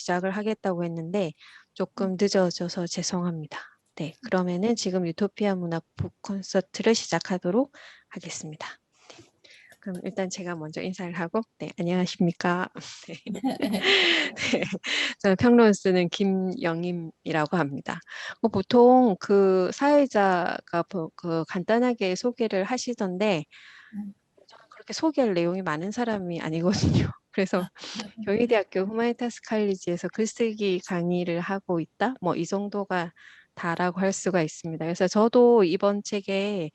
시작을 하겠다고 했는데 조금 늦어져서 죄송합니다. 네, 그러면은 지금 유토피아 문학 북 콘서트를 시작하도록 하겠습니다. 네, 그럼 일단 제가 먼저 인사를 하고, 네, 안녕하십니까. 네. 네, 저는 평론 쓰는 김영임이라고 합니다. 보통 그 사회자가 그 간단하게 소개를 하시던데 저는 그렇게 소개할 내용이 많은 사람이 아니거든요. 그래서 경희대학교 후마니타스 칼리지에서 글쓰기 강의를 하고 있다? 뭐 이 정도가 다라고 할 수가 있습니다. 그래서 저도 이번 책에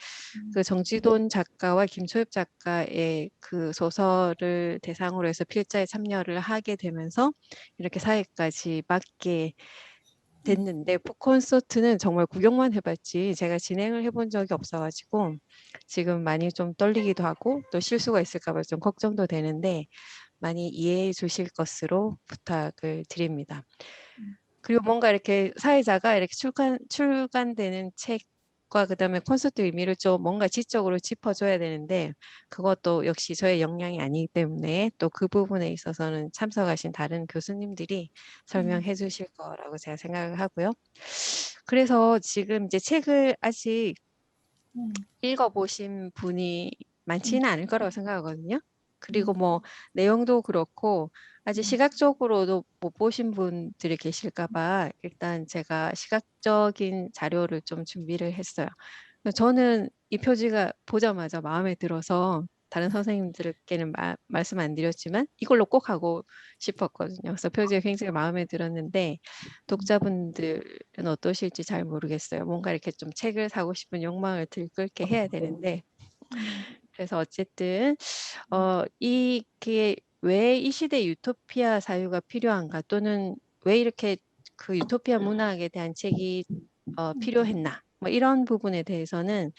그 정지돈 작가와 김초엽 작가의 그 소설을 대상으로 해서 필자에 참여를 하게 되면서 이렇게 사회까지 맡게 됐는데 북콘서트는 정말 구경만 해봤지 제가 진행을 해본 적이 없어가지고 지금 많이 좀 떨리기도 하고 또 실수가 있을까 봐 좀 걱정도 되는데 많이 이해해 주실 것으로 부탁을 드립니다. 그리고 뭔가 이렇게 사회자가 이렇게 출간되는 책과 그다음에 콘서트 의미를 좀 뭔가 지적으로 짚어줘야 되는데 그것도 역시 저의 역량이 아니기 때문에 또 그 부분에 있어서는 참석하신 다른 교수님들이 설명해 주실 거라고 제가 생각을 하고요. 그래서 지금 이제 책을 아직 읽어보신 분이 많지는 않을 거라고 생각하거든요. 그리고 뭐 내용도 그렇고 아직 시각적으로도 못 보신 분들이 계실까 봐 일단 제가 시각적인 자료를 좀 준비를 했어요. 저는 이 표지가 보자마자 마음에 들어서 다른 선생님들께는 말씀 안 드렸지만 이걸로 꼭 하고 싶었거든요. 그래서 표지가 굉장히 마음에 들었는데 독자분들은 어떠실지 잘 모르겠어요. 뭔가 이렇게 좀 책을 사고 싶은 욕망을 들끓게 해야 되는데 그래서 어쨌든 이게 왜 이 시대 유토피아 사유가 필요한가 또는 왜 이렇게 그 유토피아 문학에 대한 책이 필요했나 뭐 이런 부분에 대해서는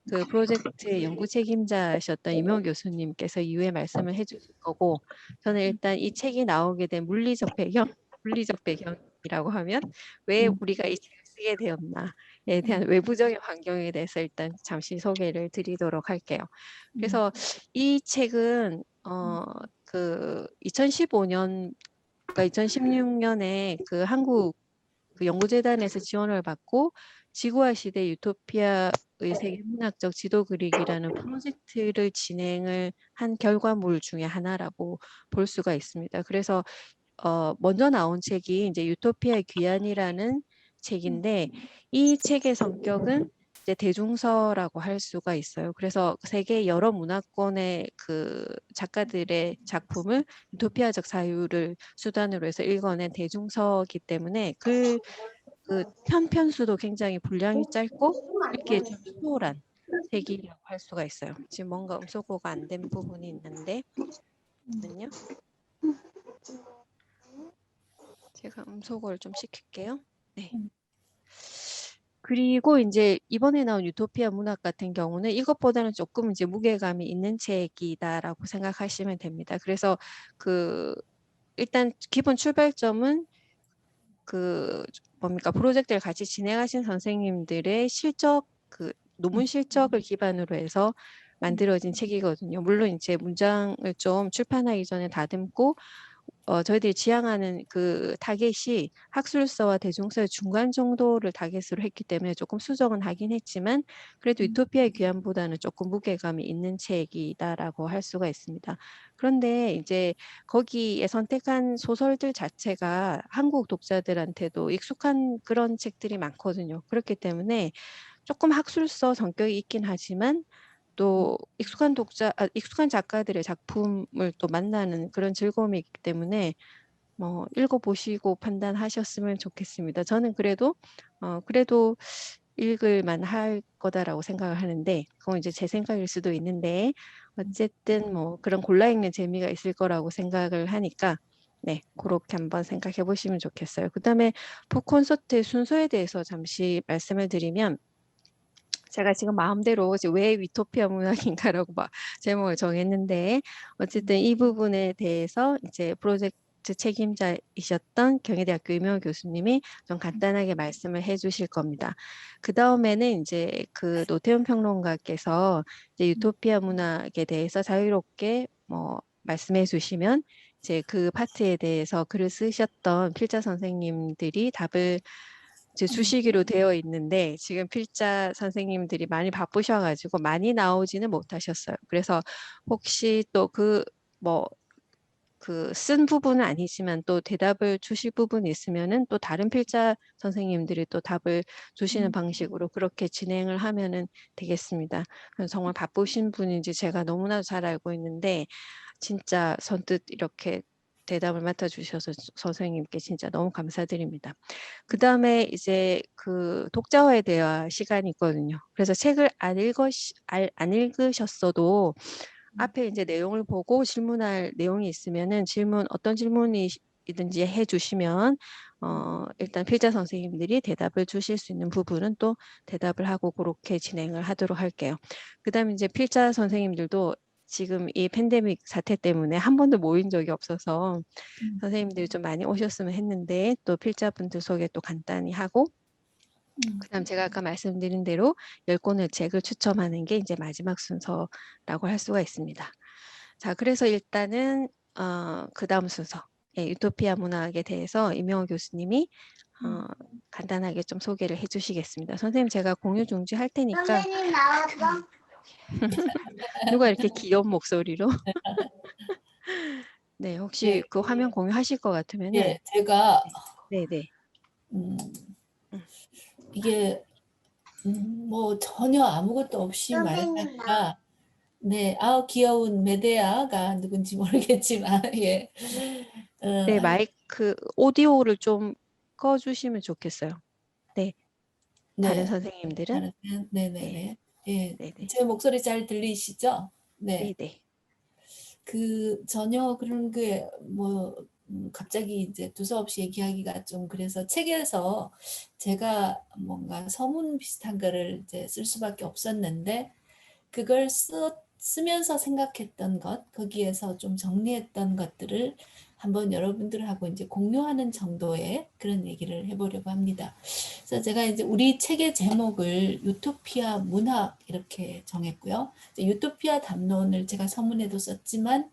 그 프로젝트의 연구 책임자셨던 임용 교수님께서 이후에 말씀을 해주실 거고 저는 일단 이 책이 나오게 된 물리적 배경이라고 하면 왜 우리가 이 책을 쓰게 되었나에 대한 외부적인 환경에 대해서 일단 잠시 소개를 드리도록 할게요. 그래서 이 책은 그 2015년 그러니까 2016년에 그 한국 그 연구재단에서 지원을 받고 지구화 시대 유토피아의 세계문학적 지도 그리기라는 프로젝트를 진행을 한 결과물 중에 하나라고 볼 수가 있습니다. 그래서 먼저 나온 책이 이제 유토피아의 귀환이라는 책인데 이 책의 성격은 이제 대중서라고 할 수가 있어요. 그래서 세계 여러 문화권의 그 작가들의 작품을 유토피아적 사유를 수단으로 해서 읽어낸 대중서이기 때문에 그 편편수도 굉장히 분량이 짧고 읽기에 좀 수월한 책이라고 할 수가 있어요. 지금 뭔가 음소거가 안 된 부분이 있는데 잠깐만요. 제가 음소거를 좀 시킬게요. 네. 그리고 이제 이번에 나온 유토피아 문학 같은 경우는 이것보다는 조금 이제 무게감이 있는 책이다라고 생각하시면 됩니다. 그래서 그 일단 기본 출발점은 그 뭡니까 프로젝트를 같이 진행하신 선생님들의 실적 그 논문 실적을 기반으로 해서 만들어진 책이거든요. 물론 이제 문장을 좀 출판하기 전에 다듬고 저희들이 지향하는 그 타겟이 학술서와 대중서의 중간 정도를 타겟으로 했기 때문에 조금 수정은 하긴 했지만 그래도 유토피아의 귀환보다는 조금 무게감이 있는 책이다라고 할 수가 있습니다. 그런데 이제 거기에 선택한 소설들 자체가 한국 독자들한테도 익숙한 그런 책들이 많거든요. 그렇기 때문에 조금 학술서 성격이 있긴 하지만 또 익숙한 작가들의 작품을 또 만나는 그런 즐거움이 있기 때문에 뭐 읽어보시고 판단하셨으면 좋겠습니다. 저는 그래도 읽을 만할 거다라고 생각을 하는데 그건 이제 제 생각일 수도 있는데 어쨌든 뭐 그런 골라 읽는 재미가 있을 거라고 생각을 하니까 네, 그렇게 한번 생각해 보시면 좋겠어요. 그다음에 북콘서트의 순서에 대해서 잠시 말씀을 드리면 제가 지금 마음대로 왜 유토피아 문학인가라고 막 제목을 정했는데 어쨌든 이 부분에 대해서 이제 프로젝트 책임자이셨던 경희대학교 임용 교수님이 좀 간단하게 말씀을 해주실 겁니다. 그 다음에는 이제 그 노태훈 평론가께서 이제 유토피아 문학에 대해서 자유롭게 뭐 말씀해 주시면 이제 그 파트에 대해서 글을 쓰셨던 필자 선생님들이 답을 이제 주시기로 되어 있는데 지금 필자 선생님들이 많이 바쁘셔가지고 많이 나오지는 못하셨어요. 그래서 혹시 또 뭐 그 쓴 부분은 아니지만 또 대답을 주실 부분이 있으면은 또 다른 필자 선생님들이 또 답을 주시는 방식으로 그렇게 진행을 하면은 되겠습니다. 정말 바쁘신 분인지 제가 너무나도 잘 알고 있는데 진짜 선뜻 이렇게 대답을 맡아주셔서 선생님께 진짜 너무 감사드립니다. 그 다음에 이제 그 독자와의 대화 시간이 있거든요. 그래서 책을 안 읽으셨어도 앞에 이제 내용을 보고 질문할 내용이 있으면은 어떤 질문이든지 해주시면 일단 필자 선생님들이 대답을 주실 수 있는 부분은 또 대답을 하고 그렇게 진행을 하도록 할게요. 그다음에 이제 필자 선생님들도 지금 이 팬데믹 사태 때문에 한 번도 모인 적이 없어서 선생님들이 좀 많이 오셨으면 했는데 또 필자분들 소개 또 간단히 하고 그다음 제가 아까 말씀드린 대로 10권의 책을 추첨하는 게 이제 마지막 순서라고 할 수가 있습니다. 자, 그래서 일단은 그다음 순서 유토피아 문학에 대해서 임영호 교수님이 간단하게 좀 소개를 해주시겠습니다. 선생님 제가 공유 중지할 테니까 선생님 나왔어? 누가 이렇게 귀여운 목소리로 네, 혹시 예, 그 화면 공유하실 것 같으면은 예, 제가 네. 음, 이게 뭐 전혀 아무것도 없이 선생님 말하니까 네, 귀여운 메데아가 누군지 모르겠지만 예, 네, 마이크 오디오를 좀 꺼주시면 좋겠어요. 네, 다른 네, 선생님들은 네, 네네네, 예, 네, 네, 제 목소리 잘 들리시죠? 네, 네, 네. 전혀 그런 게 뭐 갑자기 이제 두서없이 얘기하기가 좀 그래서 책에서 제가 뭔가 서문 비슷한 거를 이제 쓸 수밖에 없었는데 그걸 쓰면서 생각했던 것, 거기에서 좀 정리했던 것들을 한번 여러분들하고 이제 공유하는 정도의 그런 얘기를 해보려고 합니다. 그래서 제가 이제 우리 책의 제목을 유토피아 문학 이렇게 정했고요. 유토피아 담론을 제가 서문에도 썼지만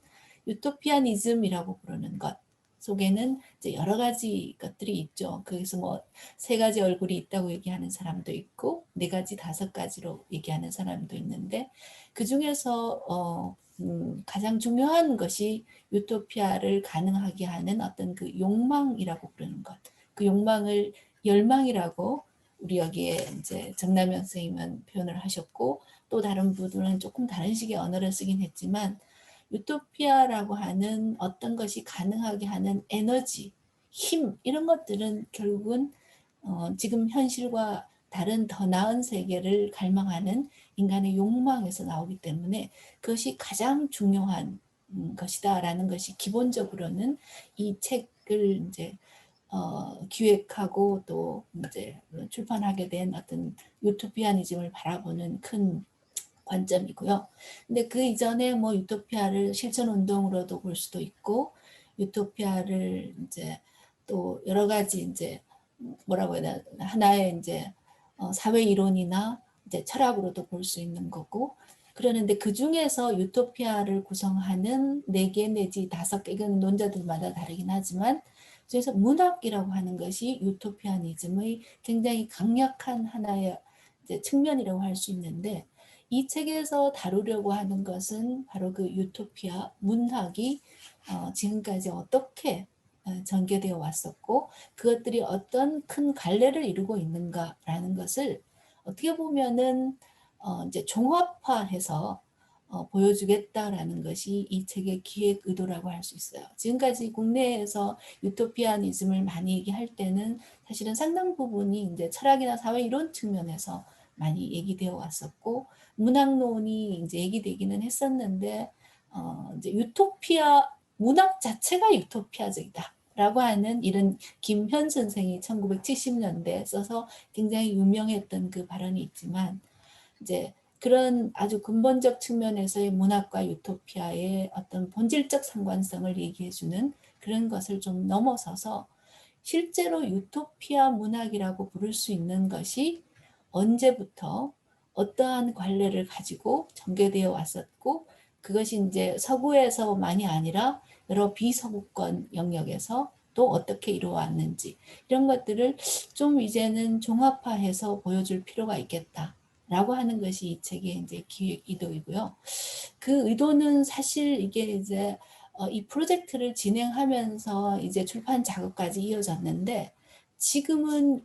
유토피아니즘이라고 부르는 것 속에는 이제 여러 가지 것들이 있죠. 그래서 뭐 3가지 얼굴이 있다고 얘기하는 사람도 있고 4가지, 5가지로 얘기하는 사람도 있는데 그 중에서 가장 중요한 것이 유토피아를 가능하게 하는 어떤 그 욕망이라고 부르는 것. 그 욕망을 열망이라고 우리 여기에 이제 정남현 선생님은 표현을 하셨고 또 다른 분들은 조금 다른 식의 언어를 쓰긴 했지만 유토피아라고 하는 어떤 것이 가능하게 하는 에너지, 힘 이런 것들은 결국은 지금 현실과 다른 더 나은 세계를 갈망하는 인간의 욕망에서 나오기 때문에 그것이 가장 중요한 것이다라는 것이 기본적으로는 이 책을 이제 기획하고 또 이제 출판하게 된 어떤 유토피아니즘을 바라보는 큰 관점이고요. 근데 그 이전에 뭐 유토피아를 실천 운동으로도 볼 수도 있고 유토피아를 이제 또 여러 가지 이제 뭐라고 해야 되나 하나의 이제 사회 이론이나 이제 철학으로도 볼 수 있는 거고 그러는데 그 중에서 유토피아를 구성하는 4개 내지 5개 이건 논자들마다 다르긴 하지만 그래서 문학이라고 하는 것이 유토피아니즘의 굉장히 강력한 하나의 이제 측면이라고 할 수 있는데 이 책에서 다루려고 하는 것은 바로 그 유토피아 문학이 지금까지 어떻게 전개되어 왔었고 그것들이 어떤 큰 갈래를 이루고 있는가라는 것을 어떻게 보면은 이제 종합화해서 보여주겠다라는 것이 이 책의 기획 의도라고 할 수 있어요. 지금까지 국내에서 유토피아니즘을 많이 얘기할 때는 사실은 상당 부분이 이제 철학이나 사회 이론 측면에서 많이 얘기되어 왔었고 문학론이 이제 얘기되기는 했었는데 이제 유토피아 문학 자체가 유토피아적이다. 라고 하는 이런 김현 선생이 1970년대에 써서 굉장히 유명했던 그 발언이 있지만 이제 그런 아주 근본적 측면에서의 문학과 유토피아의 어떤 본질적 상관성을 얘기해주는 그런 것을 좀 넘어서서 실제로 유토피아 문학이라고 부를 수 있는 것이 언제부터 어떠한 관례를 가지고 전개되어 왔었고 그것이 이제 서구에서만이 아니라 여러 비서구권 영역에서 또 어떻게 이루어왔는지 이런 것들을 좀 이제는 종합화해서 보여줄 필요가 있겠다라고 하는 것이 이 책의 이제 기획 의도이고요. 그 의도는 사실 이게 이제 이 프로젝트를 진행하면서 이제 출판 작업까지 이어졌는데 지금은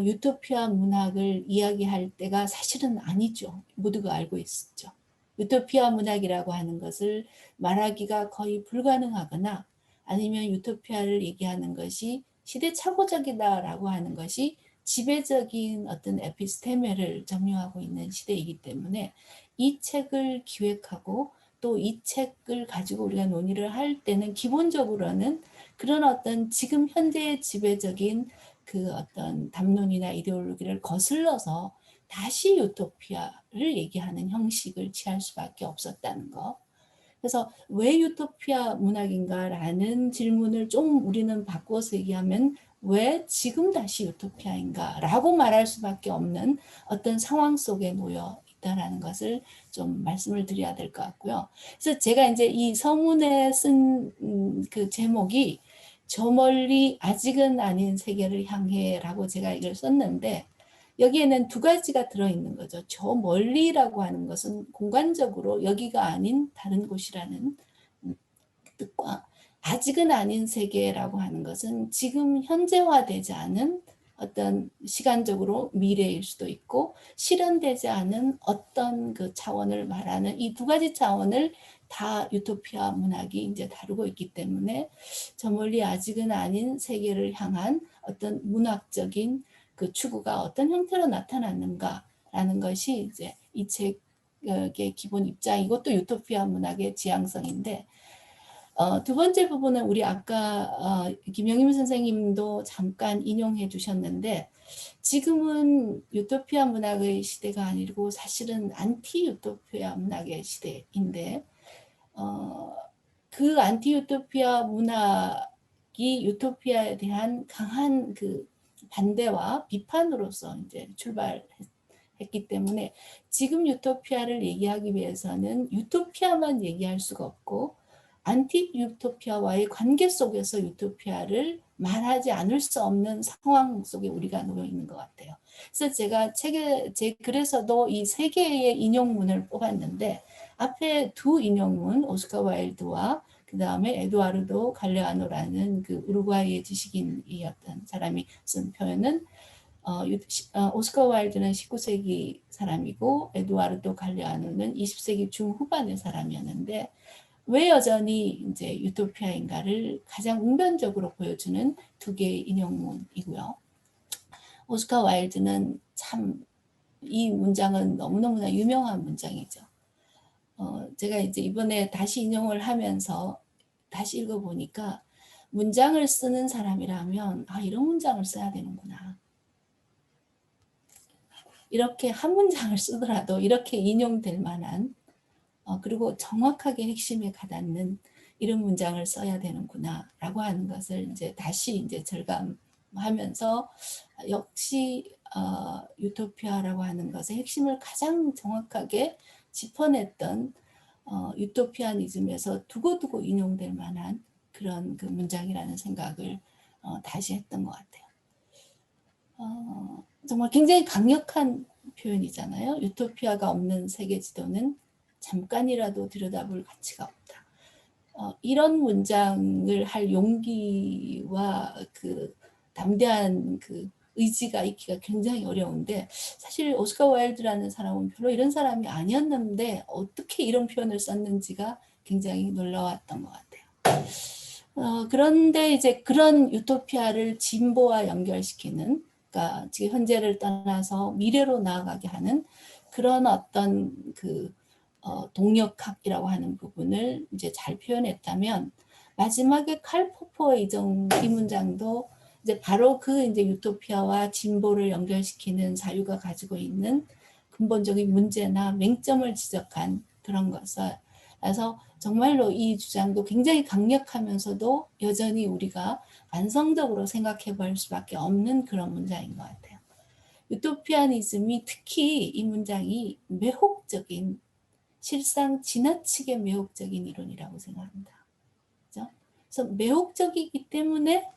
유토피아 문학을 이야기할 때가 사실은 아니죠. 모두가 알고 있었죠. 유토피아 문학이라고 하는 것을 말하기가 거의 불가능하거나 아니면 유토피아를 얘기하는 것이 시대착오적이다라고 하는 것이 지배적인 어떤 에피스테메를 점유하고 있는 시대이기 때문에 이 책을 기획하고 또 이 책을 가지고 우리가 논의를 할 때는 기본적으로는 그런 어떤 지금 현재의 지배적인 그 어떤 담론이나 이데올로기를 거슬러서 다시 유토피아를 얘기하는 형식을 취할 수밖에 없었다는 거. 그래서 왜 유토피아 문학인가라는 질문을 좀 우리는 바꿔서 얘기하면 왜 지금 다시 유토피아인가라고 말할 수밖에 없는 어떤 상황 속에 놓여 있다라는 것을 좀 말씀을 드려야 될 것 같고요. 그래서 제가 이제 이 서문에 쓴 그 제목이 저 멀리 아직은 아닌 세계를 향해라고 제가 이걸 썼는데 여기에는 두 가지가 들어있는 거죠. 저 멀리라고 하는 것은 공간적으로 여기가 아닌 다른 곳이라는 뜻과 아직은 아닌 세계라고 하는 것은 지금 현재화되지 않은 어떤 시간적으로 미래일 수도 있고 실현되지 않은 어떤 그 차원을 말하는 이 두 가지 차원을 다 유토피아 문학이 이제 다루고 있기 때문에 저 멀리 아직은 아닌 세계를 향한 어떤 문학적인 그 추구가 어떤 형태로 나타났는가라는 것이 이제 이 책의 기본 입장이고 또 유토피아 문학의 지향성인데 두 번째 부분은 우리 아까 김영임 선생님도 잠깐 인용해 주셨는데 지금은 유토피아 문학의 시대가 아니고 사실은 안티 유토피아 문학의 시대인데 그 안티 유토피아 문학이 유토피아에 대한 강한 그 반대와 비판으로서 이제 출발했기 때문에 지금 유토피아를 얘기하기 위해서는 유토피아만 얘기할 수가 없고 안티 유토피아와의 관계 속에서 유토피아를 말하지 않을 수 없는 상황 속에 우리가 놓여 있는 것 같아요. 그래서 제가 제 글에서도 이 세 개의 인용문을 뽑았는데 앞에 두 인용문 오스카 와일드와 그 다음에 에두아르도 갈레아노라는 그 우루과이의 지식인이었던 사람이 쓴 표현은 오스카 와일드는 19세기 사람이고 에두아르도 갈레아노는 20세기 중후반의 사람이었는데 왜 여전히 이제 유토피아인가를 가장 웅변적으로 보여주는 두 개의 인용문이고요. 오스카 와일드는 참 이 문장은 너무너무나 유명한 문장이죠. 제가 이제 이번에 다시 인용을 하면서 다시 읽어보니까 문장을 쓰는 사람이라면 이런 문장을 써야 되는구나. 이렇게 한 문장을 쓰더라도 이렇게 인용될 만한 그리고 정확하게 핵심에 가닿는 이런 문장을 써야 되는구나라고 하는 것을 이제 다시 이제 절감하면서 역시 유토피아라고 하는 것의 핵심을 가장 정확하게 짚어냈던 유토피아니즘에서 두고두고 인용될 만한 그런 그 문장이라는 생각을 다시 했던 것 같아요. 정말 굉장히 강력한 표현이잖아요. 유토피아가 없는 세계 지도는 잠깐이라도 들여다볼 가치가 없다. 이런 문장을 할 용기와 그 담대한 그 의지가 있기가 굉장히 어려운데 사실 오스카 와일드라는 사람은 별로 이런 사람이 아니었는데 어떻게 이런 표현을 썼는지가 굉장히 놀라웠던 것 같아요. 그런데 이제 그런 유토피아를 진보와 연결시키는 그러니까 지금 현재를 떠나서 미래로 나아가게 하는 그런 어떤 그 동력학이라고 하는 부분을 이제 잘 표현했다면 마지막에 칼 포퍼의 이 문장도 이제 바로 그 이제 유토피아와 진보를 연결시키는 사유가 가지고 있는 근본적인 문제나 맹점을 지적한 그런 것을 그래서 정말로 이 주장도 굉장히 강력하면서도 여전히 우리가 완성적으로 생각해 볼 수밖에 없는 그런 문장인 것 같아요. 유토피아니즘이 특히 이 문장이 매혹적인 실상 지나치게 매혹적인 이론이라고 생각합니다. 그래서 매혹적이기 때문에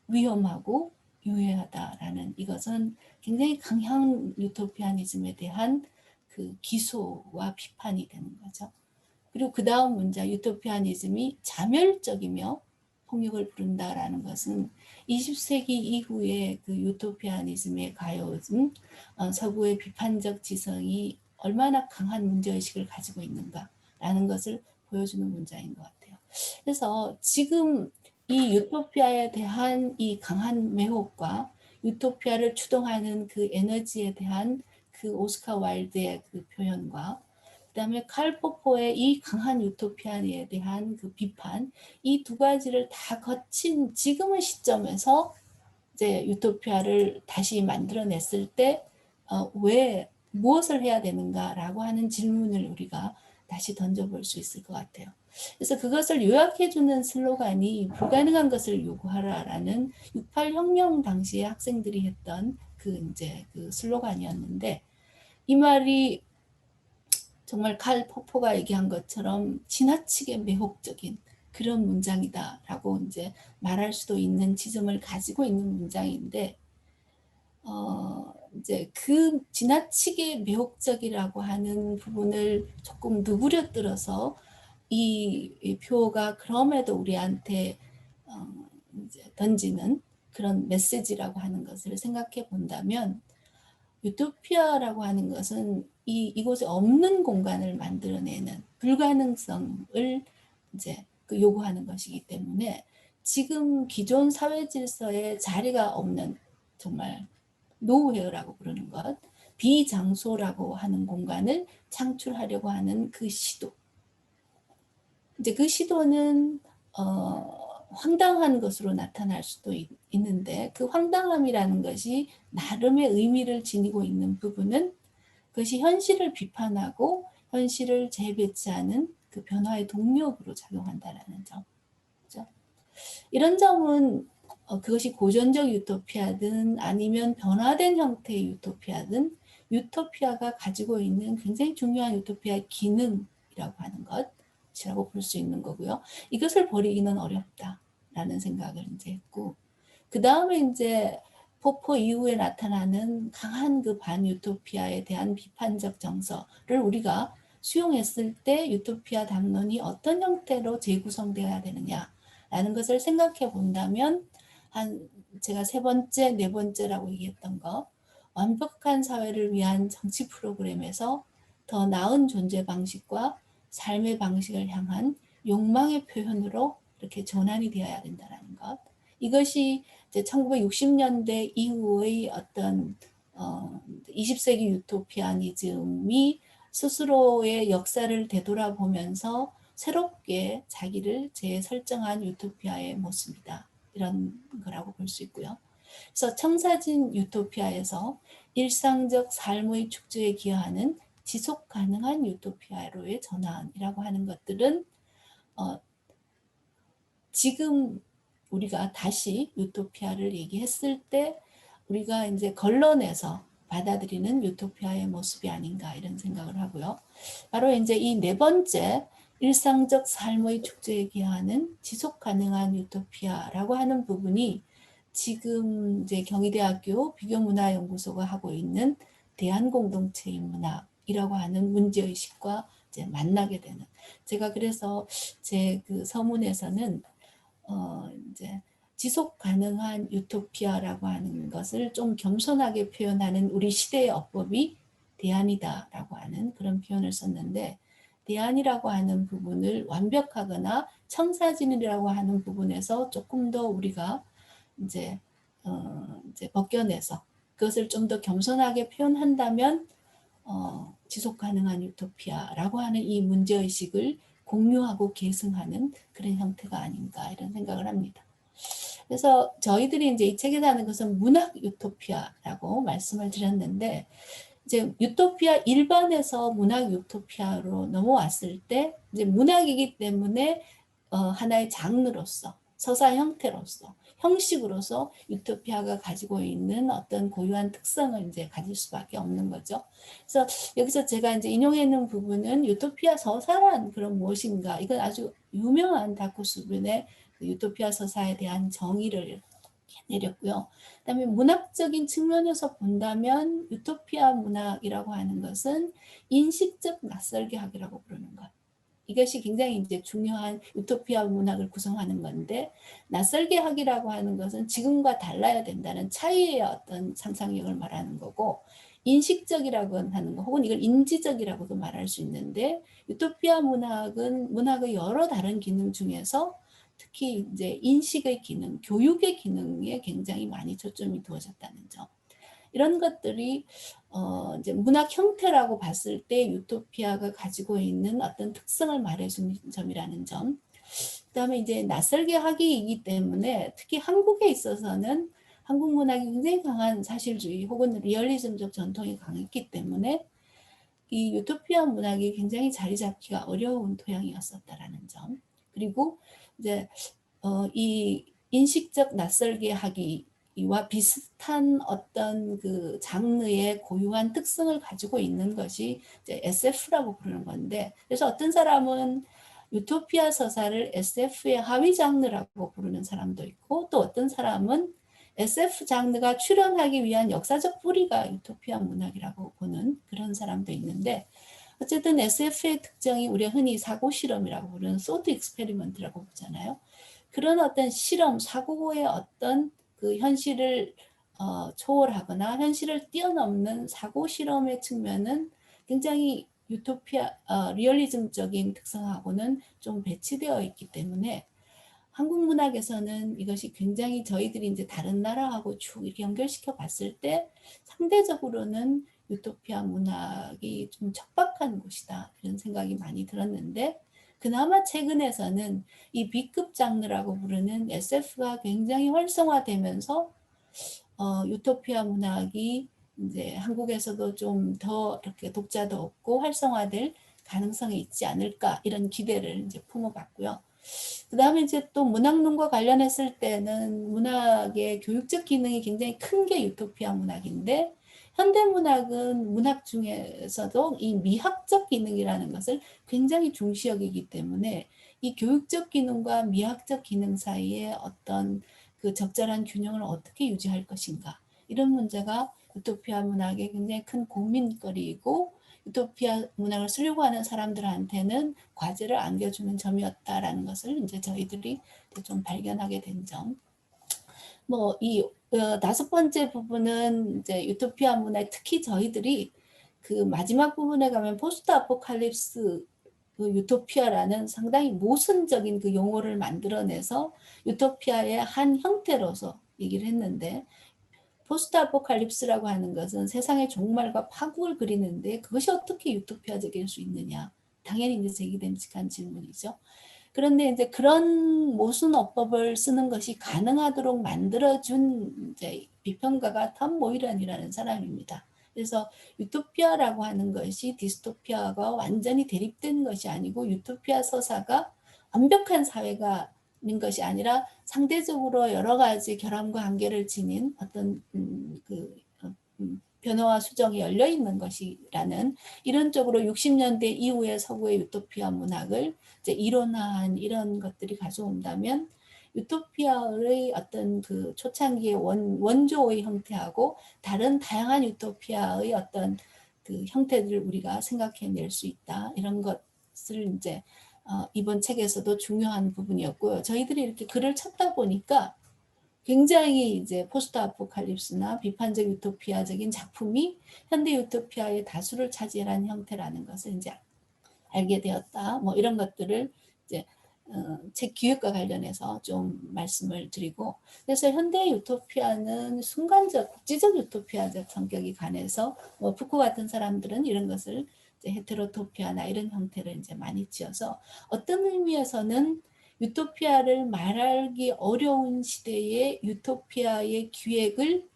위험하고 유해하다라는 이것은 굉장히 강한 유토피아니즘에 대한 그 기소와 비판이 되는 거죠. 그리고 그 다음 문제, 유토피아니즘이 자멸적이며 폭력을 부른다라는 것은 20세기 이후에 그 유토피아니즘에 가해진 서구의 비판적 지성이 얼마나 강한 문제의식을 가지고 있는가라는 것을 보여주는 문장인 것 같아요. 그래서 지금 이 유토피아에 대한 이 강한 매혹과 유토피아를 추동하는 그 에너지에 대한 그 오스카 와일드의 그 표현과 그다음에 칼 포포의 이 강한 유토피아에 대한 그 비판, 이 두 가지를 다 거친 지금의 시점에서 이제 유토피아를 다시 만들어냈을 때 왜 무엇을 해야 되는가라고 하는 질문을 우리가 다시 던져볼 수 있을 것 같아요. 그래서 그것을 요약해주는 슬로건이 불가능한 것을 요구하라라는 68 혁명 당시에 학생들이 했던 그 이제 그 슬로건이었는데 이 말이 정말 칼 포포가 얘기한 것처럼 지나치게 매혹적인 그런 문장이다라고 이제 말할 수도 있는 지점을 가지고 있는 문장인데, 이제 그 지나치게 매혹적이라고 하는 부분을 조금 누그러뜨려서 이 표가 그럼에도 우리한테 이제 던지는 그런 메시지라고 하는 것을 생각해 본다면, 유토피아라고 하는 것은 이곳에 없는 공간을 만들어내는 불가능성을 이제 그 요구하는 것이기 때문에 지금 기존 사회 질서에 자리가 없는 정말 노웨어라고 부르는 것, 비장소라고 하는 공간을 창출하려고 하는 그 시도. 이제 그 시도는 황당한 것으로 나타날 수도 있는데 그 황당함이라는 것이 나름의 의미를 지니고 있는 부분은 그것이 현실을 비판하고 현실을 재배치하는 그 변화의 동력으로 작용한다라는 점. 그렇죠? 이런 점은 그것이 고전적 유토피아든 아니면 변화된 형태의 유토피아든 유토피아가 가지고 있는 굉장히 중요한 유토피아의 기능이라고 하는 것이라고 볼 수 있는 거고요. 이것을 버리기는 어렵다라는 생각을 이제 했고, 그 다음에 이제 포포 이후에 나타나는 강한 그 반유토피아에 대한 비판적 정서를 우리가 수용했을 때 유토피아 담론이 어떤 형태로 재구성되어야 되느냐라는 것을 생각해 본다면 제가 세 번째, 네 번째라고 얘기했던 거, 완벽한 사회를 위한 정치 프로그램에서 더 나은 존재 방식과 삶의 방식을 향한 욕망의 표현으로 이렇게 전환이 되어야 된다는 것. 이것이 이제 1960년대 이후의 어떤 20세기 유토피아니즘이 스스로의 역사를 되돌아보면서 새롭게 자기를 재설정한 유토피아의 모습이다. 이런 거라고 볼 수 있고요. 그래서 청사진 유토피아에서 일상적 삶의 축제에 기여하는 지속 가능한 유토피아로의 전환이라고 하는 것들은 지금 우리가 다시 유토피아를 얘기했을 때 우리가 이제 걸러내서 받아들이는 유토피아의 모습이 아닌가 이런 생각을 하고요. 바로 이제 이 네 번째 일상적 삶의 축제에 기여하는 지속 가능한 유토피아라고 하는 부분이 지금 이제 경희대학교 비교문화연구소가 하고 있는 대한공동체의 문학이라고 하는 문제의식과 이제 만나게 되는. 제가 그래서 제 그 서문에서는 이제 지속 가능한 유토피아라고 하는 것을 좀 겸손하게 표현하는 우리 시대의 어법이 대안이다라고 하는 그런 표현을 썼는데, 대안이라고 하는 부분을 완벽하거나 청사진이라고 하는 부분에서 조금 더 우리가 이제 벗겨내서 그것을 좀 더 겸손하게 표현한다면 지속 가능한 유토피아라고 하는 이 문제의식을 공유하고 계승하는 그런 형태가 아닌가 이런 생각을 합니다. 그래서 저희들이 이제 이 책에 사는 것은 문학 유토피아라고 말씀을 드렸는데, 이제 유토피아 일반에서 문학 유토피아로 넘어왔을 때 이제 문학이기 때문에 하나의 장르로서 서사 형태로서 형식으로서 유토피아가 가지고 있는 어떤 고유한 특성을 이제 가질 수밖에 없는 거죠. 그래서 여기서 제가 이제 인용해 있는 부분은 유토피아 서사란 그런 무엇인가, 이건 아주 유명한 다쿠스빈의 그 유토피아 서사에 대한 정의를 내렸고요. 그다음에 문학적인 측면에서 본다면 유토피아 문학이라고 하는 것은 인식적 낯설게학이라고 부르는 것. 이것이 굉장히 이제 중요한 유토피아 문학을 구성하는 건데, 낯설게학이라고 하는 것은 지금과 달라야 된다는 차이의 어떤 상상력을 말하는 거고, 인식적이라고 하는 거, 혹은 이걸 인지적이라고도 말할 수 있는데, 유토피아 문학은 문학의 여러 다른 기능 중에서 특히 이제 인식의 기능, 교육의 기능에 굉장히 많이 초점이 두어졌다는 점. 이런 것들이 이제 문학 형태라고 봤을 때 유토피아가 가지고 있는 어떤 특성을 말해주는 점이라는 점. 그다음에 이제 낯설게 하기이기 때문에 특히 한국에 있어서는 한국 문학이 굉장히 강한 사실주의 혹은 리얼리즘적 전통이 강했기 때문에 이 유토피아 문학이 굉장히 자리 잡기가 어려운 토양이었었다라는 점. 그리고 이제 이 인식적 낯설게 하기와 비슷한 어떤 그 장르의 고유한 특성을 가지고 있는 것이 이제 SF라고 부르는 건데, 그래서 어떤 사람은 유토피아 서사를 SF의 하위 장르라고 부르는 사람도 있고, 또 어떤 사람은 SF 장르가 출현하기 위한 역사적 뿌리가 유토피아 문학이라고 보는 그런 사람도 있는데, 어쨌든 SF의 특징이 우리가 흔히 사고 실험이라고 부르는 소트 익스페리먼트라고 보잖아요. 그런 어떤 실험, 사고의 어떤 그 현실을 초월하거나 현실을 뛰어넘는 사고 실험의 측면은 굉장히 유토피아, 리얼리즘적인 특성하고는 좀 배치되어 있기 때문에 한국 문학에서는 이것이 굉장히 저희들이 이제 다른 나라하고 쭉 이렇게 연결시켜 봤을 때 상대적으로는 유토피아 문학이 좀 척박한 곳이다, 이런 생각이 많이 들었는데, 그나마 최근에서는 이 B급 장르라고 부르는 SF가 굉장히 활성화되면서 유토피아 문학이 이제 한국에서도 좀 더 이렇게 독자도 없고 활성화될 가능성이 있지 않을까, 이런 기대를 이제 품어봤고요. 그 다음에 이제 또 문학론과 관련했을 때는 문학의 교육적 기능이 굉장히 큰 게 유토피아 문학인데, 현대문학은 문학 중에서도 이 미학적 기능이라는 것을 굉장히 중시 여기기 때문에 이 교육적 기능과 미학적 기능 사이에 어떤 그 적절한 균형을 어떻게 유지할 것인가, 이런 문제가 유토피아 문학의 굉장히 큰 고민거리이고 유토피아 문학을 쓰려고 하는 사람들한테는 과제를 안겨주는 점이었다라는 것을 이제 저희들이 좀 발견하게 된 점. 뭐 이 다섯 번째 부분은 이제 유토피아 문학, 특히 저희들이 그 마지막 부분에 가면 포스트 아포칼립스 그 유토피아라는 상당히 모순적인 그 용어를 만들어내서 유토피아의 한 형태로서 얘기를 했는데, 포스트 아포칼립스라고 하는 것은 세상의 종말과 파국을 그리는데 그것이 어떻게 유토피아적일 수 있느냐, 당연히 이제 제기됨직한 질문이죠. 그런데 이제 그런 모순 어법을 쓰는 것이 가능하도록 만들어준 이제 비평가가 톰 모이런이라는 사람입니다. 그래서 유토피아라고 하는 것이 디스토피아가 완전히 대립된 것이 아니고, 유토피아 서사가 완벽한 사회가 있는 것이 아니라 상대적으로 여러 가지 결함과 한계를 지닌 어떤 변화와 수정이 열려 있는 것이라는, 이런 쪽으로 60년대 이후의 서구의 유토피아 문학을 이제 이론화한 이런 것들이 가져온다면, 유토피아의 어떤 그 초창기의 원조의 형태하고 다른 다양한 유토피아의 어떤 그 형태들을 우리가 생각해낼 수 있다, 이런 것을 이제 이번 책에서도 중요한 부분이었고요. 저희들이 이렇게 글을 찾다 보니까 굉장히 이제 포스트 아포칼립스나 비판적 유토피아적인 작품이 현대 유토피아의 다수를 차지하는 형태라는 것을 이제 알게 되었다. 뭐 이런 것들을 이제 책 기획과 관련해서 좀 말씀을 드리고, 그래서 현대 유토피아는 순간적 국지적 유토피아적 성격이 강해서 뭐 푸코 같은 사람들은 이런 것을 이제 헤테로토피아나 이런 형태를 이제 많이 지어서 어떤 의미에서는 유토피아를 말하기 어려운 시대의 유토피아의 기획을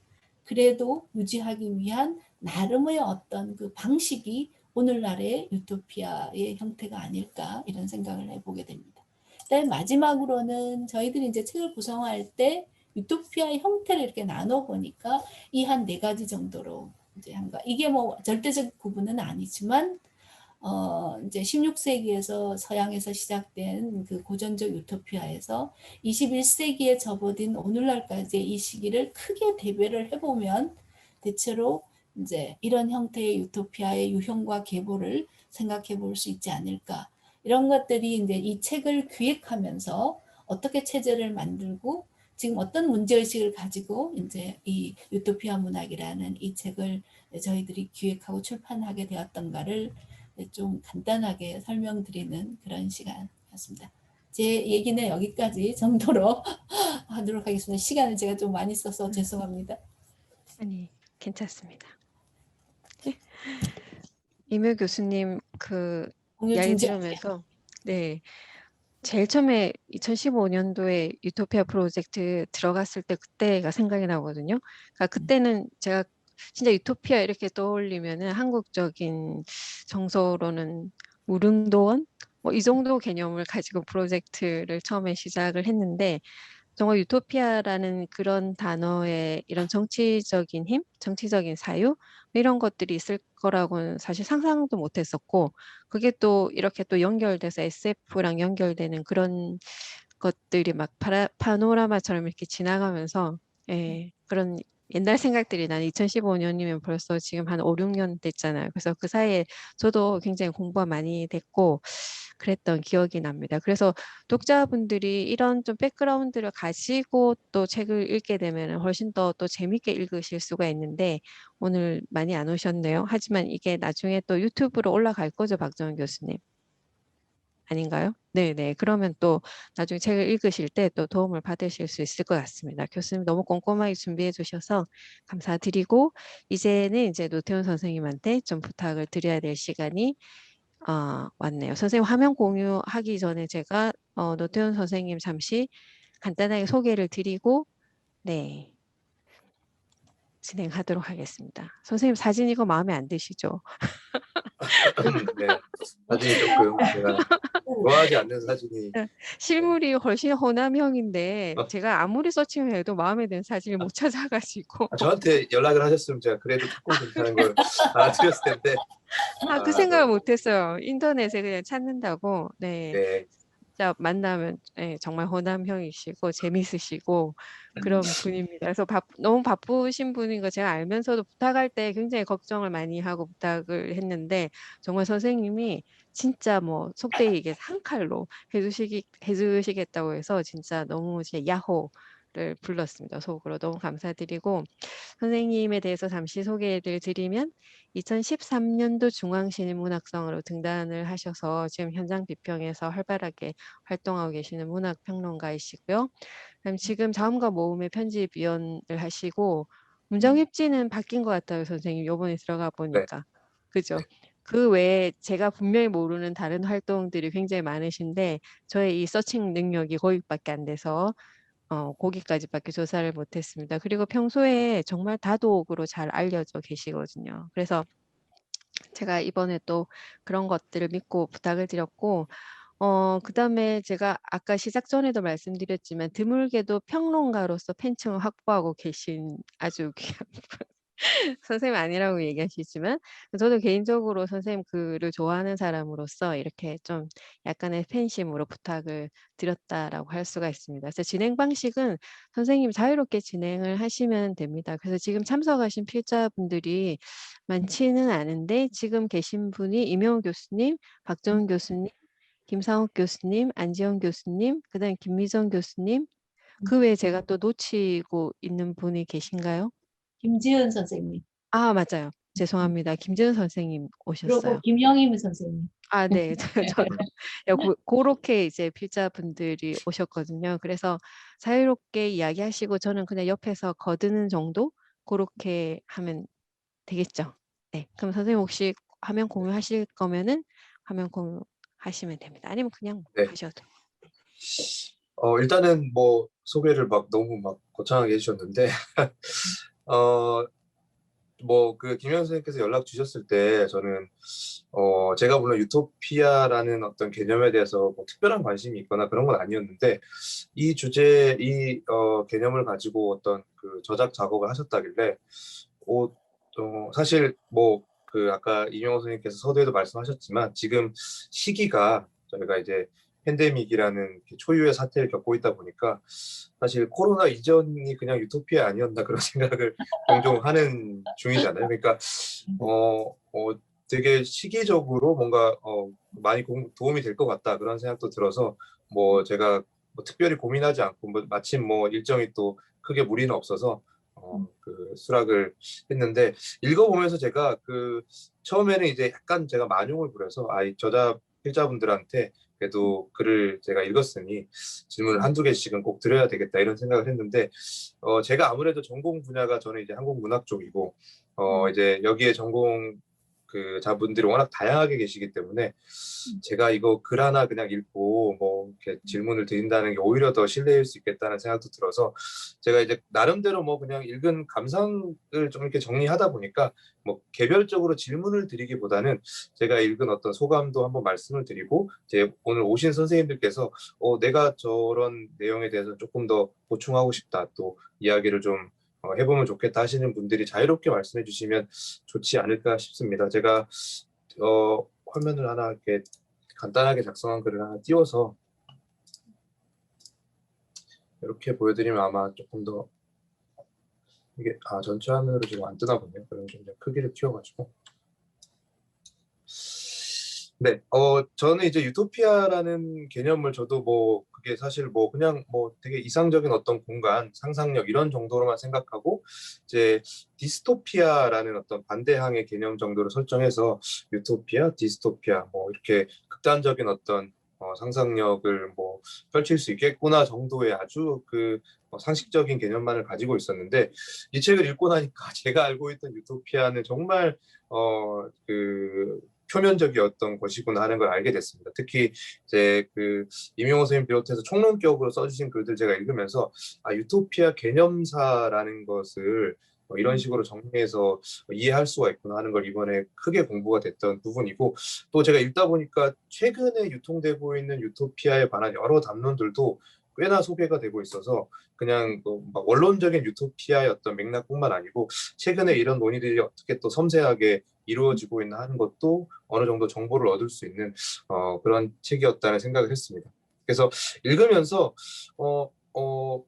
그래도 유지하기 위한 나름의 어떤 그 방식이 오늘날의 유토피아의 형태가 아닐까, 이런 생각을 해보게 됩니다. 그다음에 마지막으로는 저희들이 이제 책을 구성할 때 유토피아의 형태를 이렇게 나눠 보니까 이 한 네 가지 정도로 이제 한가, 이게 뭐 절대적 구분은 아니지만 이제 16세기에서 서양에서 시작된 그 고전적 유토피아에서 21세기에 접어든 오늘날까지의 이 시기를 크게 대별을 해보면 대체로 이제 이런 형태의 유토피아의 유형과 계보를 생각해 볼 수 있지 않을까. 이런 것들이 이제 이 책을 기획하면서 어떻게 체제를 만들고 지금 어떤 문제의식을 가지고 이제 이 유토피아 문학이라는 이 책을 저희들이 기획하고 출판하게 되었던가를 좀 간단하게 설명드리는 그런 시간이었습니다. 제 얘기는 여기까지 정도로 하도록 하겠습니다. 시간을 제가 좀 많이 써서 죄송합니다. 아니, 괜찮습니다. 임효 교수님 그 공유 이야기 중지. 들으면서 네, 제일 처음에 2015년도에 유토피아 프로젝트 들어갔을 때 그때가 생각이 나거든요. 그러니까 그때는 제가 진짜 유토피아 이렇게 떠올리면은 한국적인 정서로는 무릉도원 뭐 이 정도 개념을 가지고 프로젝트를 처음에 시작을 했는데 정말 유토피아라는 그런 단어의 이런 정치적인 힘, 정치적인 사유 이런 것들이 있을 거라고는 사실 상상도 못했었고 그게 또 이렇게 또 연결돼서 SF랑 연결되는 그런 것들이 막 파노라마처럼 이렇게 지나가면서 예, 그런 옛날 생각들이 난 2015년이면 벌써 지금 한 5, 6년 됐잖아요. 그래서 그 사이에 저도 굉장히 공부가 많이 됐고 그랬던 기억이 납니다. 그래서 독자분들이 이런 좀 백그라운드를 가지고 또 책을 읽게 되면 훨씬 더 또 재밌게 읽으실 수가 있는데 오늘 많이 안 오셨네요. 하지만 이게 나중에 또 유튜브로 올라갈 거죠, 박정은 교수님. 아닌가요? 네네. 그러면 또 나중에 책을 읽으실 때 또 도움을 받으실 수 있을 것 같습니다. 교수님 너무 꼼꼼하게 준비해 주셔서 감사드리고 이제는 이제 노태훈 선생님한테 좀 부탁을 드려야 될 시간이 왔네요. 선생님 화면 공유하기 전에 제가 노태훈 선생님 잠시 간단하게 소개를 드리고 네, 진행하도록 하겠습니다. 선생님 사진 이거 마음에 안 드시죠? 네, 사진이 조금 제가 좋아하지 않는 사진이. 네, 실물이 훨씬 호남형인데 제가 아무리 서칭을 해도 마음에 드는 사진을 못 찾아가지고 저한테 연락을 하셨으면 제가 그래도 조금 괜찮은 걸 알아드렸을 텐데. 그 생각을 네. 못했어요. 인터넷에 그냥 찾는다고. 네. 네. 진짜 만나면 예, 정말 호남형이시고 재밌으시고 그런 분입니다. 그래서 너무 바쁘신 분인 거 제가 알면서도 부탁할 때 굉장히 걱정을 많이 하고 부탁을 했는데 정말 선생님이 진짜 뭐 속되게 한 칼로 해주시겠다고 해서 진짜 너무 진짜 야호를 불렀습니다. 속으로 너무 감사드리고 선생님에 대해서 잠시 소개를 드리면 2013년도 중앙시민문학상으로 등단을 하셔서 지금 현장 비평에서 활발하게 활동하고 계시는 문학평론가이시고요. 그다음 지금 자음과 모음의 편집위원을 하시고 문정입지는 바뀐 것 같아요, 선생님. 요번에 들어가 네. 보니까. 그죠? 그 외에 제가 분명히 모르는 다른 활동들이 굉장히 많으신데 저의 이 서칭 능력이 거기밖에 안 돼서 거기까지밖에 조사를 못했습니다. 그리고 평소에 정말 다독으로 잘 알려져 계시거든요. 그래서 제가 이번에 또 그런 것들을 믿고 부탁을 드렸고, 그다음에 제가 아까 시작 전에도 말씀드렸지만 드물게도 평론가로서 팬층을 확보하고 계신 아주 귀한 선생님 아니라고 얘기하시지만 저도 개인적으로 선생님 글을 좋아하는 사람으로서 이렇게 좀 약간의 팬심으로 부탁을 드렸다라고 할 수가 있습니다. 그래서 진행 방식은 선생님 자유롭게 진행을 하시면 됩니다. 그래서 지금 참석하신 필자분들이 많지는 않은데 지금 계신 분이 임영우 교수님, 박정은 교수님, 김상욱 교수님, 안지영 교수님, 그다음에 김미정 교수님, 그 외에 제가 또 놓치고 있는 분이 계신가요? 김지은 선생님. 맞아요. 죄송합니다. 김지은 선생님 그리고 오셨어요. 김영임 선생님. 네. 저도 고렇게 이제 필자분들이 오셨거든요. 그래서 자유롭게 이야기하시고 저는 그냥 옆에서 거드는 정도 고렇게 하면 되겠죠. 네. 그럼 선생님 혹시 화면 공유하실 거면은 화면 공유하시면 됩니다. 아니면 그냥 네. 하셔도. 일단은 뭐 소개를 막 너무 막 거창하게 해주셨는데 뭐 그 김현 선생님께서 연락 주셨을 때 저는 제가 물론 유토피아라는 어떤 개념에 대해서 뭐 특별한 관심이 있거나 그런 건 아니었는데 이 주제 이 개념을 가지고 어떤 그 저작 작업을 하셨다길래 사실 뭐 그 아까 이명호 선생님께서 서두에도 말씀하셨지만 지금 시기가 저희가 이제 팬데믹이라는 초유의 사태를 겪고 있다 보니까 사실 코로나 이전이 그냥 유토피아 아니었나 그런 생각을 종종 하는 중이잖아요. 그러니까 되게 시기적으로 뭔가 많이 도움이 될 것 같다 그런 생각도 들어서 뭐 제가 뭐 특별히 고민하지 않고 뭐 마침 뭐 일정이 또 크게 무리는 없어서 그 수락을 했는데 읽어보면서 제가 그 처음에는 이제 약간 제가 만용을 부려서 이 저자 필자분들한테 그래도 글을 제가 읽었으니 질문을 한두 개씩은 꼭 드려야 되겠다 이런 생각을 했는데 제가 아무래도 전공 분야가 저는 이제 한국문학 쪽이고 이제 여기에 전공 그 자분들이 워낙 다양하게 계시기 때문에 제가 이거 글 하나 그냥 읽고 뭐 이렇게 질문을 드린다는 게 오히려 더 신뢰일 수 있겠다는 생각도 들어서 제가 이제 나름대로 뭐 그냥 읽은 감상을 좀 이렇게 정리하다 보니까 뭐 개별적으로 질문을 드리기보다는 제가 읽은 어떤 소감도 한번 말씀을 드리고 이제 오늘 오신 선생님들께서 내가 저런 내용에 대해서 조금 더 보충하고 싶다 또 이야기를 좀 해보면 좋겠다 하시는 분들이 자유롭게 말씀해 주시면 좋지 않을까 싶습니다. 제가 화면을 하나 이렇게 간단하게 작성한 글을 하나 띄워서 이렇게 보여드리면 아마 조금 더 이게 전체 화면으로 지금 안 뜨나 보네요. 그럼 좀 크기를 키워가지고 네, 저는 이제 유토피아라는 개념을 저도 뭐 그게 사실 뭐 그냥 뭐 되게 이상적인 어떤 공간, 상상력 이런 정도로만 생각하고 이제 디스토피아라는 어떤 반대항의 개념 정도로 설정해서 유토피아, 디스토피아 뭐 이렇게 극단적인 어떤 상상력을 뭐 펼칠 수 있겠구나 정도의 아주 그 상식적인 개념만을 가지고 있었는데 이 책을 읽고 나니까 제가 알고 있던 유토피아는 정말 그 표면적이었던 것이구나 하는 걸 알게 됐습니다. 특히 이제 그 이명호 선생님 비롯해서 총론격으로 써주신 글들 제가 읽으면서 유토피아 개념사라는 것을 이런 식으로 정리해서 이해할 수가 있구나 하는 걸 이번에 크게 공부가 됐던 부분이고 또 제가 읽다 보니까 최근에 유통되고 있는 유토피아에 관한 여러 담론들도 꽤나 소개가 되고 있어서 그냥 막 원론적인 유토피아의 어떤 맥락뿐만 아니고 최근에 이런 논의들이 어떻게 또 섬세하게 이루어지고 있나 하는 것도 어느 정도 정보를 얻을 수 있는 그런 책이었다는 생각을 했습니다. 그래서 읽으면서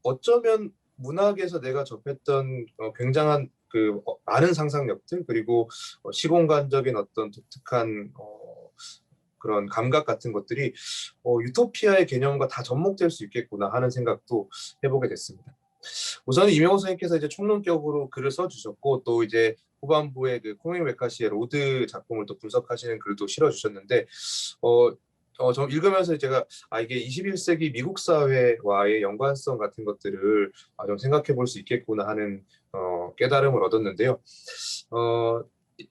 어쩌면 문학에서 내가 접했던 굉장한 그 많은 상상력들 그리고 시공간적인 어떤 독특한 그런 감각 같은 것들이 유토피아의 개념과 다 접목될 수 있겠구나 하는 생각도 해보게 됐습니다. 우선 이명호 선생님께서 이제 총론격으로 글을 써주셨고 또 이제 후반부에 그 코믹 메카시의 로드 작품을 또 분석하시는 글도 실어주셨는데 저 읽으면서 제가 이게 21세기 미국 사회와의 연관성 같은 것들을 좀 생각해 볼 수 있겠구나 하는 깨달음을 얻었는데요.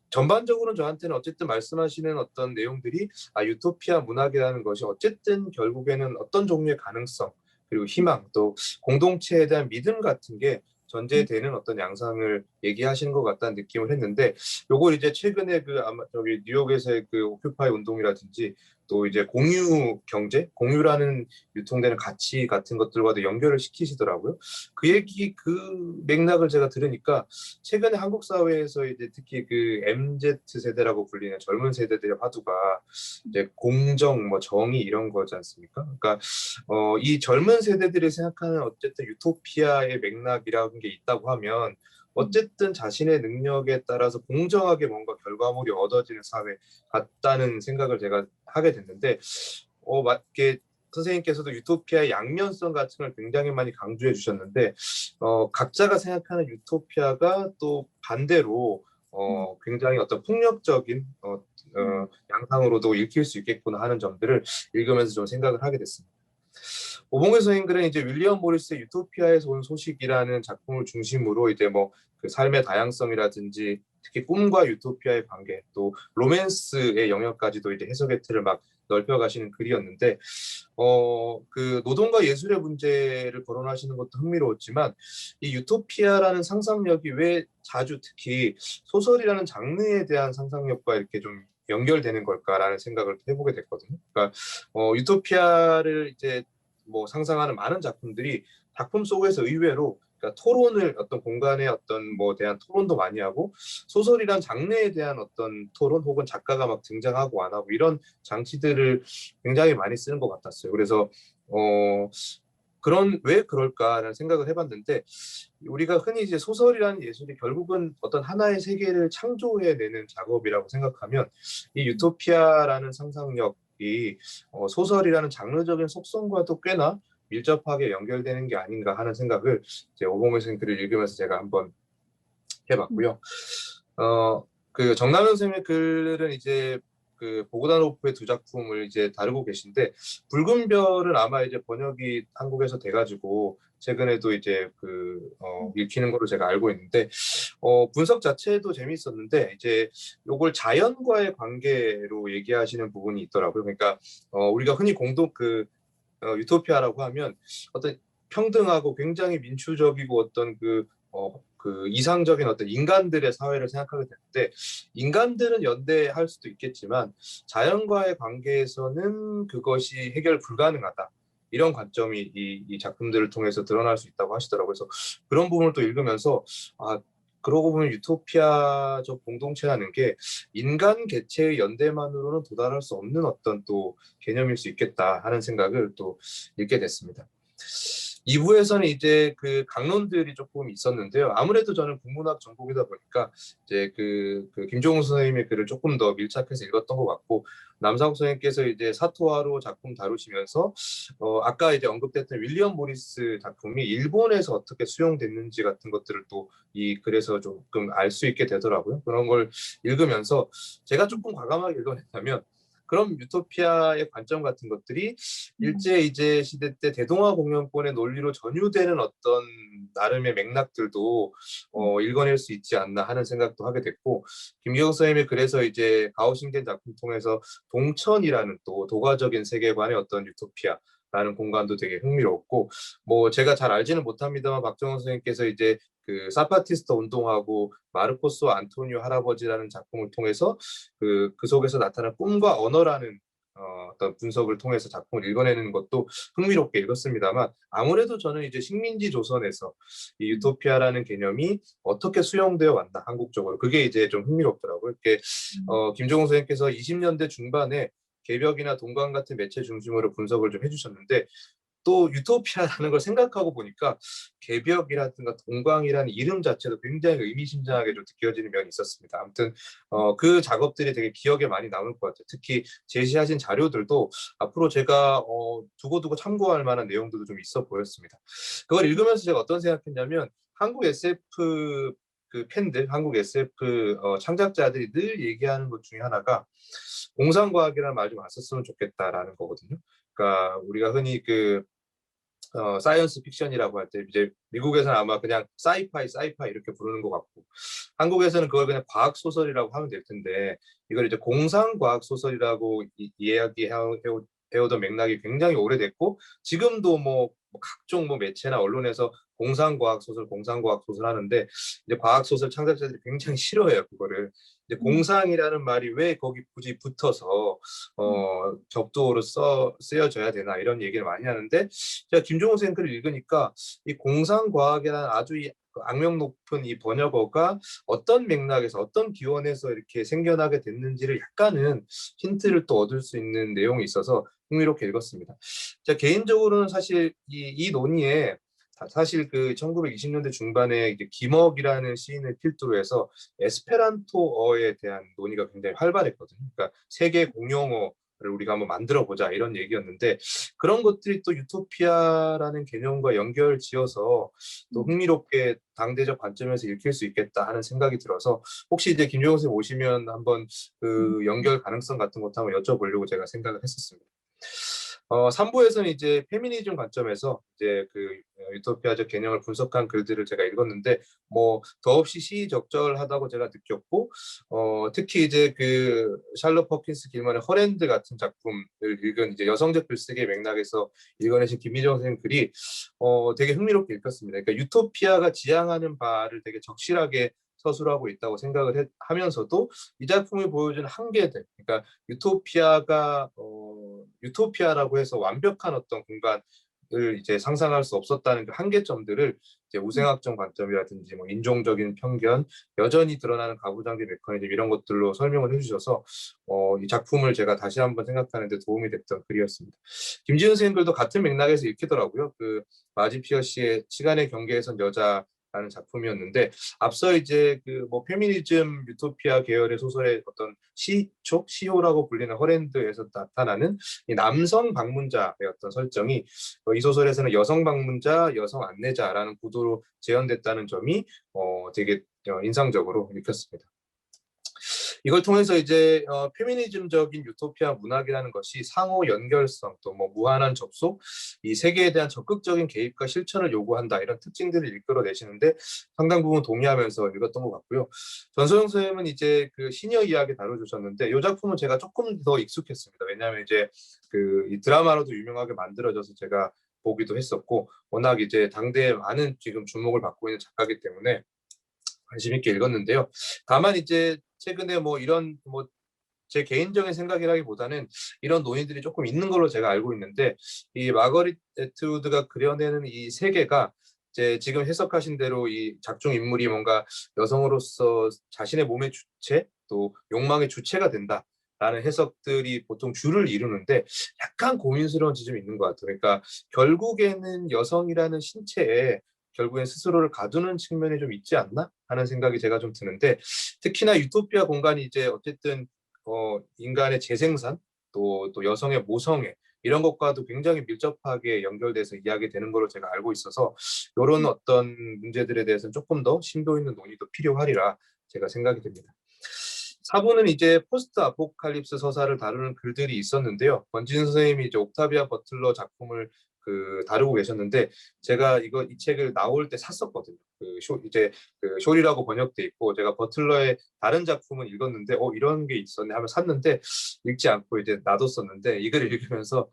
전반적으로는 저한테는 어쨌든 말씀하시는 어떤 내용들이 유토피아 문학이라는 것이 어쨌든 결국에는 어떤 종류의 가능성 그리고 희망 또 공동체에 대한 믿음 같은 게 전제되는 어떤 양상을 얘기하시는 것 같다는 느낌을 했는데 요걸 이제 최근에 그 아마 저기 뉴욕에서의 그 오큐파이 운동이라든지 또 이제 공유 경제, 공유라는 유통되는 가치 같은 것들과도 연결을 시키시더라고요. 그 얘기, 그 맥락을 제가 들으니까 최근에 한국 사회에서 이제 특히 그 MZ 세대라고 불리는 젊은 세대들의 화두가 이제 공정, 뭐 정의 이런 거지 않습니까? 그러니까 이 젊은 세대들이 생각하는 어쨌든 유토피아의 맥락이라는 게 있다고 하면 어쨌든 자신의 능력에 따라서 공정하게 뭔가 결과물이 얻어지는 사회 같다는 생각을 제가 하게 됐는데 맞게 선생님께서도 유토피아의 양면성 같은 걸 굉장히 많이 강조해 주셨는데 각자가 생각하는 유토피아가 또 반대로 굉장히 어떤 폭력적인 양상으로도 읽힐 수 있겠구나 하는 점들을 읽으면서 좀 생각을 하게 됐습니다. 오봉규 선생님들은 이제 윌리엄 모리스의 유토피아에서 온 소식이라는 작품을 중심으로 이제 뭐 그 삶의 다양성이라든지 특히 꿈과 유토피아의 관계 또 로맨스의 영역까지도 이제 해석의 틀을 막 넓혀가시는 글이었는데 그 노동과 예술의 문제를 거론하시는 것도 흥미로웠지만 이 유토피아라는 상상력이 왜 자주 특히 소설이라는 장르에 대한 상상력과 이렇게 좀 연결되는 걸까라는 생각을 해보게 됐거든요. 그러니까 유토피아를 이제 뭐 상상하는 많은 작품들이 작품 속에서 의외로 그러니까 토론을 어떤 공간의 어떤 뭐 대한 토론도 많이 하고 소설이란 장르에 대한 어떤 토론 혹은 작가가 막 등장하고 안 하고 이런 장치들을 굉장히 많이 쓰는 것 같았어요. 그래서 왜 그럴까라는 생각을 해봤는데 우리가 흔히 이제 소설이라는 예술이 결국은 어떤 하나의 세계를 창조해내는 작업이라고 생각하면 이 유토피아라는 상상력이 소설이라는 장르적인 속성과도 꽤나 밀접하게 연결되는 게 아닌가 하는 생각을 이제 오봉일 선생님 글을 읽으면서 제가 한번 해봤고요. 그 정남현 선생님의 글은 이제 그 보그다노프의 두 작품을 이제 다루고 계신데 붉은 별은 아마 이제 번역이 한국에서 돼가지고 최근에도 이제 읽히는 걸로 제가 알고 있는데 분석 자체도 재미있었는데 이제 요걸 자연과의 관계로 얘기하시는 부분이 있더라고요. 그러니까 우리가 흔히 유토피아라고 하면 어떤 평등하고 굉장히 민주적이고 어떤 그 이상적인 어떤 인간들의 사회를 생각하게 되는데 인간들은 연대할 수도 있겠지만 자연과의 관계에서는 그것이 해결 불가능하다. 이런 관점이 이 작품들을 통해서 드러날 수 있다고 하시더라고요. 그래서 그런 부분을 또 읽으면서 그러고 보면 유토피아적 공동체라는 게 인간 개체의 연대만으로는 도달할 수 없는 어떤 또 개념일 수 있겠다 하는 생각을 또 읽게 됐습니다. 2부에서는 이제 그 강론들이 조금 있었는데요. 아무래도 저는 국문학 전공이다 보니까 이제 그 김종훈 선생님의 글을 조금 더 밀착해서 읽었던 것 같고 남상욱 선생님께서 이제 사토하루 작품 다루시면서 아까 이제 언급됐던 윌리엄 모리스 작품이 일본에서 어떻게 수용됐는지 같은 것들을 또 이 글에서 조금 알 수 있게 되더라고요. 그런 걸 읽으면서 제가 조금 과감하게 읽어냈다면 그런 유토피아의 관점 같은 것들이 일제 이제 시대 때 대동아 공영권의 논리로 전유되는 어떤 나름의 맥락들도 읽어낼 수 있지 않나 하는 생각도 하게 됐고 김기영 선생님이 그래서 이제 가오신겐 작품 통해서 동천이라는 또 도가적인 세계관의 어떤 유토피아라는 공간도 되게 흥미롭고 뭐 제가 잘 알지는 못합니다만 박정원 선생님께서 이제 그 사파티스트 운동하고 마르코스 안토니오 할아버지라는 작품을 통해서 그 속에서 나타난 꿈과 언어라는 어떤 분석을 통해서 작품을 읽어내는 것도 흥미롭게 읽었습니다만 아무래도 저는 이제 식민지 조선에서 이 유토피아라는 개념이 어떻게 수용되어 왔나 한국적으로 그게 이제 좀 흥미롭더라고요. 이렇게 김종훈 선생님께서 20년대 중반에 개벽이나 동강 같은 매체 중심으로 분석을 좀 해주셨는데 또 유토피아라는 걸 생각하고 보니까 개벽이라든가 동광이라는 이름 자체도 굉장히 의미심장하게 좀 느껴지는 면이 있었습니다. 아무튼 그 작업들이 되게 기억에 많이 남을 것 같아요. 특히 제시하신 자료들도 앞으로 제가 두고두고 참고할 만한 내용들도 좀 있어 보였습니다. 그걸 읽으면서 제가 어떤 생각했냐면 한국 SF 팬들, 한국 SF 창작자들이 늘 얘기하는 것 중에 하나가 공상과학이라는 말 좀 안 썼으면 좋겠다라는 거거든요. 그러니까 우리가 흔히 사이언스 픽션이라고 할 때 이제 미국에서는 아마 그냥 사이파이 이렇게 부르는 것 같고 한국에서는 그걸 그냥 과학 소설이라고 하면 될 텐데 이걸 이제 공상 과학 소설이라고 이야기해오던 맥락이 굉장히 오래됐고 지금도 뭐 각종 뭐 매체나 언론에서 공상과학 소설 하는데 이제 과학 소설 창작자들이 굉장히 싫어해요 그거를. 이제 공상이라는 말이 왜 거기 굳이 붙어서 접두어로 쓰여져야 되나 이런 얘기를 많이 하는데 제가 김종호 선생님 글을 읽으니까 이 공상과학이라는 아주 악명 높은 이 번역어가 어떤 맥락에서 어떤 기원에서 이렇게 생겨나게 됐는지를 약간은 힌트를 또 얻을 수 있는 내용이 있어서 흥미롭게 읽었습니다. 제가 개인적으로는 사실 이 논의에 사실 그 1920년대 중반에 이제 김억이라는 시인을 필두로 해서 에스페란토어에 대한 논의가 굉장히 활발했거든요. 그러니까 세계 공용어를 우리가 한번 만들어 보자 이런 얘기였는데 그런 것들이 또 유토피아라는 개념과 연결 지어서 또 흥미롭게 당대적 관점에서 읽힐 수 있겠다 하는 생각이 들어서 혹시 이제 김종호 선생님 오시면 한번 그 연결 가능성 같은 것도 한번 여쭤보려고 제가 생각을 했었습니다. 3부에서는 이제 페미니즘 관점에서 이제 그 유토피아적 개념을 분석한 글들을 제가 읽었는데 뭐 더없이 시의적절하다고 제가 느꼈고 특히 이제 그 샬럿 퍼킨스 길만의 허랜드 같은 작품을 읽은 이제 여성적 글쓰기의 맥락에서 읽어내신 김미정 선생님 글이 되게 흥미롭게 읽혔습니다. 그러니까 유토피아가 지향하는 바를 되게 적실하게 서술하고 있다고 생각을 하면서도 이 작품이 보여주는 한계들, 그러니까 유토피아라고 해서 완벽한 어떤 공간, 이제 상상할 수 없었다는 그 한계점들을 이제 우생학적 관점이라든지 뭐 인종적인 편견, 여전히 드러나는 가부장제 메커니즘 이런 것들로 설명을 해주셔서 이 작품을 제가 다시 한번 생각하는 데 도움이 됐던 글이었습니다. 김지은 선생님들도 같은 맥락에서 읽히더라고요. 그 마지 피어 씨의 시간의 경계에선 여자라는 작품이었는데 앞서 이제 그 뭐 페미니즘 유토피아 계열의 소설의 어떤 시호라고 불리는 허랜드에서 나타나는 이 남성 방문자의 어떤 설정이 이 소설에서는 여성 방문자, 여성 안내자라는 구도로 재현됐다는 점이 되게 인상적으로 읽혔습니다. 이걸 통해서 이제 페미니즘적인 유토피아 문학이라는 것이 상호 연결성 또 뭐 무한한 접속, 이 세계에 대한 적극적인 개입과 실천을 요구한다 이런 특징들을 이끌어내시는데 상당 부분 동의하면서 읽었던 것 같고요. 전소영 선생님은 이제 그 시녀 이야기 다뤄주셨는데 이 작품은 제가 조금 더 익숙했습니다. 왜냐하면 이제 그 이 드라마로도 유명하게 만들어져서 제가 보기도 했었고 워낙 이제 당대에 많은 지금 주목을 받고 있는 작가이기 때문에 관심 있게 읽었는데요. 다만 이제 최근에 뭐 이런 뭐 제 개인적인 생각이라기보다는 이런 논의들이 조금 있는 걸로 제가 알고 있는데 이 마거릿 애트우드가 그려내는 이 세계가 이제 지금 해석하신 대로 이 작중 인물이 뭔가 여성으로서 자신의 몸의 주체 또 욕망의 주체가 된다라는 해석들이 보통 주를 이루는데 약간 고민스러운 지점이 있는 것 같아요. 그러니까 결국에는 여성이라는 신체에 결국엔 스스로를 가두는 측면이 좀 있지 않나 하는 생각이 제가 좀 드는데 특히나 유토피아 공간이 이제 어쨌든 인간의 재생산 또 여성의 모성애 이런 것과도 굉장히 밀접하게 연결돼서 이야기되는 걸로 제가 알고 있어서 이런 어떤 문제들에 대해서는 조금 더 심도 있는 논의도 필요하리라 제가 생각이 됩니다. 4부는 이제 포스트 아포칼립스 서사를 다루는 글들이 있었는데요. 권진 선생님이 이제 옥타비아 버틀러 작품을 그 다루고 계셨는데 제가 이 책을 나올 때 샀었거든요. 이제 그 쇼리라고 번역돼 있고 제가 버틀러의 다른 작품은 읽었는데 이런 게 있었네 하면 샀는데 읽지 않고 이제 놔뒀었는데 이 글을 읽으면서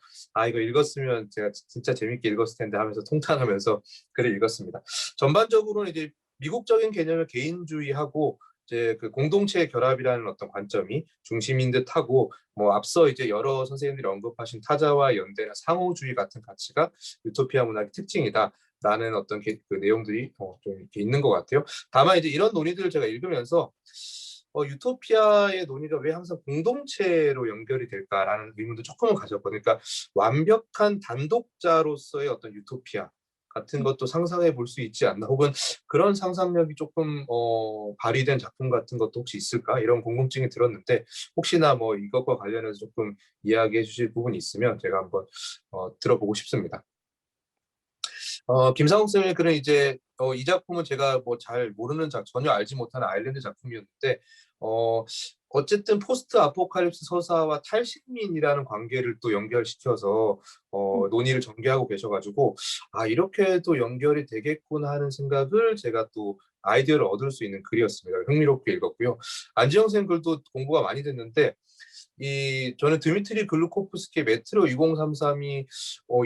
이거 읽었으면 제가 진짜 재밌게 읽었을 텐데 하면서 통탄하면서 글을 읽었습니다. 전반적으로는 이제 미국적인 개념을 개인주의하고 이제 그 공동체의 결합이라는 어떤 관점이 중심인 듯하고 뭐 앞서 이제 여러 선생님들이 언급하신 타자와 연대나 상호주의 같은 가치가 유토피아 문학의 특징이다라는 어떤 그 내용들이 좀 이렇게 있는 것 같아요. 다만 이제 이런 논의들을 제가 읽으면서 유토피아의 논의가 왜 항상 공동체로 연결이 될까라는 의문도 조금은 가졌거든요. 그러니까 완벽한 단독자로서의 어떤 유토피아 같은 것도 상상해 볼 수 있지 않나 혹은 그런 상상력이 조금 발휘된 작품 같은 것도 혹시 있을까 이런 궁금증이 들었는데 혹시나 뭐 이것과 관련해서 조금 이야기해 주실 부분이 있으면 제가 한번 들어보고 싶습니다. 김상욱 쌤의 글은 이제 이 작품은 제가 뭐 잘 모르는 전혀 알지 못하는 아일랜드 작품이었는데 어쨌든 포스트 아포칼립스 서사와 탈식민이라는 관계를 또 연결시켜서 논의를 전개하고 계셔가지고 이렇게도 연결이 되겠구나 하는 생각을 제가 또 아이디어를 얻을 수 있는 글이었습니다. 흥미롭게 읽었고요. 안지영 쌤 글도 공부가 많이 됐는데 저는 드미트리 글루코프스키의 메트로 2033이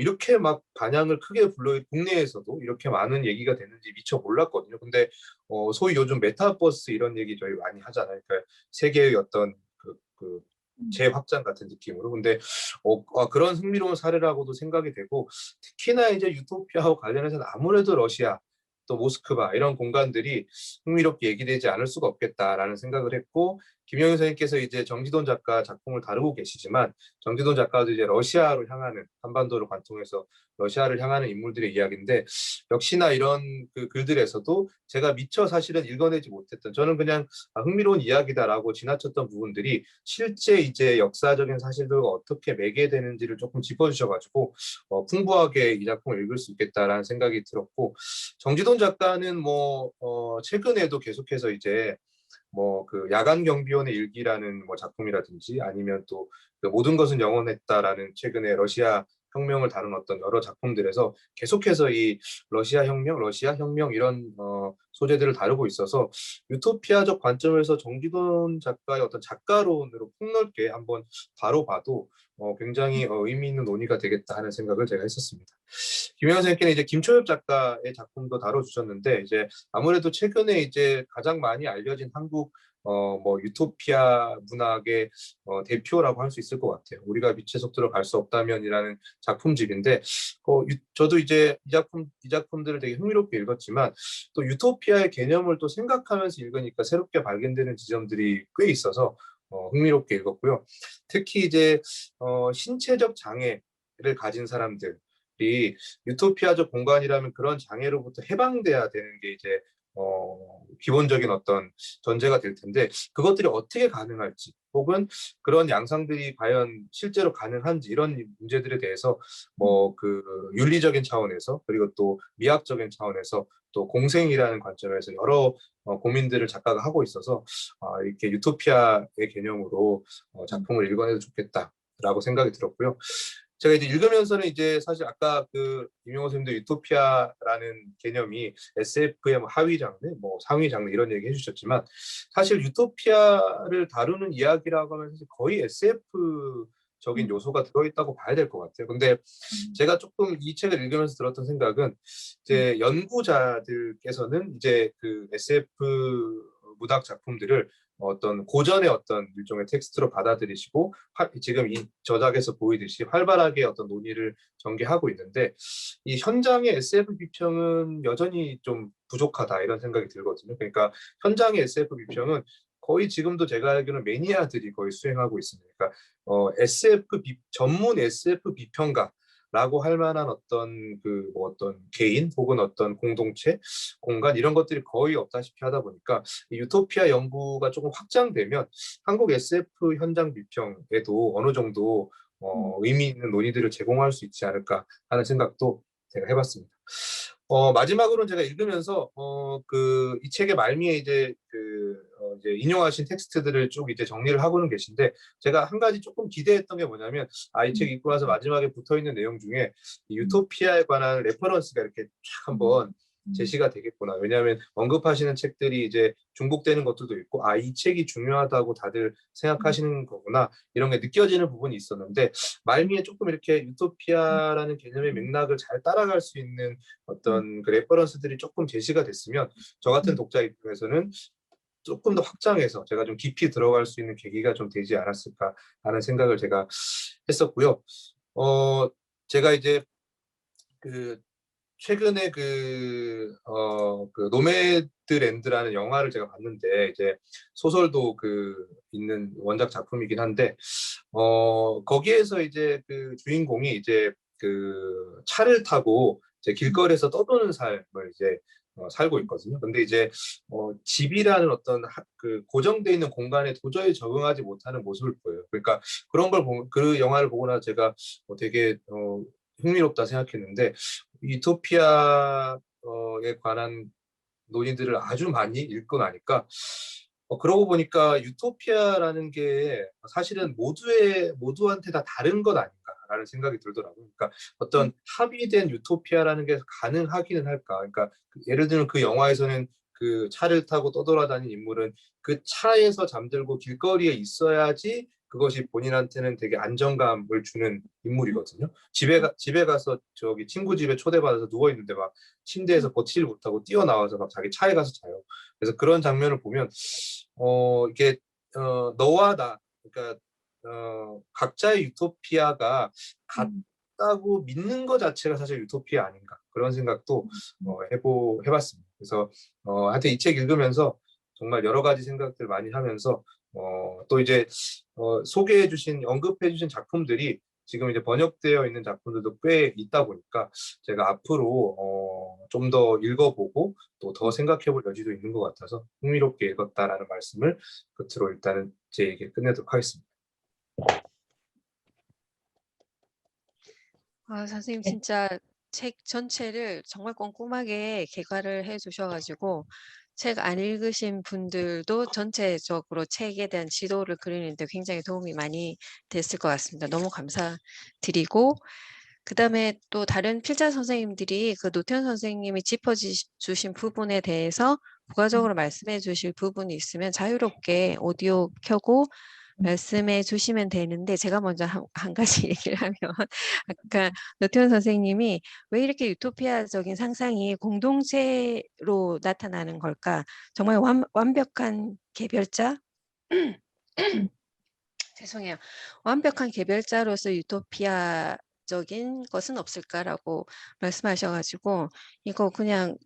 이렇게 막 반향을 크게 불러 국내에서도 이렇게 많은 얘기가 되는지 미처 몰랐거든요. 근데 소위 요즘 메타버스 이런 얘기 저희 많이 하잖아요. 그러니까 세계의 어떤 그 재확장 같은 느낌으로. 근데 그런 흥미로운 사례라고도 생각이 되고 특히나 이제 유토피아와 관련해서는 아무래도 러시아 또 모스크바 이런 공간들이 흥미롭게 얘기되지 않을 수가 없겠다라는 생각을 했고 김영희 선생님께서 이제 정지돈 작가 작품을 다루고 계시지만 정지돈 작가도 이제 러시아로 향하는 한반도를 관통해서 러시아를 향하는 인물들의 이야기인데 역시나 이런 그 글들에서도 제가 미처 사실은 읽어내지 못했던 저는 그냥 흥미로운 이야기다라고 지나쳤던 부분들이 실제 이제 역사적인 사실들과 어떻게 매개되는지를 조금 짚어주셔가지고 풍부하게 이 작품을 읽을 수 있겠다라는 생각이 들었고 정지돈 작가는 뭐 최근에도 계속해서 이제 뭐 그 야간 경비원의 일기라는 뭐 작품이라든지 아니면 또 그 모든 것은 영원했다라는 최근에 러시아 혁명을 다룬 어떤 여러 작품들에서 계속해서 이 러시아 혁명 이런 소재들을 다루고 있어서 유토피아적 관점에서 정기돈 작가의 어떤 작가론으로 폭넓게 한번 다뤄봐도 굉장히 의미 있는 논의가 되겠다 하는 생각을 제가 했었습니다. 김영현 선생님께는 이제 김초엽 작가의 작품도 다뤄주셨는데 이제 아무래도 최근에 이제 가장 많이 알려진 한국 뭐 유토피아 문학의 대표라고 할 수 있을 것 같아요. 우리가 빛의 속도로 갈 수 없다면이라는 작품집인데 저도 이제 이 작품들을 되게 흥미롭게 읽었지만 또 유토피아의 개념을 또 생각하면서 읽으니까 새롭게 발견되는 지점들이 꽤 있어서 흥미롭게 읽었고요. 특히 이제 신체적 장애를 가진 사람들이 유토피아적 공간이라면 그런 장애로부터 해방돼야 되는 게 이제 기본적인 어떤 전제가 될 텐데 그것들이 어떻게 가능할지 혹은 그런 양상들이 과연 실제로 가능한지 이런 문제들에 대해서 뭐 그 윤리적인 차원에서 그리고 또 미학적인 차원에서 또 공생이라는 관점에서 여러 고민들을 작가가 하고 있어서 이렇게 유토피아의 개념으로 작품을 읽어내도 좋겠다라고 생각이 들었고요. 제가 이제 읽으면서는 이제 사실 아까 그 임용호 선생님도 유토피아라는 개념이 SF의 뭐 하위 장르, 뭐 상위 장르 이런 얘기 해주셨지만 사실 유토피아를 다루는 이야기라고 하면 거의 SF적인 요소가 들어있다고 봐야 될 것 같아요. 근데 제가 조금 이 책을 읽으면서 들었던 생각은 이제 연구자들께서는 이제 그 SF 문학 작품들을 어떤 고전의 어떤 일종의 텍스트로 받아들이시고 지금 이 저작에서 보이듯이 활발하게 어떤 논의를 전개하고 있는데 이 현장의 SF 비평은 여전히 좀 부족하다 이런 생각이 들거든요. 그러니까 현장의 SF 비평은 거의 지금도 제가 알기로는 매니아들이 거의 수행하고 있습니다. 그러니까 전문 SF 비평가 라고 할 만한 어떤 뭐 어떤 개인 혹은 어떤 공동체, 공간 이런 것들이 거의 없다시피 하다 보니까 이 유토피아 연구가 조금 확장되면 한국 SF 현장 비평에도 어느 정도 의미 있는 논의들을 제공할 수 있지 않을까 하는 생각도 제가 해봤습니다. 마지막으로는 제가 읽으면서 이 책의 말미에 이제 이제 인용하신 텍스트들을 쭉 이제 정리를 하고는 계신데 제가 한 가지 조금 기대했던 게 뭐냐면 이 책 읽고 나서 마지막에 붙어 있는 내용 중에 유토피아에 관한 레퍼런스가 이렇게 쫙 한번 제시가 되겠구나. 왜냐하면 언급하시는 책들이 이제 중복되는 것들도 있고 이 책이 중요하다고 다들 생각하시는 거구나 이런 게 느껴지는 부분이 있었는데 말미에 조금 이렇게 유토피아라는 개념의 맥락을 잘 따라갈 수 있는 어떤 그 레퍼런스들이 조금 제시가 됐으면 저 같은 독자 입장에서는 조금 더 확장해서 제가 좀 깊이 들어갈 수 있는 계기가 좀 되지 않았을까 하는 생각을 제가 했었고요. 제가 이제 최근에 노매드랜드라는 영화를 제가 봤는데 이제 소설도 있는 원작 작품이긴 한데 거기에서 이제 그 주인공이 이제 차를 타고 이제 길거리에서 떠도는 삶을 이제 살고 있거든요. 근데 이제 집이라는 어떤 고정되어 있는 공간에 도저히 적응하지 못하는 모습을 보여요. 그러니까 그런 걸 그 영화를 보고 나서 제가 되게 흥미롭다 생각했는데 유토피아에 관한 논의들을 아주 많이 읽고 나니까 그러고 보니까 유토피아라는 게 사실은 모두한테 다 다른 것 아닌가라는 생각이 들더라고요. 그러니까 어떤 합의된 유토피아라는 게 가능하기는 할까? 그러니까 예를 들면 그 영화에서는 그 차를 타고 떠돌아다니는 인물은 그 차에서 잠들고 길거리에 있어야지 그것이 본인한테는 되게 안정감을 주는 인물이거든요. 집에 가서 저기 친구 집에 초대받아서 누워 있는데 막 침대에서 버티질 못하고 뛰어나와서 막 자기 차에 가서 자요. 그래서 그런 장면을 보면 이게 너와 나 그러니까 각자의 유토피아가 같다고 믿는 것 자체가 사실 유토피아 아닌가 그런 생각도 해봤습니다. 그래서 하여튼 이 책 읽으면서 정말 여러 가지 생각들 많이 하면서 또 이제 언급해주신 작품들이 지금 이제 번역되어 있는 작품들도 꽤 있다 보니까 제가 앞으로 좀 더 읽어보고 또 더 생각해볼 여지도 있는 것 같아서 흥미롭게 읽었다라는 말씀을 끝으로 일단은 제 얘기 끝내도록 하겠습니다. 선생님 진짜 책 전체를 정말 꼼꼼하게 개괄을 해 주셔가지고 책 안 읽으신 분들도 전체적으로 책에 대한 지도를 그리는데 굉장히 도움이 많이 됐을 것 같습니다. 너무 감사드리고 그다음에 또 다른 필자 선생님들이 노태현 선생님이 짚어주신 부분에 대해서 부가적으로 말씀해 주실 부분이 있으면 자유롭게 오디오 켜고 말씀해 주시면 되는데 제가 먼저 한 가지 얘기를 하면 아까 노태훈 선생님이 왜 이렇게 유토피아적인 상상이 공동체로 나타나는 걸까? 정말 완벽한 개별자? 죄송해요. 완벽한 개별자로서 유토피아적인 것은 없을까라고 말씀하셔가지고 이거 그냥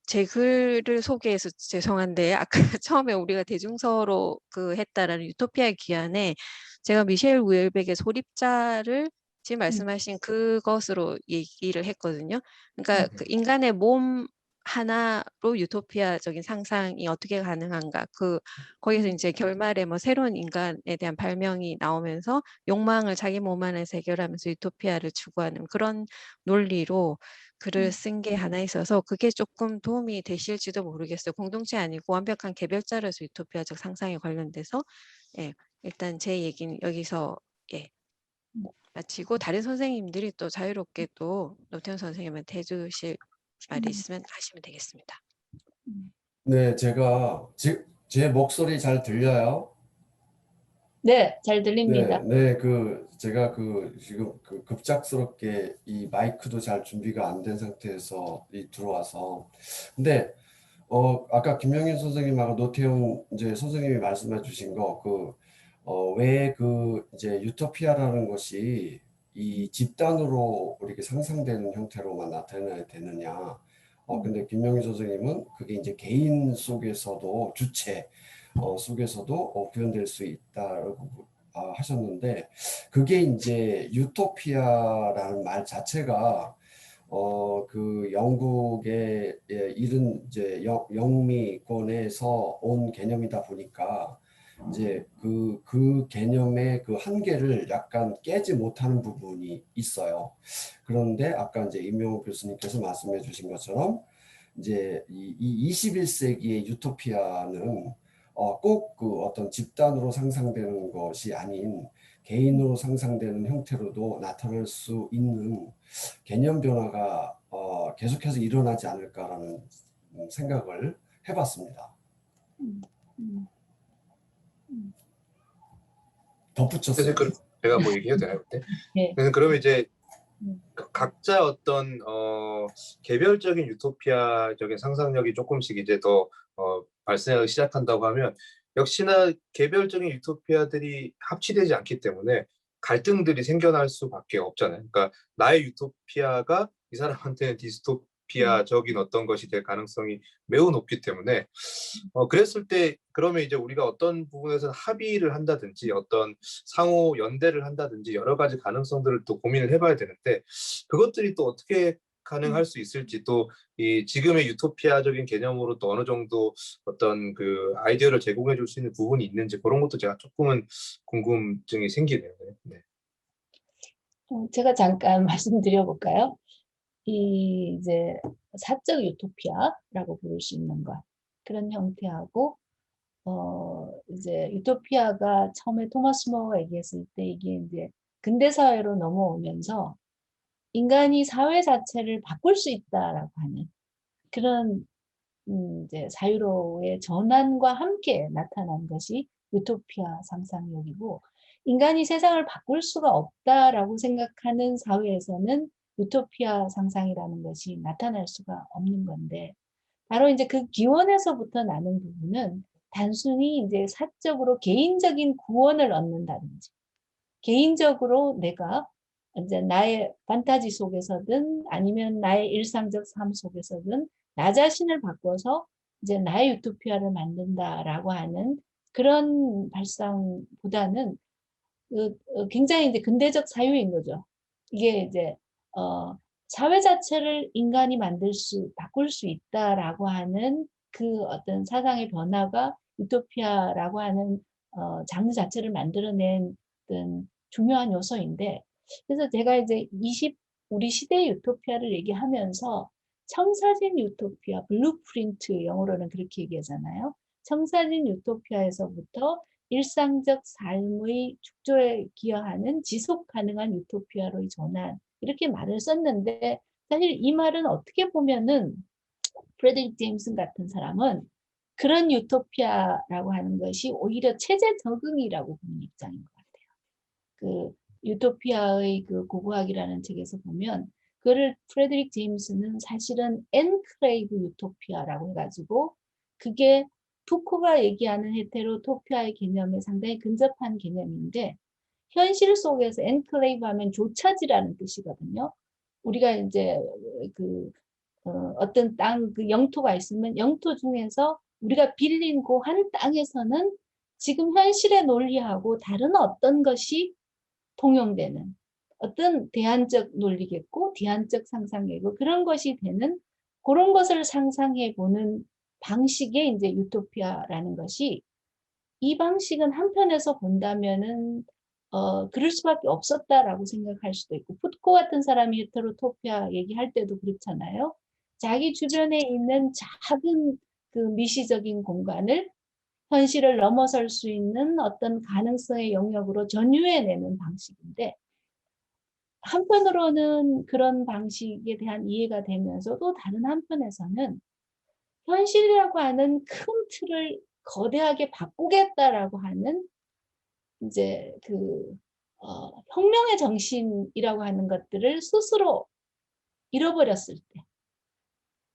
제 글을 소개해서 죄송한데 아까 처음에 우리가 대중서로 했다라는 유토피아의 기한에 제가 미셸 우엘백의 소립자를 지금 말씀하신 그것으로 얘기를 했거든요. 그러니까 그 인간의 몸 하나로 유토피아적인 상상이 어떻게 가능한가? 거기서 이제 결말에 뭐 새로운 인간에 대한 발명이 나오면서 욕망을 자기 몸 안에서 해결하면서 유토피아를 추구하는 그런 논리로 글을 쓴 게 하나 있어서 그게 조금 도움이 되실지도 모르겠어요. 공동체 아니고 완벽한 개별자로서 유토피아적 상상에 관련돼서 예, 일단 제 얘기는 여기서 예, 마치고 다른 선생님들이 또 자유롭게 또 노태훈 선생님한테 해주실 말이 있으면 하시면 되겠습니다. 네, 제 목소리 잘 들려요? 네, 잘 네, 들립니다. 네, 제가 지금 급작스럽게 이 마이크도 잘 준비가 안 된 상태에서 들어와서. 근데, 아까 김영인 선생님하고 노태훈 이제 선생님이 말씀해 주신 거, 왜 이제 유토피아라는 것이 이 집단으로 이렇게 상상되는 형태로만 나타나야 되느냐. 근데 김영인 선생님은 그게 이제 개인 속에서도 주체, 속에서도 구현될 수 있다라고 하셨는데, 그게 이제 유토피아라는 말 자체가 영국의 이른 이제 영미권에서 온 개념이다 보니까 이제 그 개념의 그 한계를 약간 깨지 못하는 부분이 있어요. 그런데 아까 이제 임용욱 교수님께서 말씀해 주신 것처럼 이제 이 21세기의 유토피아는 꼭 어떤 집단으로 상상되는 것이 아닌 개인으로 상상되는 형태로도 나타날 수 있는 개념 변화가 계속해서 일어나지 않을까라는 생각을 해봤습니다. 덧붙였어요. 그래서 제가 뭐 얘기해도 되나요, 그때? 네. 그러면 이제 각자 어떤 개별적인 유토피아적인 상상력이 조금씩 이제 더 발생하기 시작한다고 하면 역시나 개별적인 유토피아들이 합치되지 않기 때문에 갈등들이 생겨날 수밖에 없잖아요. 그러니까 나의 유토피아가 이 사람한테는 디스토피아적인 어떤 것이 될 가능성이 매우 높기 때문에 그랬을 때 그러면 이제 우리가 어떤 부분에서는 합의를 한다든지 어떤 상호 연대를 한다든지 여러 가지 가능성들을 또 고민을 해봐야 되는데 그것들이 또 어떻게 가능할 수 있을지 또 이 지금의 유토피아적인 개념으로 또 어느 정도 어떤 그 아이디어를 제공해 줄 수 있는 부분이 있는지 그런 것도 제가 조금은 궁금증이 생기네요. 네. 제가 잠깐 말씀드려 볼까요? 이제 사적 유토피아라고 부를 수 있는 것, 그런 형태하고 이제 유토피아가 처음에 토마스 모어가 얘기했을 때 이게 이제 근대 사회로 넘어오면서 인간이 사회 자체를 바꿀 수 있다라고 하는 그런 이제 자유로움의 전환과 함께 나타난 것이 유토피아 상상력이고, 인간이 세상을 바꿀 수가 없다라고 생각하는 사회에서는 유토피아 상상이라는 것이 나타날 수가 없는 건데, 바로 이제 그 기원에서부터 나는 부분은 단순히 이제 사적으로 개인적인 구원을 얻는다든지, 개인적으로 내가 이제 나의 판타지 속에서든 아니면 나의 일상적 삶 속에서든 나 자신을 바꿔서 이제 나의 유토피아를 만든다라고 하는 그런 발상보다는 굉장히 이제 근대적 사유인 거죠. 이게 이제 사회 자체를 인간이 바꿀 수 있다라고 하는 그 어떤 사상의 변화가 유토피아라고 하는 장르 자체를 만들어낸 어떤 중요한 요소인데, 그래서 제가 이제 우리 시대의 유토피아를 얘기하면서 청사진 유토피아, 블루프린트, 영어로는 그렇게 얘기하잖아요. 청사진 유토피아에서부터 일상적 삶의 축조에 기여하는 지속 가능한 유토피아로의 전환, 이렇게 말을 썼는데, 사실 이 말은 어떻게 보면은 프레드릭 제임슨 같은 사람은 그런 유토피아라고 하는 것이 오히려 체제 적응이라고 보는 입장인 것 같아요. 그 유토피아의 그 고고학이라는 책에서 보면 그를 프레드릭 제임스는 사실은 엔클레이브 유토피아라고 해가지고 그게 푸코가 얘기하는 헤테로토피아의 개념에 상당히 근접한 개념인데 현실 속에서 엔클레이브 하면 조차지라는 뜻이거든요. 우리가 이제 그 어떤 땅, 그 영토가 있으면 영토 중에서 우리가 빌린 그 한 땅에서는 지금 현실의 논리하고 다른 어떤 것이 통용되는 어떤 대안적 논리겠고 대안적 상상이고 그런 것이 되는 그런 것을 상상해 보는 방식의 이제 유토피아라는 것이 이 방식은 한편에서 본다면은 그럴 수밖에 없었다라고 생각할 수도 있고 푸코 같은 사람이 헤테로토피아 얘기할 때도 그렇잖아요. 자기 주변에 있는 작은 그 미시적인 공간을 현실을 넘어설 수 있는 어떤 가능성의 영역으로 전유해내는 방식인데 한편으로는 그런 방식에 대한 이해가 되면서도 다른 한편에서는 현실이라고 하는 큰 틀을 거대하게 바꾸겠다라고 하는 이제 그 혁명의 정신이라고 하는 것들을 스스로 잃어버렸을 때,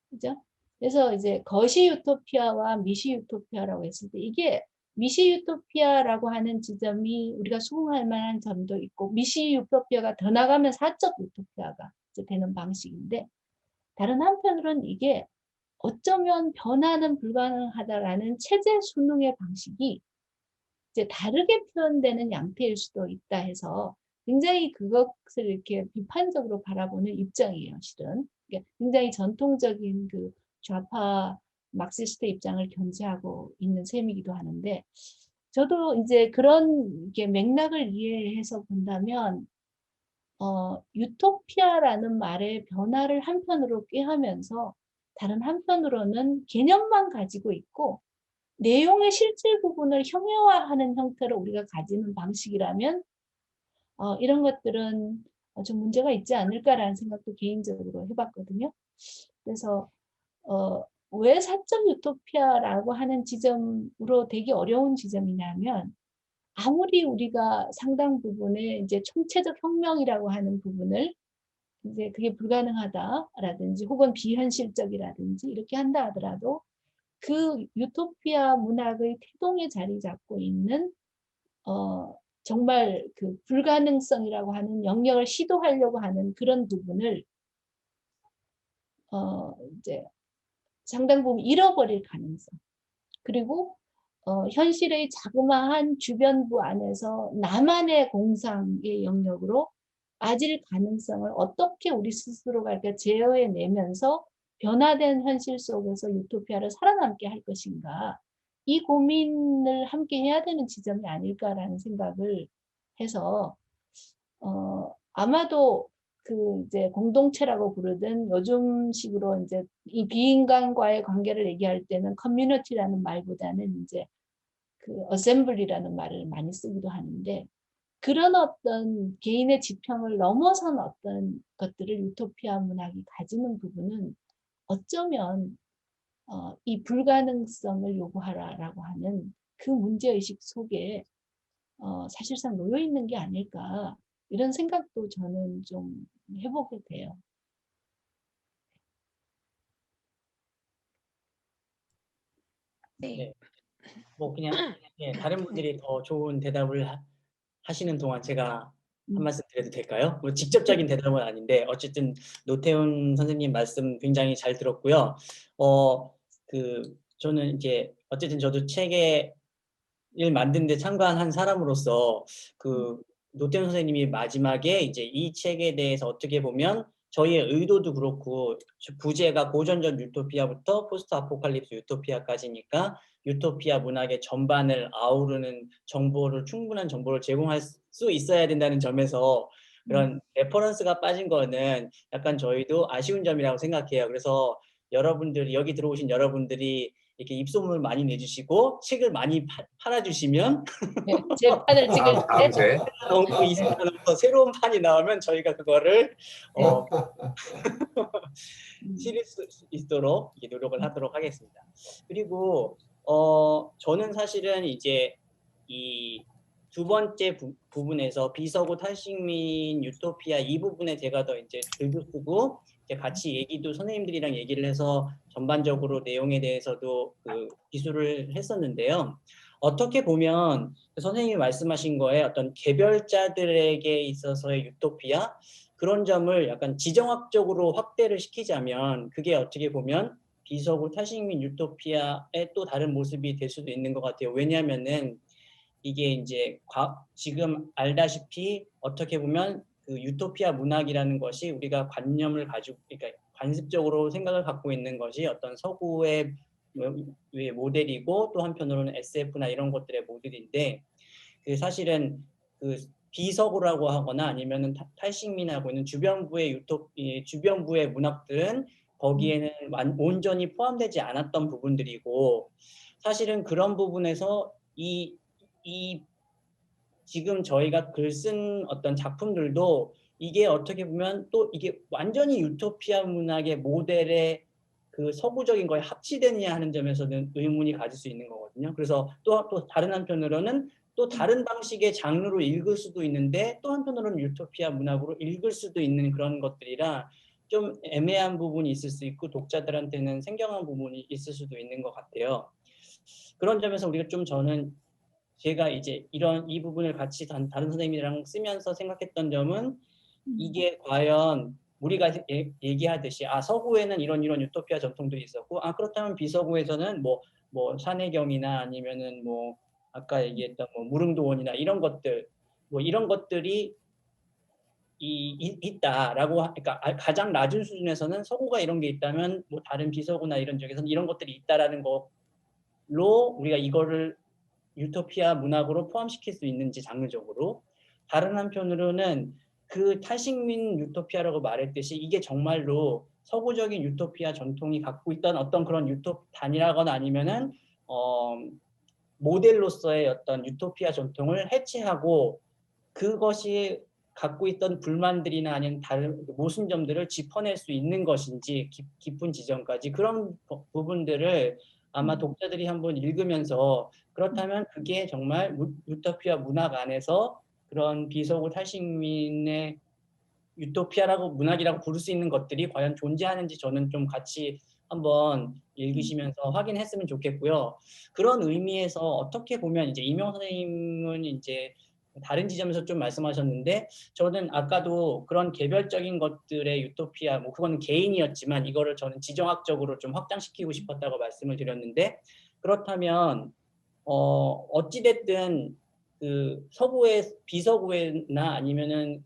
그죠? 그래서 이제 거시 유토피아와 미시 유토피아라고 했을 때 이게 미시 유토피아라고 하는 지점이 우리가 수긍할 만한 점도 있고 미시 유토피아가 더 나가면 사적 유토피아가 이제 되는 방식인데 다른 한편으로는 이게 어쩌면 변화는 불가능하다라는 체제 수능의 방식이 이제 다르게 표현되는 양태일 수도 있다 해서 굉장히 그것을 이렇게 비판적으로 바라보는 입장이에요, 실은. 굉장히 전통적인 그 좌파 막시스트 입장을 견지하고 있는 셈이기도 하는데 저도 이제 그런 게 맥락을 이해해서 본다면 유토피아라는 말의 변화를 한편으로 꾀하면서 다른 한편으로는 개념만 가지고 있고 내용의 실질 부분을 형용화하는 형태로 우리가 가지는 방식이라면 이런 것들은 좀 문제가 있지 않을까라는 생각도 개인적으로 해봤거든요. 그래서 왜 사적 유토피아라고 하는 지점으로 되게 어려운 지점이냐면 아무리 우리가 상당 부분의 이제 총체적 혁명이라고 하는 부분을 이제 그게 불가능하다라든지 혹은 비현실적이라든지 이렇게 한다 하더라도 그 유토피아 문학의 태동에 자리 잡고 있는 정말 그 불가능성이라고 하는 영역을 시도하려고 하는 그런 부분을 이제 상당 부분 잃어버릴 가능성 그리고 현실의 자그마한 주변부 안에서 나만의 공상의 영역으로 빠질 가능성을 어떻게 우리 스스로가 이렇게 제어해내면서 변화된 현실 속에서 유토피아를 살아남게 할 것인가 이 고민을 함께 해야 되는 지점이 아닐까라는 생각을 해서 아마도 그 이제 공동체라고 부르든 요즘식으로 이제 이 비인간과의 관계를 얘기할 때는 커뮤니티라는 말보다는 이제 그 어셈블리라는 말을 많이 쓰기도 하는데 그런 어떤 개인의 지평을 넘어선 어떤 것들을 유토피아 문학이 가지는 부분은 어쩌면 이 불가능성을 요구하라라고 하는 그 문제의식 속에 사실상 놓여 있는 게 아닐까 이런 생각도 저는 좀 해보게 돼요. 네. 뭐 그냥 다른 분들이 더 좋은 대답을 하시는 동안 제가 한 말씀 드려도 될까요? 뭐 직접적인 대답은 아닌데 어쨌든 노태훈 선생님 말씀 굉장히 잘 들었고요. 저는 이제 어쨌든 저도 책을 만든 데 참관한 사람으로서 그 노태훈 선생님이 마지막에 이제 이 책에 대해서 어떻게 보면 저희의 의도도 그렇고 부제가 고전적 유토피아부터 포스트 아포칼립스 유토피아까지니까 유토피아 문학의 전반을 아우르는 정보를 충분한 정보를 제공할 수 있어야 된다는 점에서 그런 레퍼런스가 빠진 거는 약간 저희도 아쉬운 점이라고 생각해요. 그래서 여러분들이 여기 들어오신 여러분들이 이렇게 입소문을 많이 내주시고 책을 많이 팔아주시면 네, 제 판을 찍을 다음 때 세. 20만 원부터 새로운 판이 나오면 저희가 그거를 실을 수 있도록 노력을 하도록 하겠습니다. 그리고 저는 사실은 이제 이 두 번째 부분에서 비서구 탈식민 유토피아 이 부분에 제가 더 이제 글도 쓰고 이제 같이 얘기도 선생님들이랑 얘기를 해서 전반적으로 내용에 대해서도 그 기술을 했었는데요. 어떻게 보면 선생님이 말씀하신 거에 어떤 개별자들에게 있어서의 유토피아 그런 점을 약간 지정학적으로 확대를 시키자면 그게 어떻게 보면 비서구 탈식민 유토피아의 또 다른 모습이 될 수도 있는 것 같아요. 왜냐하면은 이게 이제 지금 알다시피 어떻게 보면 그 유토피아 문학이라는 것이 우리가 관념을 가지고 그러니까 관습적으로 생각을 갖고 있는 것이 어떤 서구의 모델이고 또 한편으로는 SF나 이런 것들의 모델인데 그 사실은 그 비서구라고 하거나 아니면은 탈식민하고 있는 주변부의 문학들은 거기에는 온전히 포함되지 않았던 부분들이고 사실은 그런 부분에서 이 지금 저희가 글 쓴 어떤 작품들도 이게 어떻게 보면 또 이게 완전히 유토피아 문학의 모델의 그 서구적인 거에 합치되느냐 하는 점에서는 의문이 가질 수 있는 거거든요. 그래서 또 다른 한편으로는 또 다른 방식의 장르로 읽을 수도 있는데 또 한편으로는 유토피아 문학으로 읽을 수도 있는 그런 것들이라 좀 애매한 부분이 있을 수 있고 독자들한테는 생경한 부분이 있을 수도 있는 것 같아요. 그런 점에서 우리가 좀 저는 제가 이제 이 부분을 같이 다른 선생님이랑 쓰면서 생각했던 점은 이게 과연 우리가 얘기하듯이 서구에는 이런 유토피아 전통들이 있었고 그렇다면 비서구에서는 뭐 산해경이나 아니면은 뭐 아까 얘기했던 뭐 무릉도원이나 이런 것들이 있다라고 그러니까 가장 낮은 수준에서는 서구가 이런 게 있다면 뭐 다른 비서구나 이런 쪽에서는 이런 것들이 있다라는 걸로 우리가 이거를 유토피아 문학으로 포함시킬 수 있는지 장르적으로 다른 한편으로는 그 탈식민 유토피아라고 말했듯이 이게 정말로 서구적인 유토피아 전통이 갖고 있던 어떤 그런 단일하거나 아니면은 모델로서의 어떤 유토피아 전통을 해체하고 그것이 갖고 있던 불만들이나 아니면 다른 모순점들을 짚어낼 수 있는 것인지 깊은 지점까지 그런 부분들을 아마 독자들이 한번 읽으면서 그렇다면 그게 정말 유토피아 문학 안에서 그런 비서구 탈식민의 유토피아라고 문학이라고 부를 수 있는 것들이 과연 존재하는지 저는 좀 같이 한번 읽으시면서 확인했으면 좋겠고요. 그런 의미에서 어떻게 보면 이제 이명 선생님은 이제 다른 지점에서 좀 말씀하셨는데 저는 아까도 그런 개별적인 것들의 유토피아 뭐 그거는 개인이었지만 이거를 저는 지정학적으로 좀 확장시키고 싶었다고 말씀을 드렸는데 그렇다면 어찌됐든 그 서구의 비서구나 아니면은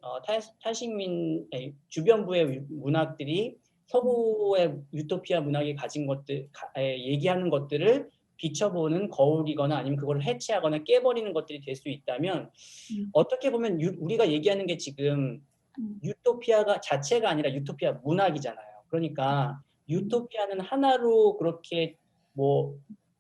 탈식민 주변부의 문학들이 서구의 유토피아 문학이 가진 것들 얘기하는 것들을 비춰보는 거울이거나 아니면 그걸 해체하거나 깨버리는 것들이 될 수 있다면 어떻게 보면 우리가 얘기하는 게 지금 유토피아가 자체가 아니라 유토피아 문학이잖아요. 그러니까 유토피아는 하나로 그렇게 뭐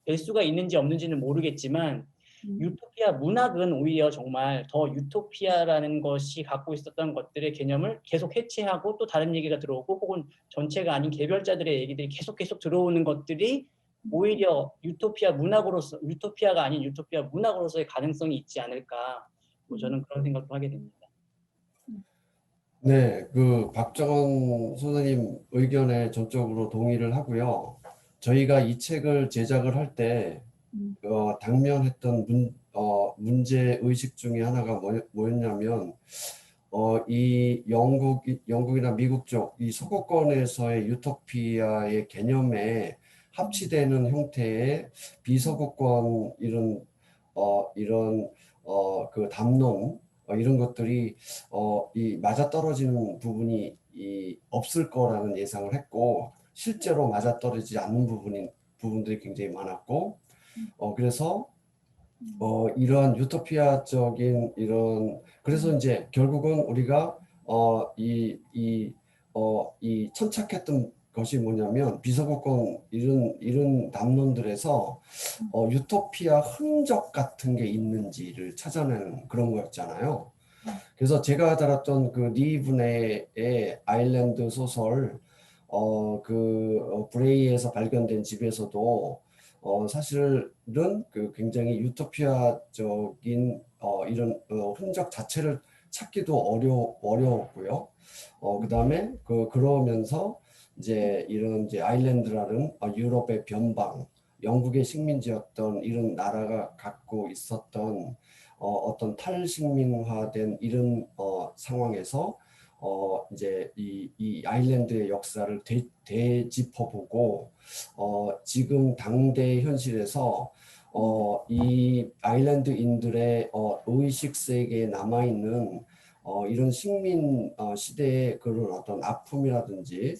될 수가 있는지 없는지는 모르겠지만 유토피아 문학은 오히려 정말 더 유토피아라는 것이 갖고 있었던 것들의 개념을 계속 해체하고 또 다른 얘기가 들어오고 혹은 전체가 아닌 개별자들의 얘기들이 계속 들어오는 것들이 오히려 유토피아가 아닌 유토피아 문학으로서의 가능성이 있지 않을까 뭐 저는 그런 생각도 하게 됩니다. 네, 그 박정원 선생님 의견에 전적으로 동의를 하고요. 저희가 이 책을 제작을 할 때 당면했던 문제 의식 중에 하나가 뭐였냐면 이 영국이나 미국 쪽 이 서구권에서의 유토피아의 개념에 합치되는 형태의 비서구권 이런 그 담론 이런 것들이 이 맞아떨어지는 부분이 없을 거라는 예상을 했고 실제로 맞아떨어지지 않는 부분들이 굉장히 많았고 그래서 이러한 유토피아적인 그래서 이제 결국은 우리가 이 천착했던 것이 뭐냐면 비서구권 이런 담론들에서 유토피아 흔적 같은 게 있는지를 찾아내는 그런 거였잖아요. 그래서 제가 달았던 그 리브네의 아일랜드 소설 브레이에서 발견된 집에서도 사실은 그 굉장히 유토피아적인 이런 흔적 자체를 찾기도 어려웠고요. 그다음에 그러면서 이제 이런 이제 아일랜드라는 유럽의 변방, 영국의 식민지였던 이런 나라가 갖고 있었던 어떤 탈식민화된 이런 상황에서 이제 이 아일랜드의 역사를 되짚어보고 지금 당대 현실에서 이 아일랜드인들의 의식 세계에 남아있는 이런 식민 시대의 그런 어떤 아픔이라든지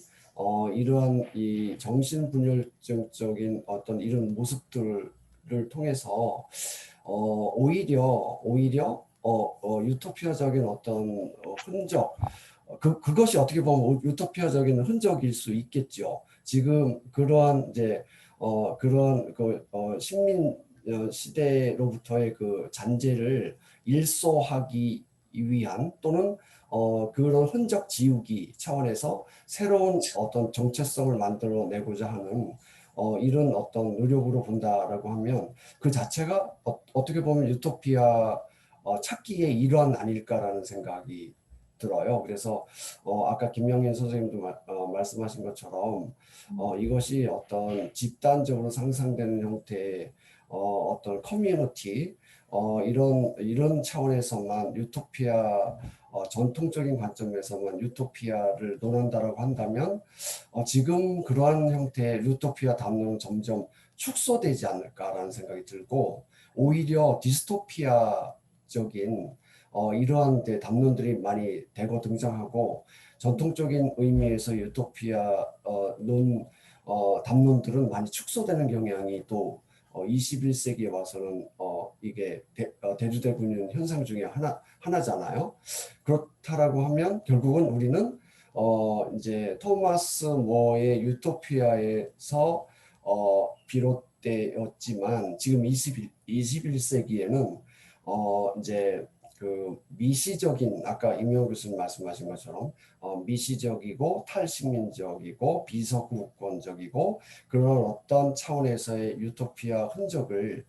이러한 이 정신분열증적인 어떤 이런 모습들을 통해서 오히려 유토피아적인 어떤 흔적 그것이 어떻게 보면 유토피아적인 흔적일 수 있겠죠. 지금 그러한 이제 그런 식민 시대로부터의 그 잔재를 일소하기 위한 또는 그런 흔적 지우기 차원에서 새로운 어떤 정체성을 만들어내고자 하는 이런 어떤 노력으로 본다라고 하면 그 자체가 어떻게 보면 유토피아 찾기의 일환 아닐까라는 생각이 들어요. 그래서 아까 김명인 선생님도 말씀하신 것처럼 이것이 어떤 집단적으로 상상되는 형태의 어떤 커뮤니티 이런 차원에서만 유토피아 전통적인 관점에서만 유토피아를 논한다라고 한다면 지금 그러한 형태의 유토피아 담론은 점점 축소되지 않을까라는 생각이 들고 오히려 디스토피아적인 이러한 담론들이 많이 대거 등장하고 전통적인 의미에서 유토피아 담론들은 많이 축소되는 경향이 또 21세기에 와서는 이게 대두되고 있는 현상 중에 하나잖아요. 그렇다라고 하면 결국은 우리는 이제 토마스 모어의 유토피아에서 비롯되었지만 지금 21세기에는 이제 그 미시적인 아까 임용 교수님 말씀하신 것처럼 미시적이고 탈식민적이고 비서구권적이고 그런 어떤 차원에서의 유토피아 흔적을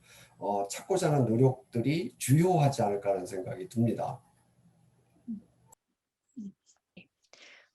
찾고자 하는 노력들이 주요하지 않을까라는 생각이 듭니다.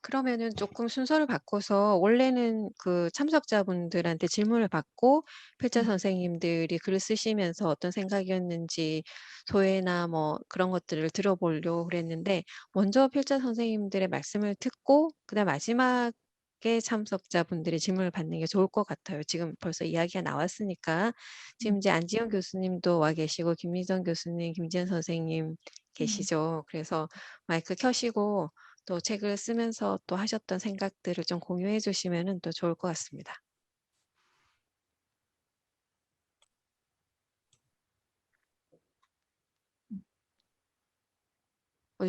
그러면은 조금 순서를 바꿔서 원래는 그 참석자분들한테 질문을 받고 필자 선생님들이 글을 쓰시면서 어떤 생각이었는지 소회나 뭐 그런 것들을 들어보려고 그랬는데 먼저 필자 선생님들의 말씀을 듣고 그다음 마지막에 참석자분들이 질문을 받는 게 좋을 것 같아요. 지금 벌써 이야기가 나왔으니까 지금 이제 안지영 교수님도 와 계시고 김미정 교수님, 김지연 선생님 계시죠. 그래서 마이크 켜시고 또 책을 쓰면서 또 하셨던 생각들을 좀 공유해 주시면은 또 좋을 것 같습니다.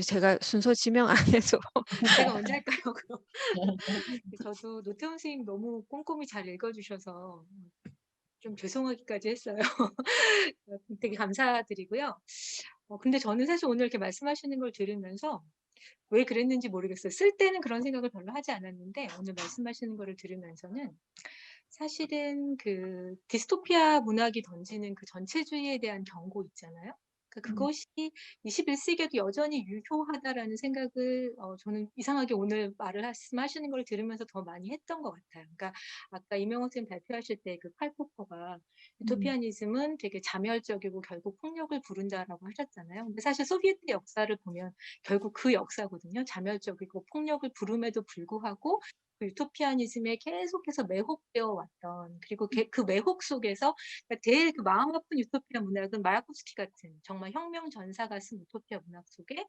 제가 순서 지명 안 해서 제가 먼저 할까요, 그럼? 저도 노태훈 선생님 너무 꼼꼼히 잘 읽어주셔서 좀 죄송하기까지 했어요. 되게 감사드리고요. 근데 저는 사실 오늘 이렇게 말씀하시는 걸 들으면서 왜 그랬는지 모르겠어요. 쓸 때는 그런 생각을 별로 하지 않았는데 오늘 말씀하시는 거를 들으면서는 사실은 그 디스토피아 문학이 던지는 그 전체주의에 대한 경고 있잖아요. 그러니까 그것이 21세기에도 여전히 유효하다라는 생각을 저는 이상하게 오늘 말씀하시는 걸 들으면서 더 많이 했던 것 같아요. 그러니까 아까 이명호 선생님 발표하실 때 그 칼 포퍼가 유토피아니즘은 되게 자멸적이고 결국 폭력을 부른다라고 하셨잖아요. 근데 사실 소비에트 역사를 보면 결국 그 역사거든요. 자멸적이고 폭력을 부름에도 불구하고 그 유토피아니즘에 계속해서 매혹되어 왔던 그리고 그 매혹 속에서 제일 그 마음 아픈 유토피아 문학은 마야코스키 같은 정말 혁명 전사가 쓴 유토피아 문학 속에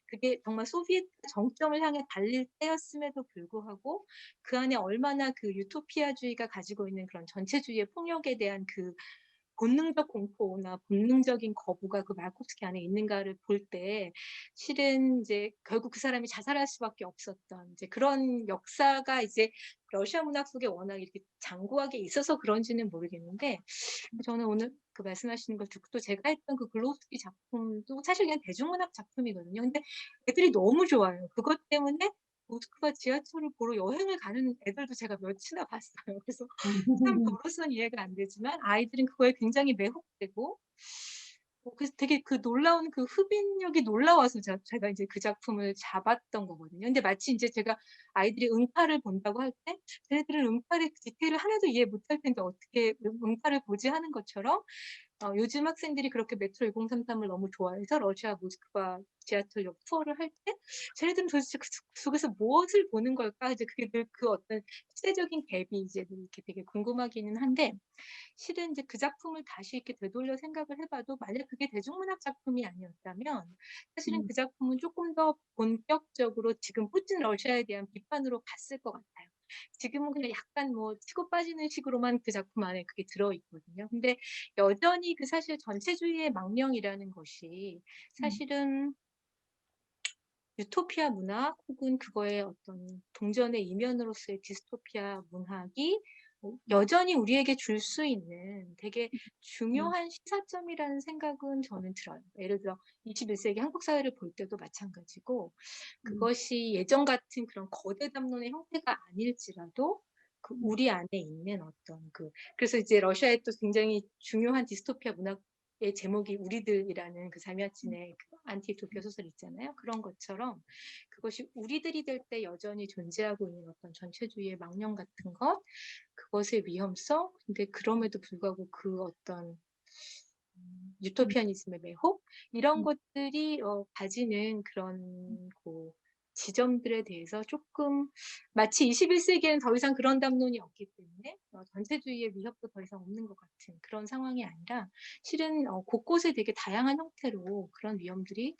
그게 정말 소비에트 정점을 향해 달릴 때였음에도 불구하고 그 안에 얼마나 그 유토피아주의가 가지고 있는 그런 전체주의의 폭력에 대한 그 본능적 공포나 본능적인 거부가 그 마야코스키 안에 있는가를 볼 때 실은 이제 결국 그 사람이 자살할 수밖에 없었던 이제 그런 역사가 이제 러시아 문학 속에 워낙 이렇게 장구하게 있어서 그런지는 모르겠는데 저는 오늘 그 말씀하시는 걸 듣고 또 제가 했던 그 글로스키 작품도 사실 그냥 대중문학 작품이거든요. 근데 애들이 너무 좋아요. 그것 때문에 모스크바 지하철을 보러 여행을 가는 애들도 제가 몇이나 봤어요. 그래서 참 저로서는 이해가 안 되지만 아이들은 그거에 굉장히 매혹되고 그래서 되게 그 놀라운 그 흡입력이 놀라워서 제가 이제 그 작품을 잡았던 거거든요. 근데 마치 이제 제가 아이들이 응팔을 본다고 할 때 쟤네들은 응팔의 디테일을 하나도 이해 못할 텐데 어떻게 응팔을 보지 하는 것처럼 요즘 학생들이 그렇게 메트로 2033을 너무 좋아해서 러시아 모스크바 지하철역 투어를 할 때 쟤네들은 도대체 그 속에서 무엇을 보는 걸까? 이제 그게 늘 그 어떤 시대적인 갭이 이제 이렇게 되게 궁금하기는 한데 실은 이제 그 작품을 다시 이렇게 되돌려 생각을 해봐도 만약 그게 대중문학 작품이 아니었다면 사실은 그 작품은 조금 더 본격적으로 지금 푸틴 러시아에 대한 비판으로 갔을 것 같아요. 지금은 그냥 약간 뭐 치고 빠지는 식으로만 그 작품 안에 그게 들어있거든요. 근데 여전히 그 사실 전체주의의 망명이라는 것이 사실은 유토피아 문학 혹은 그거의 어떤 동전의 이면으로서의 디스토피아 문학이 여전히 우리에게 줄 수 있는 되게 중요한 시사점이라는 생각은 저는 들어요. 예를 들어 21세기 한국 사회를 볼 때도 마찬가지고 그것이 예전 같은 그런 거대 담론의 형태가 아닐지라도 그 우리 안에 있는 어떤 그래서 이제 러시아의 또 굉장히 중요한 디스토피아 문학의 제목이 우리들이라는 그 자미아친의 그 안티토피아 소설 있잖아요. 그런 것처럼 그것이 우리들이 될 때 여전히 존재하고 있는 어떤 전체주의의 망령 같은 것, 그것의 위험성, 근데 그럼에도 불구하고 그 어떤 유토피아니즘의 매혹 이런 것들이 가지는 그런 지점들에 대해서 조금 마치 21세기에는 더 이상 그런 담론이 없기 때문에 전체주의의 위협도 더 이상 없는 것 같은 그런 상황이 아니라 실은 곳곳에 되게 다양한 형태로 그런 위험들이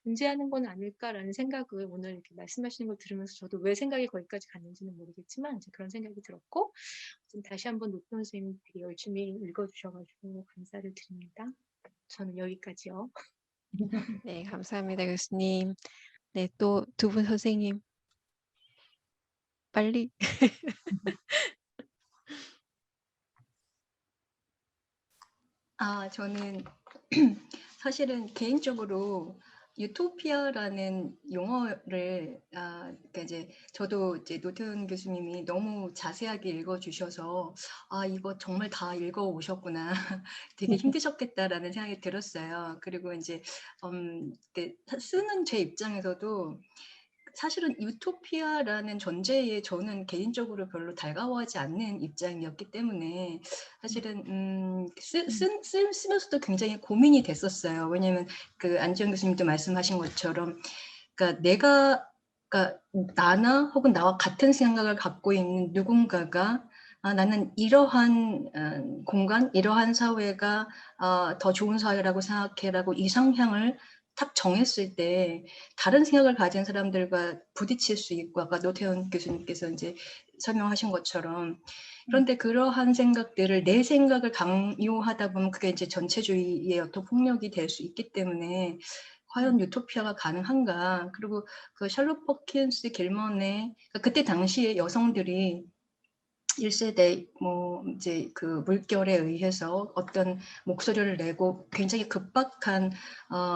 존재하는 건 아닐까라는 생각을 오늘 이렇게 말씀하시는 걸 들으면서 저도 왜 생각이 거기까지 갔는지는 모르겠지만 이제 그런 생각이 들었고 좀 다시 한번 노태훈 선생님 되게 열심히 읽어주셔가지고 감사를 드립니다. 저는 여기까지요. 네, 감사합니다, 교수님. 네, 또 두 분 선생님 빨리. 저는 사실은 개인적으로 유토피아라는 용어를 그러니까 이제 저도 이제 노태훈 교수님이 너무 자세하게 읽어주셔서 이거 정말 다 읽어오셨구나 되게 힘드셨겠다라는 생각이 들었어요. 그리고 이제 쓰는 제 입장에서도 사실은 유토피아라는 존재에 저는 개인적으로 별로 달가워하지 않는 입장이었기 때문에 사실은 쓰면서도 굉장히 고민이 됐었어요. 왜냐하면 그 안지영 교수님도 말씀하신 것처럼 그러니까 그러니까 나나 혹은 나와 같은 생각을 갖고 있는 누군가가 나는 이러한 공간, 이러한 사회가 더 좋은 사회라고 생각해라고 이상향을 딱 정했을 때 다른 생각을 가진 사람들과 부딪힐 수 있고 아까 노태훈 교수님께서 이제 설명하신 것처럼 그런데 그러한 생각들을 내 생각을 강요하다 보면 그게 이제 전체주의의 어떤 폭력이 될 수 있기 때문에 과연 유토피아가 가능한가? 그리고 그 샬롯 퍼킨스 길먼의 그때 당시에 여성들이 1세대 이제 그 물결에 의해서 어떤 목소리를 내고 굉장히 급박한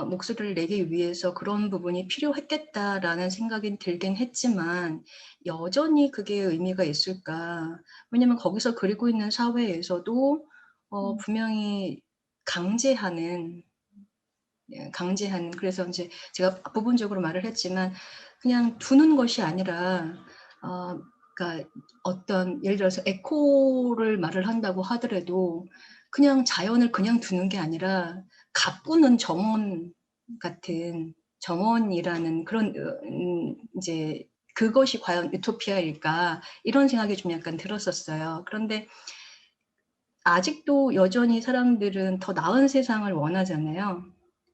목소리를 내기 위해서 그런 부분이 필요했겠다라는 생각이 들긴 했지만 여전히 그게 의미가 있을까? 왜냐면 거기서 그리고 있는 사회에서도 분명히 강제하는 그래서 이제 제가 부분적으로 말을 했지만 그냥 두는 것이 아니라 그러니까 어떤 예를 들어서 에코를 말을 한다고 하더라도 그냥 자연을 그냥 두는 게 아니라 가꾸는 정원 같은 정원이라는 그런 이제 그것이 과연 유토피아일까 이런 생각이 좀 약간 들었었어요. 그런데 아직도 여전히 사람들은 더 나은 세상을 원하잖아요.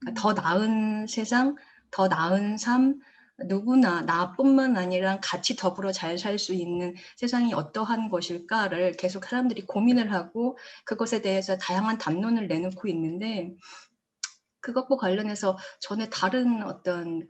그러니까 더 나은 세상, 더 나은 삶, 누구나 나뿐만 아니라 같이 더불어 잘 살 수 있는 세상이 어떠한 것일까를 계속 사람들이 고민을 하고 그것에 대해서 다양한 담론을 내놓고 있는데 그것과 관련해서 전에 다른 어떤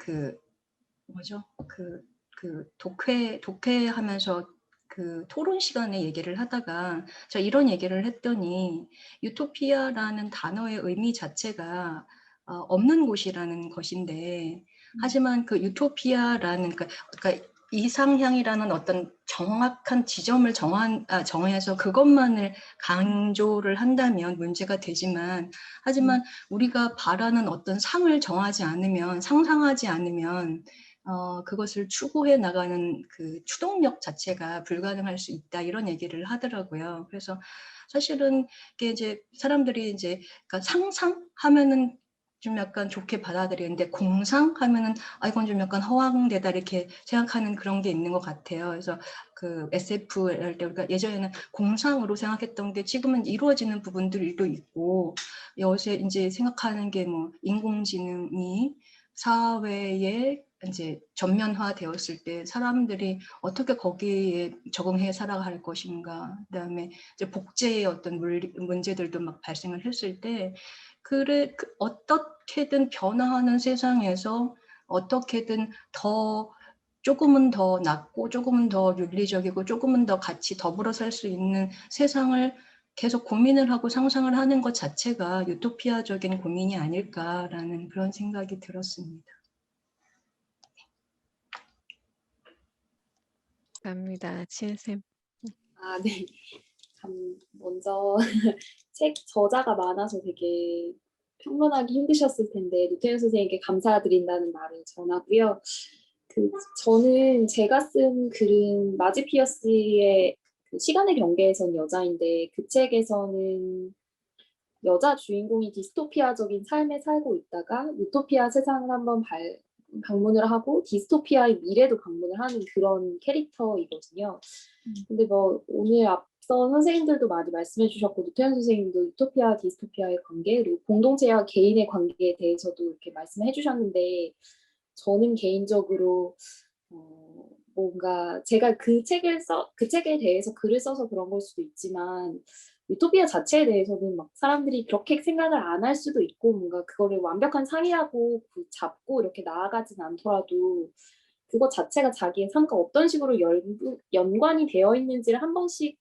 독해하면서 그 토론 시간에 얘기를 하다가 제가 이런 얘기를 했더니 유토피아라는 단어의 의미 자체가 없는 곳이라는 것인데 하지만 그 유토피아라는 그러니까 이상향이라는 어떤 정확한 지점을 정해서 그것만을 강조를 한다면 문제가 되지만, 하지만 우리가 바라는 어떤 상을 정하지 않으면, 상상하지 않으면 그것을 추구해 나가는 그 추동력 자체가 불가능할 수 있다, 이런 얘기를 하더라고요. 그래서 사실은 이게 이제 사람들이 이제 그러니까 상상하면은 좀 약간 좋게 받아들이는데, 공상하면은 이건 좀 약간 허황되다 이렇게 생각하는 그런 게 있는 것 같아요. 그래서 그 SF 할 때 우리가 예전에는 공상으로 생각했던 게 지금은 이루어지는 부분들도 있고, 요새 이제 생각하는 게 뭐 인공지능이 사회에 이제 전면화 되었을 때 사람들이 어떻게 거기에 적응해 살아갈 것인가, 그다음에 이제 복제의 어떤 문제들도 막 발생을 했을 때, 어떻게든 변화하는 세상에서 어떻게든 조금은 더 낫고 조금은 더 윤리적이고 조금은 더 같이 더불어 살 수 있는 세상을 계속 고민을 하고 상상을 하는 것 자체가 유토피아적인 고민이 아닐까라는 그런 생각이 들었습니다. 감사합니다. 치은쌤. 네. 먼저 책 저자가 많아서 되게 평론하기 힘드셨을 텐데 노태우 선생님께 감사드린다는 말을 전하고요. 저는 제가 쓴 글은 마지 피어스의 그 시간의 경계에선 여자인데, 그 책에서는 여자 주인공이 디스토피아적인 삶에 살고 있다가 유토피아 세상을 한번 방문을 하고 디스토피아의 미래도 방문을 하는 그런 캐릭터이거든요. 근데 뭐 오늘 앞서 선생님들도 많이 말씀해 주셨고, 노태현 선생님도 유토피아, 디스토피아의 관계, 그리고 공동체와 개인의 관계에 대해서도 이렇게 말씀해 주셨는데, 저는 개인적으로 뭔가 제가 그 책에 대해서 글을 써서 그런 걸 수도 있지만, 유토피아 자체에 대해서는 막 사람들이 그렇게 생각을 안 할 수도 있고, 뭔가 그거를 완벽한 상이라고 잡고 이렇게 나아가진 않더라도 그거 자체가 자기의 삶과 어떤 식으로 연관이 되어 있는지를 한 번씩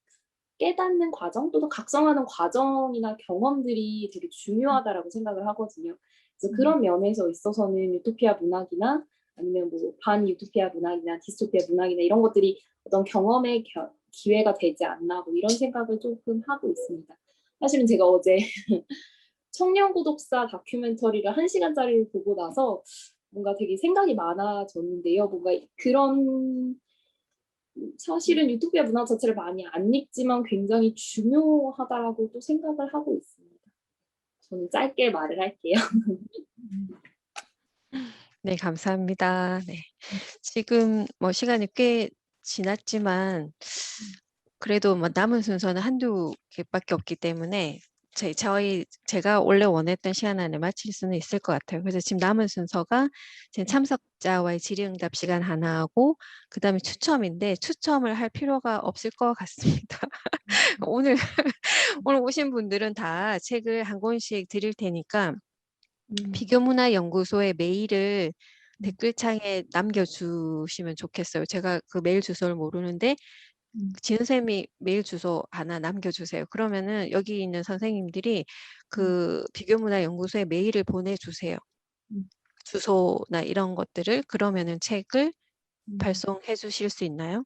깨닫는 과정, 또는 각성하는 과정이나 경험들이 되게 중요하다라고 생각을 하거든요. 그래서 그런 면에서 있어서는 유토피아 문학이나 아니면 뭐 반유토피아 문학이나 디스토피아 문학이나 이런 것들이 어떤 경험의 기회가 되지 않나, 뭐 이런 생각을 조금 하고 있습니다. 사실은 제가 어제 청년고독사 다큐멘터리를 1시간짜리를 보고 나서 뭔가 되게 생각이 많아졌는데요. 뭔가 그런, 사실은 유토피아 문학 자체를 많이 안 읽지만 굉장히 중요하다라고 또 생각을 하고 있습니다. 저는 짧게 말을 할게요. 네, 감사합니다. 네. 지금 뭐 시간이 꽤 지났지만 그래도 뭐 남은 순서는 한두 개밖에 없기 때문에 제가 원래 원했던 시간 안에 마칠 수는 있을 것 같아요. 그래서 지금 남은 순서가 지금 참석자와의 질의응답 시간 하나 하고, 그다음에 추첨인데 추첨을 할 필요가 없을 것 같습니다. 오늘 오신 분들은 다 책을 한 권씩 드릴 테니까 비교문화연구소의 메일을 댓글창에 남겨주시면 좋겠어요. 제가 그 메일 주소를 모르는데 지은쌤이 메일 주소 하나 남겨주세요. 그러면은 여기 있는 선생님들이 그 비교문화연구소에 메일을 보내주세요. 주소나 이런 것들을. 그러면은 책을 발송해 주실 수 있나요?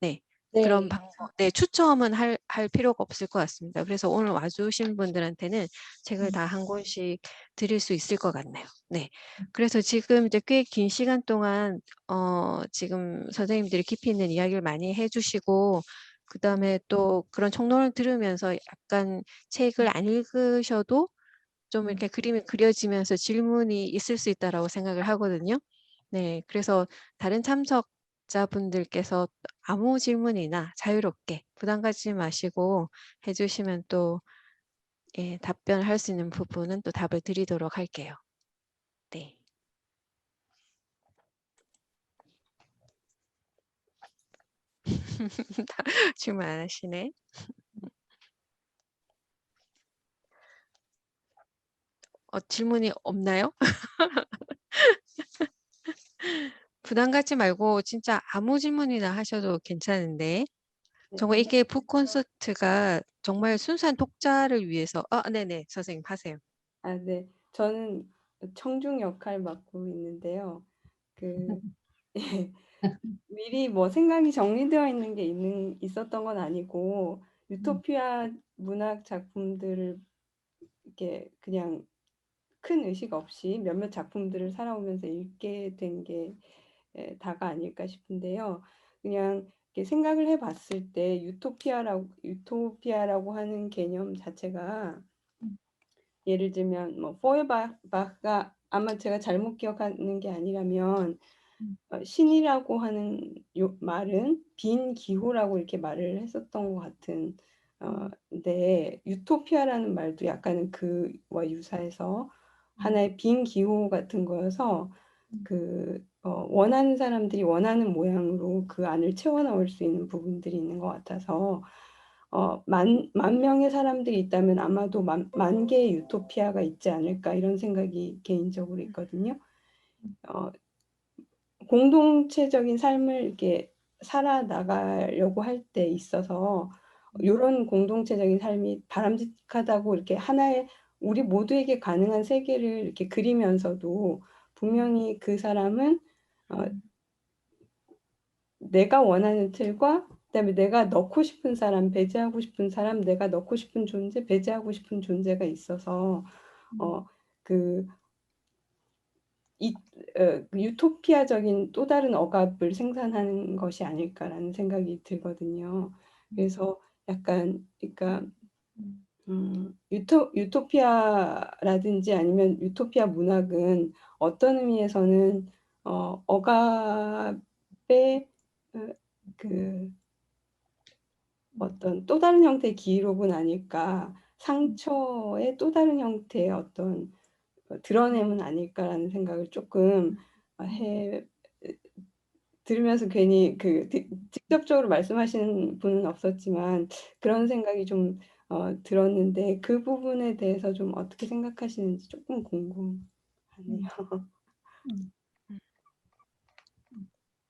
네. 그런 방법, 네, 추첨은 할 필요가 없을 것 같습니다. 그래서 오늘 와주신 분들한테는 책을 다 한 권씩 드릴 수 있을 것 같네요. 네. 그래서 지금 이제 꽤 긴 시간 동안 지금 선생님들이 깊이 있는 이야기를 많이 해주시고, 그 다음에 또 그런 총론을 들으면서 약간 책을 안 읽으셔도 좀 이렇게 그림이 그려지면서 질문이 있을 수 있다라고 생각을 하거든요. 네. 그래서 다른 참석자분들께서 아무 질문이나 자유롭게 부담 갖지 마시고 해주시면 또 답변할 수 있는 부분은 또 답을 드리도록 할게요. 네. 질문 안 하시네. 질문이 없나요? 부담 갖지 말고 진짜 아무 질문이나 하셔도 괜찮은데, 정말 이게 북콘서트가 정말 순수한 독자를 위해서. 네네, 선생님 하세요. 네. 저는 청중 역할 맡고 있는데요. 예, 미리 뭐 생각이 정리되어 있는 게 있었던 건 아니고 유토피아 문학 작품들을 이렇게 그냥 큰 의식 없이 몇몇 작품들을 살아오면서 읽게 된 게 다가 아닐까 싶은데요. 그냥 이렇게 생각을 해봤을 때 유토피아라고 하는 개념 자체가 예를 들면 뭐 포에바가 아마 제가 잘못 기억하는 게 아니라면 신이라고 하는 말은 빈 기호라고 이렇게 말을 했었던 것 같은 근데 유토피아라는 말도 약간은 그와 유사해서 하나의 빈 기호 같은 거여서 원하는 사람들이 원하는 모양으로 그 안을 채워 넣을 수 있는 부분들이 있는 것 같아서 만 명의 사람들이 있다면 아마도 만 개의 유토피아가 있지 않을까 이런 생각이 개인적으로 있거든요. 공동체적인 삶을 이렇게 살아나가려고 할 때 있어서 이런 공동체적인 삶이 바람직하다고 이렇게 하나의 우리 모두에게 가능한 세계를 이렇게 그리면서도 분명히 그 사람은 내가 원하는 틀과 그다음에 내가 넣고 싶은 사람, 배제하고 싶은 사람, 내가 넣고 싶은 존재, 배제하고 싶은 존재가 있어서 유토피아적인 또 다른 억압을 생산하는 것이 아닐까라는 생각이 들거든요. 그래서 약간 그러니까 유토피아라든지 아니면 유토피아 문학은 어떤 의미에서는 억압의 어떤 또 다른 형태의 기록은 아닐까, 상처의 또 다른 형태의 어떤 드러냄은 아닐까라는 생각을 조금 들으면서 괜히 직접적으로 말씀하시는 분은 없었지만 그런 생각이 좀 들었는데 그 부분에 대해서 좀 어떻게 생각하시는지 조금 궁금하네요.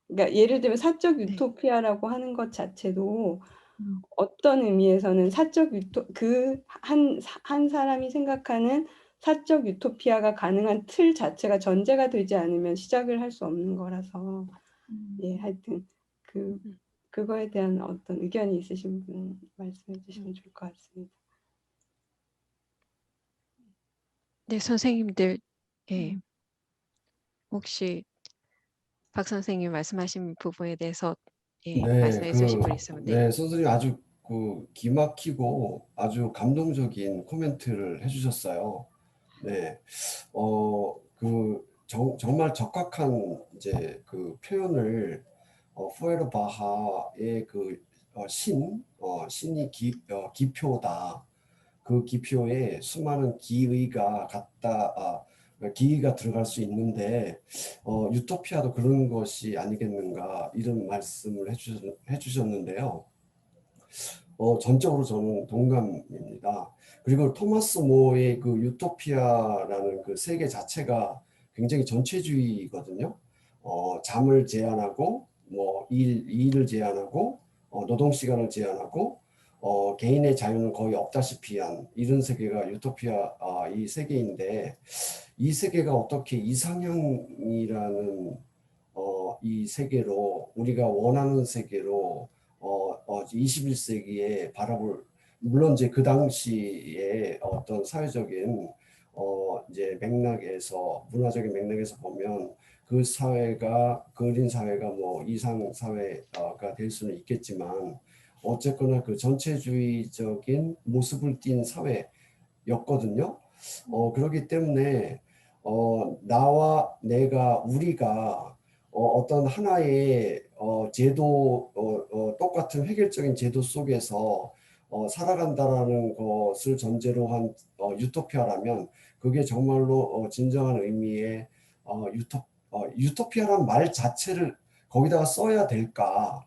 그러니까 예를 들면 사적 유토피아라고 하는 것 자체도 어떤 의미에서는 한 사람이 생각하는 사적 유토피아가 가능한 틀 자체가 전제가 되지 않으면 시작을 할 수 없는 거라서 예, 하여튼 그거에 대한 어떤 의견이 있으신 분 말씀해 주시면 좋을 것 같습니다. 네, 선생님들, 예, 혹시 박 선생님 말씀하신 부분에 대해서 예, 네, 말씀해 주실 분 있으면 네. 네, 선생님 아주 기막히고 아주 감동적인 코멘트를 해주셨어요. 네, 정말 적확한 이제 그 표현을 푸에르바하의 신이 기표다. 그 기표에 수많은 기의가 들어갈 수 있는데 유토피아도 그런 것이 아니겠는가 이런 말씀을 해주셨는데요. 전적으로 저는 동감입니다. 그리고 토마스 모의 그 유토피아라는 그 세계 자체가 굉장히 전체주의거든요. 잠을 제한하고 일을 제한하고 노동 시간을 제한하고 개인의 자유는 거의 없다시피 한 이런 세계가 유토피아 이 세계인데 이 세계가 어떻게 이상향이라는 이 세계로 우리가 원하는 세계로 21세기에 물론 이제 그 당시에 어떤 사회적인 이제 문화적인 맥락에서 보면 그 사회가 그린 사회가 뭐 이상 사회가 될 수는 있겠지만 어쨌거나 그 전체주의적인 모습을 띈 사회였거든요. 그렇기 때문에 나와 내가 우리가 어떤 하나의 똑같은 획일적인 제도 속에서 살아간다라는 것을 전제로 한 유토피아라면 그게 정말로 진정한 의미의 유토피아란 말 자체를 거기다가 써야 될까?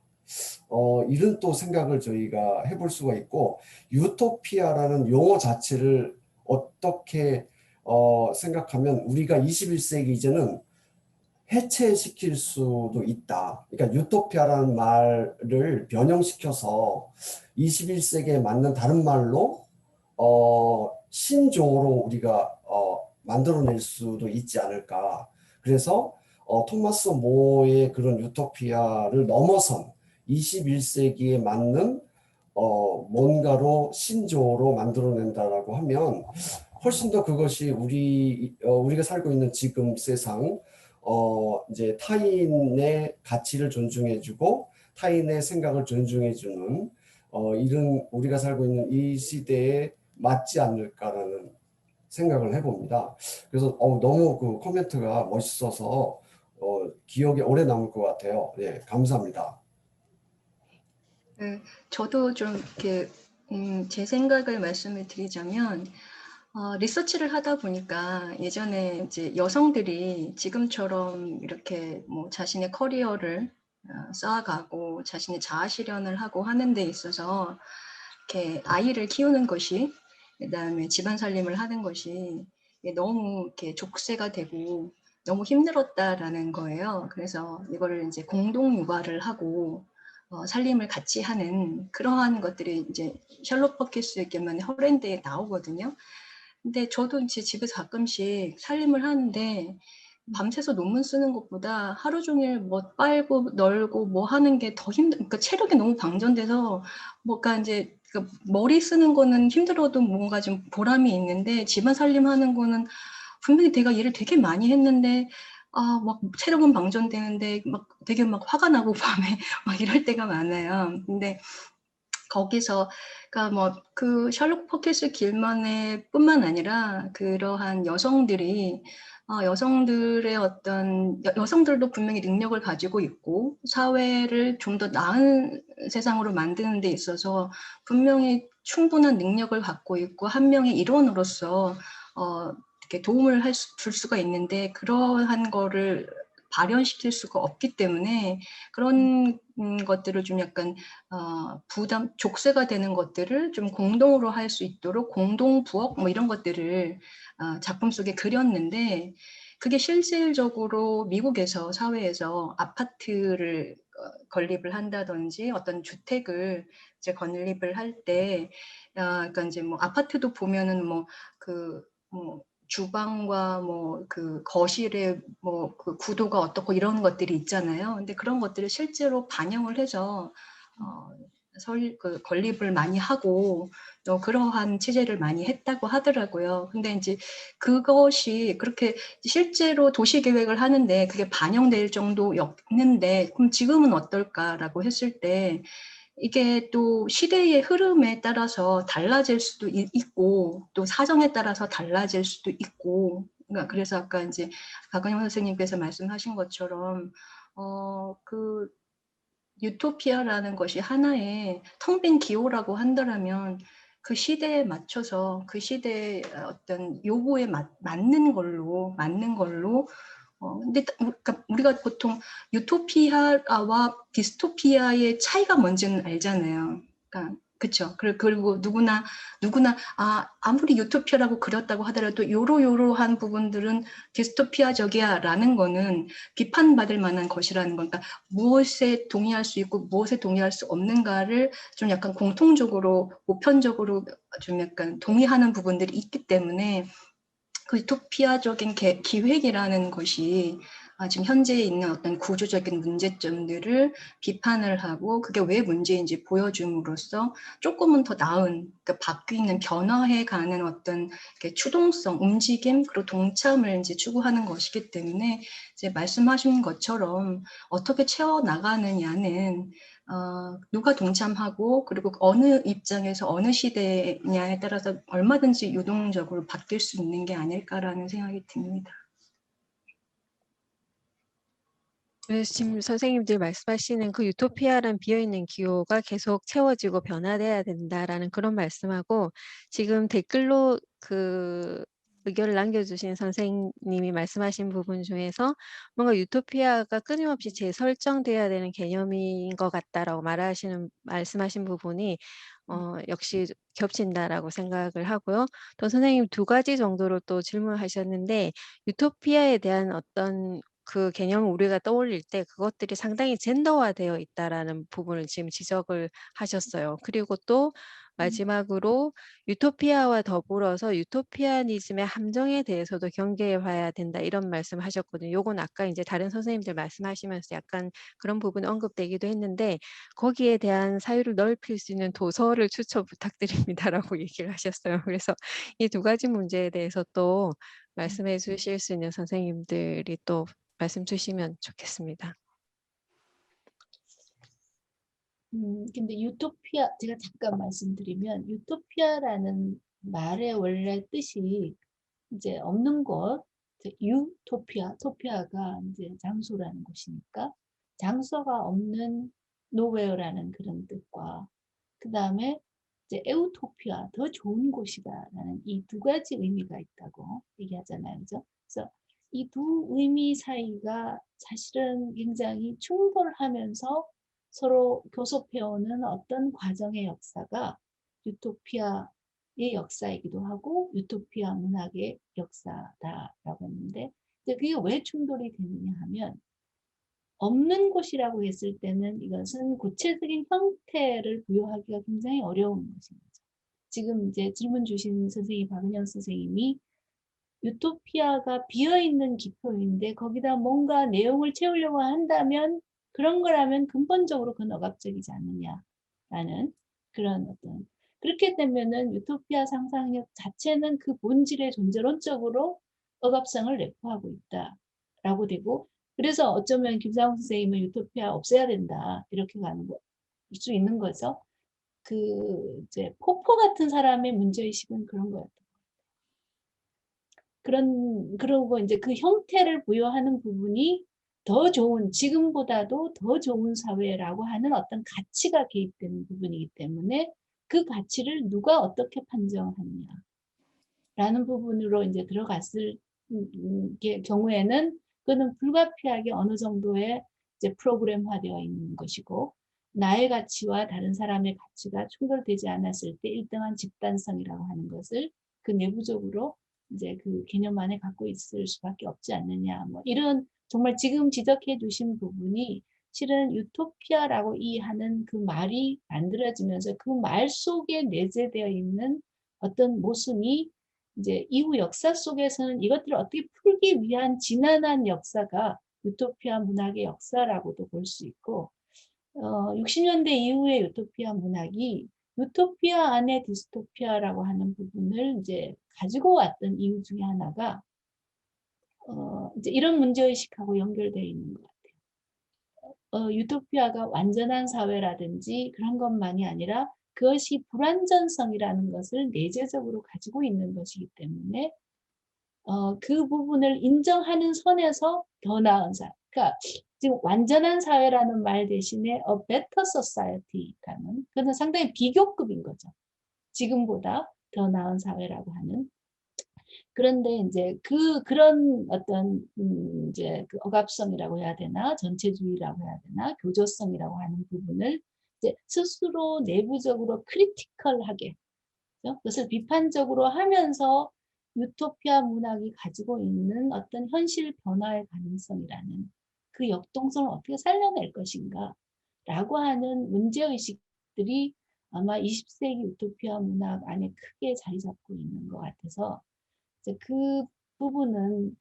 이런 또 생각을 저희가 해볼 수가 있고 유토피아라는 용어 자체를 어떻게 생각하면 우리가 21세기 이제는 해체시킬 수도 있다. 그러니까 유토피아라는 말을 변형시켜서 21세기에 맞는 다른 말로 신조어로 우리가 만들어낼 수도 있지 않을까. 그래서 토마스 모의 그런 유토피아를 넘어선 21세기에 맞는 뭔가로 신조어로 만들어낸다라고 하면 훨씬 더 그것이 우리가 살고 있는 지금 세상 이제 타인의 가치를 존중해주고 타인의 생각을 존중해주는 이런 우리가 살고 있는 이 시대에 맞지 않을까라는 생각을 해봅니다. 그래서 너무 그 코멘트가 멋있어서 기억에 오래 남을 것 같아요. 예, 감사합니다. 저도 좀 이렇게 제 생각을 말씀을 드리자면 리서치를 하다 보니까 예전에 이제 여성들이 지금처럼 이렇게 뭐 자신의 커리어를 쌓아가고 자신의 자아 실현을 하고 하는 데 있어서 이렇게 아이를 키우는 것이 그다음에 집안 살림을 하는 것이 너무 이렇게 족쇄가 되고 너무 힘들었다라는 거예요. 그래서 이거를 이제 공동 육아를 하고 살림을 같이 하는 그러한 것들이 이제 셜록 홀킨스의 경우는 허렌드에 나오거든요. 근데 저도 이제 집에서 가끔씩 살림을 하는데 밤새서 논문 쓰는 것보다 하루 종일 뭐 빨고 널고 뭐 하는 게 더 그러니까 체력이 너무 방전돼서 뭔가 이제 머리 쓰는 거는 힘들어도 뭔가 좀 보람이 있는데 집안 살림하는 거는 분명히 내가 일을 되게 많이 했는데 막 체력은 방전되는데 막 되게 막 화가 나고 밤에 막 이럴 때가 많아요. 근데 거기서 그러니까 뭐 그 셜록 홀킨스 길만의 뿐만 아니라 그러한 여성들이 여성들의 어떤 여성들도 분명히 능력을 가지고 있고 사회를 좀 더 나은 세상으로 만드는 데 있어서 분명히 충분한 능력을 갖고 있고 한 명의 일원으로서 이렇게 도움을 줄 수가 있는데 그러한 거를 발현시킬 수가 없기 때문에 그런 것들을 좀 약간 부담, 족쇄가 되는 것들을 좀 공동으로 할 수 있도록 공동 부엌 뭐 이런 것들을 작품 속에 그렸는데 그게 실질적으로 미국에서 사회에서 아파트를 건립을 한다든지 어떤 주택을 이제 건립을 할 때 그러니까 이제 뭐 아파트도 보면은 뭐 주방과 뭐 그 거실의 뭐 그 구도가 어떻고 이런 것들이 있잖아요. 근데 그런 것들을 실제로 반영을 해서 그 건립을 많이 하고 또 그러한 취재를 많이 했다고 하더라고요. 근데 이제 그것이 그렇게 실제로 도시 계획을 하는데 그게 반영될 정도였는데 그럼 지금은 어떨까라고 했을 때 이게 또 시대의 흐름에 따라서 달라질 수도 있고 또 사정에 따라서 달라질 수도 있고 그러니까 그래서 아까 이제 박은영 선생님께서 말씀하신 것처럼 그 유토피아라는 것이 하나의 텅 빈 기호라고 한다면 그 시대에 맞춰서 그 시대의 어떤 요구에 맞는 걸로 근데 그러니까 우리가 보통 유토피아와 디스토피아의 차이가 뭔지는 알잖아요. 그러니까 그렇죠. 그리고 누구나 아무리 유토피아라고 그렸다고 하더라도 요러한 부분들은 디스토피아적이야라는 거는 비판받을 만한 것이라는 거니까 무엇에 동의할 수 있고 무엇에 동의할 수 없는가를 좀 약간 공통적으로 보편적으로 좀 약간 동의하는 부분들이 있기 때문에 그 유토피아적인 기획이라는 것이 지금 현재에 있는 어떤 구조적인 문제점들을 비판을 하고 그게 왜 문제인지 보여줌으로써 조금은 더 나은 그러니까 바뀌는 변화해가는 어떤 추동성, 움직임 그리고 동참을 이제 추구하는 것이기 때문에 이제 말씀하신 것처럼 어떻게 채워 나가느냐는 누가 동참하고 그리고 어느 입장에서 어느 시대냐에 따라서 얼마든지 유동적으로 바뀔 수 있는 게 아닐까라는 생각이 듭니다. 그래서 지금 선생님들 말씀하시는 그 유토피아란 비어있는 기호가 계속 채워지고 변화돼야 된다라는 그런 말씀하고 지금 댓글로 그 의견을 남겨주신 선생님이 말씀하신 부분 중에서 뭔가 유토피아가 끊임없이 재설정돼야 되는 개념인 것 같다라고 말씀하신 부분이 역시 겹친다라고 생각을 하고요. 또 선생님 두 가지 정도로 또 질문하셨는데 유토피아에 대한 어떤 그 개념을 우리가 떠올릴 때 그것들이 상당히 젠더화되어 있다라는 부분을 지금 지적을 하셨어요. 그리고 또 마지막으로 유토피아와 더불어서 유토피아니즘의 함정에 대해서도 경계해 봐야 된다 이런 말씀하셨거든요. 요건 아까 이제 다른 선생님들 말씀하시면서 약간 그런 부분 언급되기도 했는데 거기에 대한 사유를 넓힐 수 있는 도서를 추천 부탁드립니다라고 얘기를 하셨어요. 그래서 이 두 가지 문제에 대해서 또 말씀해 주실 수 있는 선생님들이 또 말씀 주시면 좋겠습니다. 근데 유토피아, 제가 잠깐 말씀드리면, 유토피아라는 말의 원래 뜻이 이제 없는 곳, 유토피아, 토피아가 이제 장소라는 곳이니까, 장소가 없는 노웨어라는 그런 뜻과, 그 다음에 이제 에우토피아, 더 좋은 곳이다라는 이 두 가지 의미가 있다고 얘기하잖아요. 그죠? 그래서 이 두 의미 사이가 사실은 굉장히 충돌하면서 서로 교섭해오는 어떤 과정의 역사가 유토피아의 역사이기도 하고 유토피아 문학의 역사다라고 했는데 이제 그게 왜 충돌이 되느냐 하면 없는 곳이라고 했을 때는 이것은 구체적인 형태를 부여하기가 굉장히 어려운 것인 거죠. 지금 이제 질문 주신 선생님, 박은영 선생님이 유토피아가 비어있는 기표인데 거기다 뭔가 내용을 채우려고 한다면 그런 거라면 근본적으로 그건 억압적이지 않느냐라는 그런 어떤 그렇게 되면은 유토피아 상상력 자체는 그 본질의 존재론적으로 억압성을 내포하고 있다라고 되고 그래서 어쩌면 김상훈 선생님은 유토피아 없애야 된다 이렇게 가는 거 수 있는 거죠. 그 이제 포포 같은 사람의 문제의식은 그런 거였던 그러고 이제 그 형태를 부여하는 부분이 더 좋은, 지금보다도 더 좋은 사회라고 하는 어떤 가치가 개입되는 부분이기 때문에 그 가치를 누가 어떻게 판정하느냐. 라는 부분으로 이제 들어갔을 경우에는 그는 불가피하게 어느 정도의 이제 프로그램화되어 있는 것이고 나의 가치와 다른 사람의 가치가 충돌되지 않았을 때 일정한 집단성이라고 하는 것을 그 내부적으로 이제 그 개념 안에 갖고 있을 수밖에 없지 않느냐. 뭐 이런 정말 지금 지적해 주신 부분이 실은 유토피아라고 이해하는 그 말이 만들어지면서 그 말 속에 내재되어 있는 어떤 모순이 이제 이후 역사 속에서는 이것들을 어떻게 풀기 위한 지난한 역사가 유토피아 문학의 역사라고도 볼 수 있고 60년대 이후의 유토피아 문학이 유토피아 안에 디스토피아라고 하는 부분을 이제 가지고 왔던 이유 중에 하나가 이제 이런 문제의식하고 연결되어 있는 것 같아요. 유토피아가 완전한 사회라든지 그런 것만이 아니라 그것이 불완전성이라는 것을 내재적으로 가지고 있는 것이기 때문에 그 부분을 인정하는 선에서 더 나은 사회. 그러니까 지금 완전한 사회라는 말 대신에 a better society라는 그건 상당히 비교급인 거죠. 지금보다 더 나은 사회라고 하는. 그런데 이제 그런 어떤 이제 그 억압성이라고 해야 되나 전체주의라고 해야 되나 교조성이라고 하는 부분을 이제 스스로 내부적으로 크리티컬하게 그것을 비판적으로 하면서 유토피아 문학이 가지고 있는 어떤 현실 변화의 가능성이라는 그 역동성을 어떻게 살려낼 것인가 라고 하는 문제의식들이 아마 20세기 유토피아 문학 안에 크게 자리 잡고 있는 것 같아서 이제 그 부분은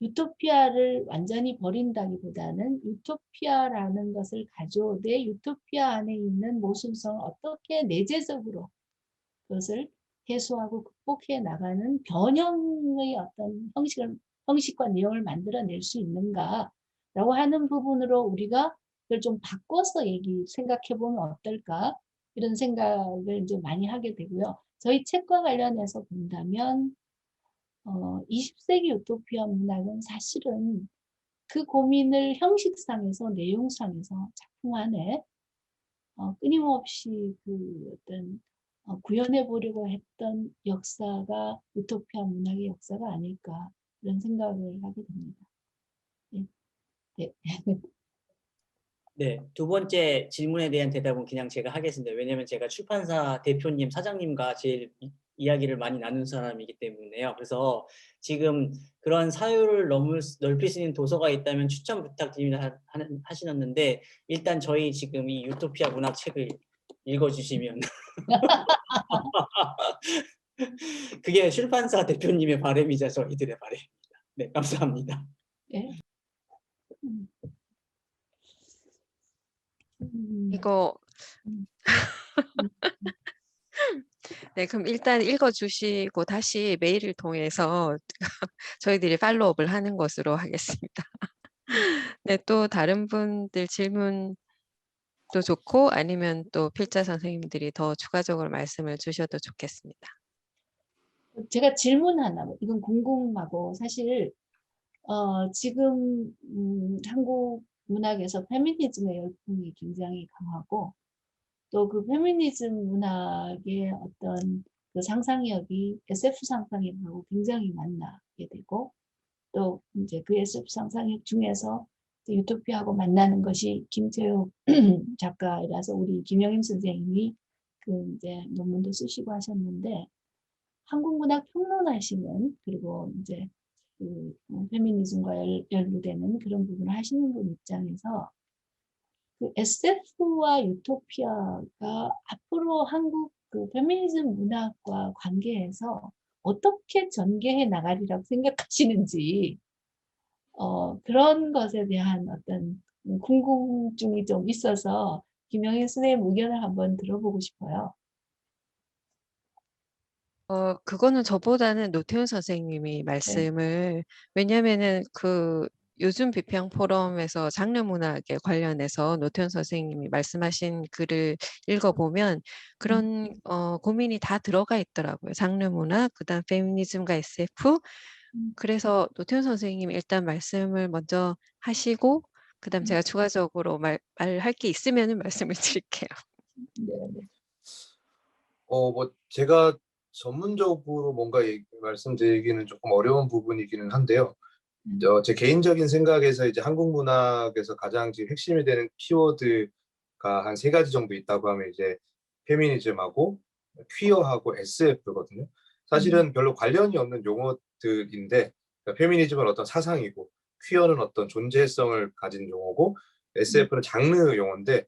유토피아를 완전히 버린다기보다는 유토피아라는 것을 가져오되 유토피아 안에 있는 모순성을 어떻게 내재적으로 그것을 해소하고 극복해 나가는 변형의 어떤 형식과 내용을 만들어낼 수 있는가라고 하는 부분으로 우리가 그걸 좀 바꿔서 생각해 보면 어떨까 이런 생각을 이제 많이 하게 되고요. 저희 책과 관련해서 본다면 20세기 유토피아 문학은 사실은 그 고민을 형식상에서 내용상에서 작품 안에 끊임없이 그 어떤 구현해 보려고 했던 역사가 유토피아 문학의 역사가 아닐까 이런 생각을 하게 됩니다. 네. 네. 네, 두 번째 질문에 대한 대답은 그냥 제가 하겠습니다. 왜냐하면 제가 출판사 대표님, 사장님과 제일 이야기를 많이 나눈 사람이기 때문에요. 그래서 지금 그런 사유를 넓힐 수 있는 도서가 있다면 추천 부탁드립니다 하시는데 일단 저희 지금 이 유토피아 문학 책을 읽어주시면 그게 출판사 대표님의 바람이자 저희들의 바람입니다. 네, 감사합니다. 예. 이거 음. 네, 그럼 일단 읽어주시고 다시 메일을 통해서 저희들이 팔로우업을 하는 것으로 하겠습니다. 네, 또 다른 분들 질문도 좋고 아니면 또 필자 선생님들이 더 추가적으로 말씀을 주셔도 좋겠습니다. 제가 질문 하나, 이건 궁금하고 사실 지금 한국 문학에서 페미니즘의 열풍이 굉장히 강하고 또 그 페미니즘 문학의 어떤 그 상상력이 SF 상상력하고 굉장히 만나게 되고 또 이제 그 SF 상상력 중에서 유토피아하고 만나는 것이 김태욱 작가라서 우리 김영임 선생님이 그 이제 논문도 쓰시고 하셨는데 한국 문학 평론하시는 그리고 이제 그 페미니즘과 연루되는 그런 부분을 하시는 분 입장에서 그 SF와 유토피아가 앞으로 한국 그 페미니즘 문학과 관계해서 어떻게 전개해 나가리라고 생각하시는지 그런 것에 대한 어떤 궁금증이 좀 있어서 김영희 선생님 의견을 한번 들어보고 싶어요. 그거는 저보다는 노태훈 선생님이 말씀을 왜냐면은 그 요즘 비평 포럼에서 장르 문학에 관련해서 노태훈 선생님이 말씀하신 글을 읽어보면 그런 고민이 다 들어가 있더라고요. 장르 문학, 그다음 페미니즘과 SF. 그래서 노태훈 선생님이 일단 말씀을 먼저 하시고 그다음 제가 추가적으로 말할 게 있으면은 말씀을 드릴게요. 네, 네. 뭐 제가 전문적으로 뭔가 말씀드리기는 조금 어려운 부분이기는 한데요. 제 개인적인 생각에서 이제 한국 문학에서 가장 지금 핵심이 되는 키워드가 한 3가지 정도 있다고 하면 이제 페미니즘하고 퀴어하고 SF거든요. 사실은 별로 관련이 없는 용어들인데 페미니즘은 어떤 사상이고 퀴어는 어떤 존재성을 가진 용어고 SF는 장르 용어인데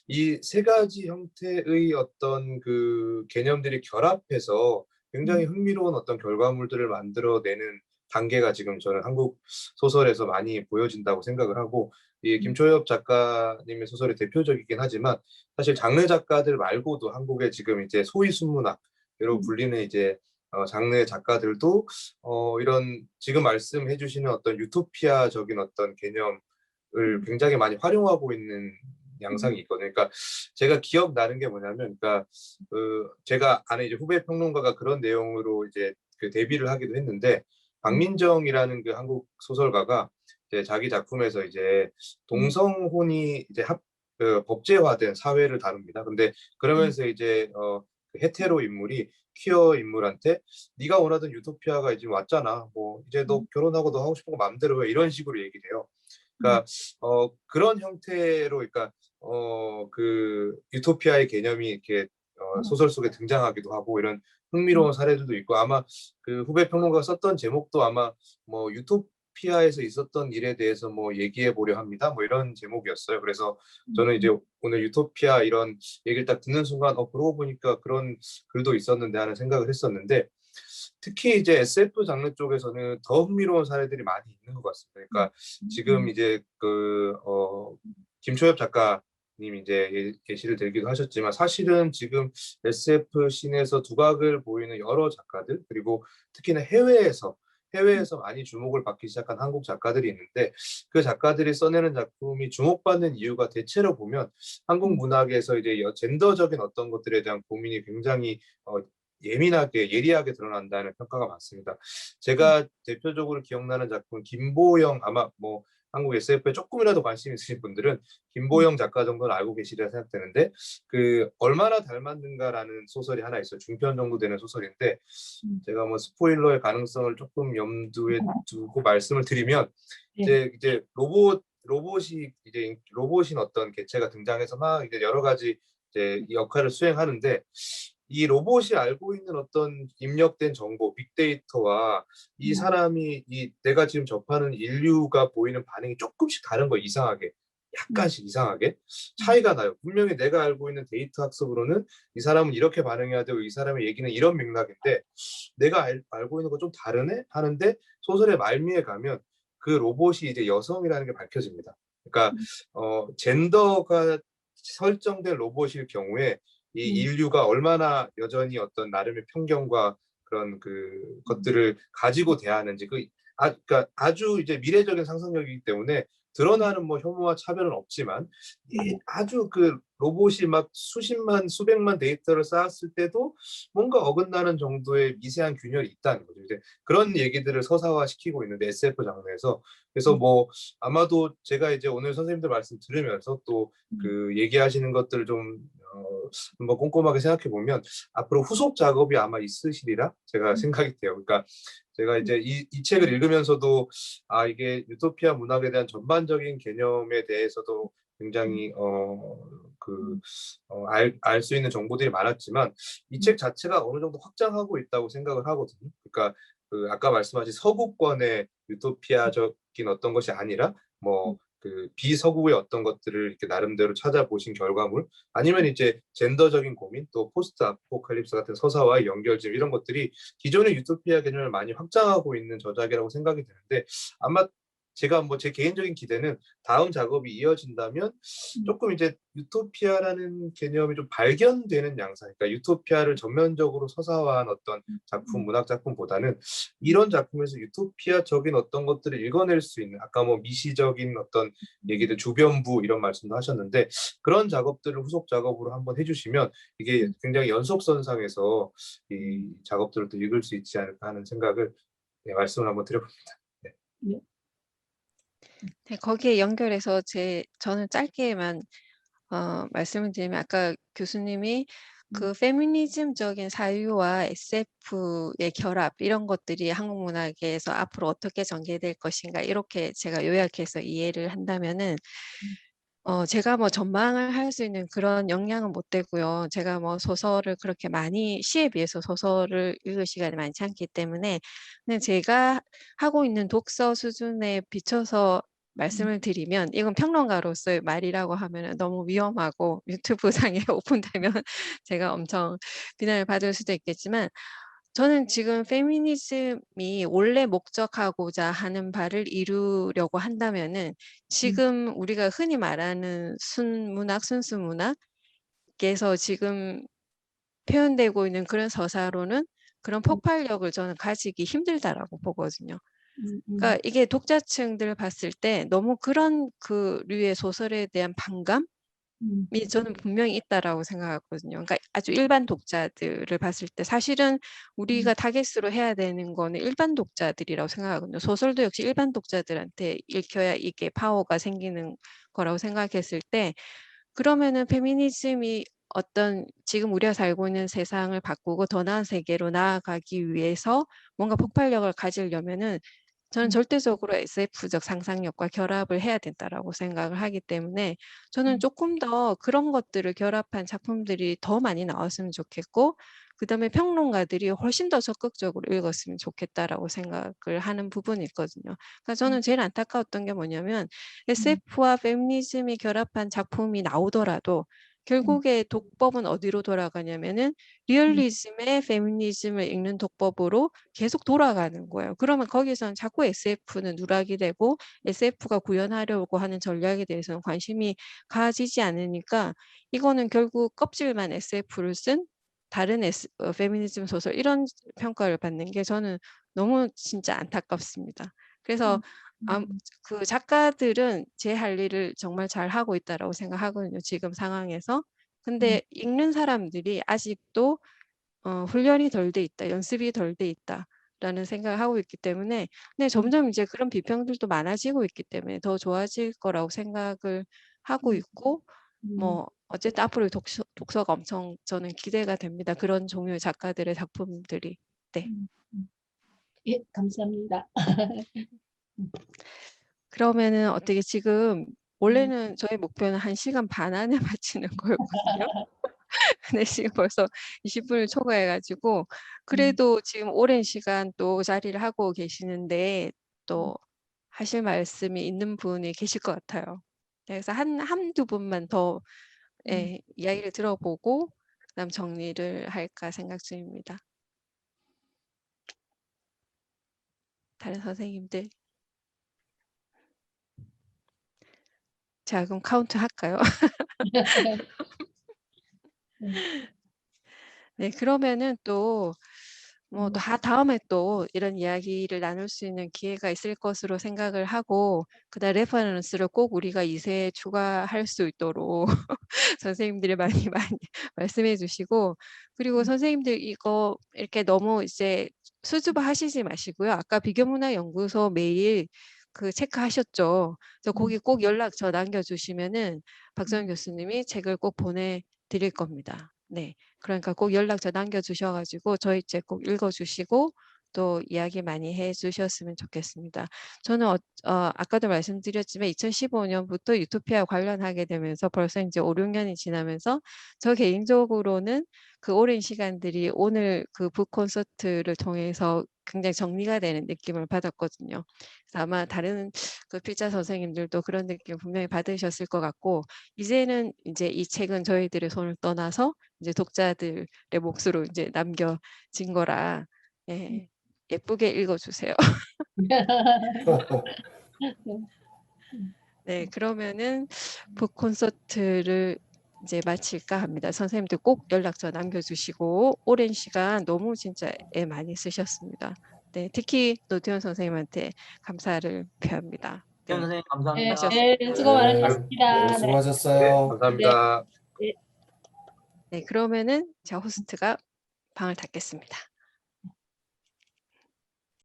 이 3가지 형태의 어떤 그 개념들이 결합해서 굉장히 흥미로운 어떤 결과물들을 만들어내는 단계가 지금 저는 한국 소설에서 많이 보여진다고 생각을 하고 이 김초엽 작가님의 소설이 대표적이긴 하지만 사실 장르 작가들 말고도 한국에 지금 이제 소위 순문학으로 불리는 이제 장르 작가들도 이런 지금 말씀해 주시는 어떤 유토피아적인 어떤 개념을 굉장히 많이 활용하고 있는 양상이 있거든요. 그러니까 제가 기억나는 게 뭐냐면, 그러니까 제가 아는 이제 후배 평론가가 그런 내용으로 이제 그 데뷔를 하기도 했는데, 박민정이라는 그 한국 소설가가 이제 자기 작품에서 이제 동성혼이 이제 법제화된 사회를 다룹니다. 근데 그러면서 이제 그 헤테로 인물이 퀴어 인물한테 네가 원하던 유토피아가 이제 왔잖아. 뭐 이제 너 결혼하고 너 하고 싶은 거 마음대로 해. 이런 식으로 얘기를 해요. 그러니까 그런 형태로 그러니까 그 유토피아의 개념이 이렇게 소설 속에 등장하기도 하고 이런 흥미로운 사례들도 있고 아마 그 후배 평론가가 썼던 제목도 아마 뭐 유토피아에서 있었던 일에 대해서 뭐 얘기해 보려 합니다. 뭐 이런 제목이었어요. 그래서 저는 이제 오늘 유토피아 이런 얘기를 딱 듣는 순간 그러고 보니까 그런 글도 있었는데 하는 생각을 했었는데 특히 이제 SF 장르 쪽에서는 더 흥미로운 사례들이 많이 있는 것 같습니다. 그러니까 지금 이제 그 김초엽 작가님 이제 예시를 들기도 하셨지만 사실은 지금 SF 씬에서 두각을 보이는 여러 작가들 그리고 특히나 해외에서 많이 주목을 받기 시작한 한국 작가들이 있는데 그 작가들이 써내는 작품이 주목받는 이유가 대체로 보면 한국 문학에서 이제 젠더적인 어떤 것들에 대한 고민이 굉장히 예리하게 드러난다는 평가가 많습니다. 제가 대표적으로 기억나는 작품 김보영 아마 뭐 한국 SF에 조금이라도 관심 있으신 분들은 김보영 작가 정도는 알고 계시리라 생각되는데 그 얼마나 닮았는가라는 소설이 하나 있어요. 중편 정도 되는 소설인데 제가 뭐 스포일러의 가능성을 조금 염두에 두고 말씀을 드리면 이제 로봇이 이제 로봇인 어떤 개체가 등장해서 막 이제 여러 가지 이제 역할을 수행하는데 이 로봇이 알고 있는 어떤 입력된 정보, 빅데이터와 이 사람이 내가 지금 접하는 인류가 보이는 반응이 조금씩 다른 거 이상하게 약간씩 이상하게 차이가 나요. 분명히 내가 알고 있는 데이터 학습으로는 이 사람은 이렇게 반응해야 되고 이 사람의 얘기는 이런 맥락인데 내가 알고 있는 거 좀 다르네 하는데 소설의 말미에 가면 그 로봇이 이제 여성이라는 게 밝혀집니다. 그러니까 젠더가 설정된 로봇일 경우에 이 인류가 얼마나 여전히 어떤 나름의 편견과 그런 그 것들을 가지고 대하는지 그러니까 아주 이제 미래적인 상상력이기 때문에 드러나는 뭐 혐오와 차별은 없지만 아주 그 로봇이 막 수십만 수백만 데이터를 쌓았을 때도 뭔가 어긋나는 정도의 미세한 균열이 있다는 거죠. 이제 그런 얘기들을 서사화시키고 있는데 SF 장르에서 그래서 뭐 아마도 제가 이제 오늘 선생님들 말씀 들으면서 또 그 얘기하시는 것들을 좀 한번 꼼꼼하게 생각해 보면 앞으로 후속 작업이 아마 있으시리라 제가 생각이 돼요. 그러니까 제가 이제 이 책을 읽으면서도 이게 유토피아 문학에 대한 전반적인 개념에 대해서도 굉장히 알 수 있는 정보들이 많았지만 이 책 자체가 어느 정도 확장하고 있다고 생각을 하거든요. 그러니까 그 아까 말씀하신 서구권의 유토피아적인 어떤 것이 아니라 뭐 그 비서구의 어떤 것들을 이렇게 나름대로 찾아보신 결과물 아니면 이제 젠더적인 고민 또 포스트 아포칼립스 같은 서사와의 연결점 이런 것들이 기존의 유토피아 개념을 많이 확장하고 있는 저작이라고 생각이 드는데 아마 제가 뭐 제 개인적인 기대는 다음 작업이 이어진다면 조금 이제 유토피아라는 개념이 좀 발견되는 양상, 그러니까 유토피아를 전면적으로 서사화한 어떤 작품, 문학 작품보다는 이런 작품에서 유토피아적인 어떤 것들을 읽어낼 수 있는 아까 뭐 미시적인 어떤 얘기들 주변부 이런 말씀도 하셨는데 그런 작업들을 후속 작업으로 한번 해주시면 이게 굉장히 연속선상에서 이 작업들을 또 읽을 수 있지 않을까 하는 생각을 말씀을 한번 드려봅니다. 네. 네, 거기에 연결해서 저는 짧게만 말씀을 드리면 아까 교수님이 그 페미니즘적인 사유와 SF의 결합 이런 것들이 한국 문학에서 앞으로 어떻게 전개될 것인가 이렇게 제가 요약해서 이해를 한다면은 제가 뭐 전망을 할 수 있는 그런 역량은 못 되고요. 제가 뭐 소설을 그렇게 많이 시에 비해서 소설을 읽을 시간이 많지 않기 때문에 그냥 제가 하고 있는 독서 수준에 비춰서 말씀을 드리면 이건 평론가로서의 말이라고 하면 너무 위험하고 유튜브상에 오픈되면 제가 엄청 비난을 받을 수도 있겠지만 저는 지금 페미니즘이 원래 목적하고자 하는 바를 이루려고 한다면은 지금 우리가 흔히 말하는 순문학, 순수문학에서 지금 표현되고 있는 그런 서사로는 그런 폭발력을 저는 가지기 힘들다라고 보거든요. 그러니까 이게 독자층들 봤을 때 너무 그런 그 류의 소설에 대한 반감이 저는 분명히 있다라고 생각하거든요. 그러니까 아주 일반 독자들을 봤을 때 사실은 우리가 타겟으로 해야 되는 거는 일반 독자들이라고 생각하거든요. 소설도 역시 일반 독자들한테 읽혀야 이게 파워가 생기는 거라고 생각했을 때 그러면은 페미니즘이 어떤 지금 우리가 살고 있는 세상을 바꾸고 더 나은 세계로 나아가기 위해서 뭔가 폭발력을 가지려면은 저는 절대적으로 SF적 상상력과 결합을 해야 된다라고 생각을 하기 때문에 저는 조금 더 그런 것들을 결합한 작품들이 더 많이 나왔으면 좋겠고 그다음에 평론가들이 훨씬 더 적극적으로 읽었으면 좋겠다라고 생각을 하는 부분이 있거든요. 그러니까 저는 제일 안타까웠던 게 뭐냐면 SF와 페미니즘이 결합한 작품이 나오더라도 결국에 독법은 어디로 돌아가냐면은 리얼리즘의 페미니즘을 읽는 독법으로 계속 돌아가는 거예요. 그러면 거기서는 자꾸 SF는 누락이 되고 SF가 구현하려고 하는 전략에 대해서는 관심이 가지지 않으니까 이거는 결국 껍질만 SF를 쓴 다른 페미니즘 소설 이런 평가를 받는 게 저는 너무 진짜 안타깝습니다. 그래서 그 작가들은 제 할 일을 정말 잘 하고 있다라고 생각하거든요. 지금 상황에서. 근데 읽는 사람들이 아직도 훈련이 덜 돼 있다, 연습이 덜 돼 있다라는 생각을 하고 있기 때문에 근데 점점 이제 그런 비평들도 많아지고 있기 때문에 더 좋아질 거라고 생각을 하고 있고 뭐 어쨌든 앞으로 독서가 엄청 저는 기대가 됩니다. 그런 종류의 작가들의 작품들이. 네. 예, 감사합니다. 그러면은 어떻게 지금 원래는 저희 목표는 1시간 반 안에 마치는 거였거든요. 근데 지금 벌써 20분을 초과해 가지고 그래도 지금 오랜 시간 또 자리를 하고 계시는데 또 하실 말씀이 있는 분이 계실 것 같아요. 그래서 한두 분만 더 예, 이야기를 들어보고 그다음 정리를 할까 생각 중입니다. 다른 선생님들. 자, 그럼 카운트 할까요? 네, 그러면은 또 뭐 다음에 또 이런 이야기를 나눌 수 있는 기회가 있을 것으로 생각을 하고 그다음 레퍼런스를 꼭 우리가 2세 추가할 수 있도록 선생님들이 많이 말씀해 주시고 그리고 선생님들 이거 이렇게 너무 이제 수줍어하시지 마시고요. 아까 비교문화연구소 메일 그 체크하셨죠? 그래서 거기 꼭 연락처 남겨주시면은 박정현 교수님이 책을 꼭 보내드릴 겁니다. 네, 그러니까 꼭 연락처 남겨주셔가지고 저희 책 꼭 읽어주시고 또 이야기 많이 해주셨으면 좋겠습니다. 저는 아까도 말씀드렸지만 2015년부터 유토피아 관련하게 되면서 벌써 이제 5, 6년이 지나면서 저 개인적으로는 그 오랜 시간들이 오늘 그 북 콘서트를 통해서 굉장히 정리가 되는 느낌을 받았거든요. 그래서 아마 다른 그 필자 선생님들도 그런 느낌 분명히 받으셨을 것 같고 이제는 이제 이 책은 저희들의 손을 떠나서 이제 독자들의 몫으로 이제 남겨진 거라 예, 예쁘게 읽어주세요. 네, 그러면은 북 콘서트를 이제 마칠까 합니다. 선생님들 꼭 연락처 남겨주시고 오랜 시간 너무 진짜 애 많이 쓰셨습니다. 네, 특히 노태현 선생님한테 감사를 표합니다. 노태현 선생님 감사합니다. 수고 많으셨습니다. 네, 네, 수고하셨어요. 감사합니다. 네, 그러면은 자 호스트가 방을 닫겠습니다.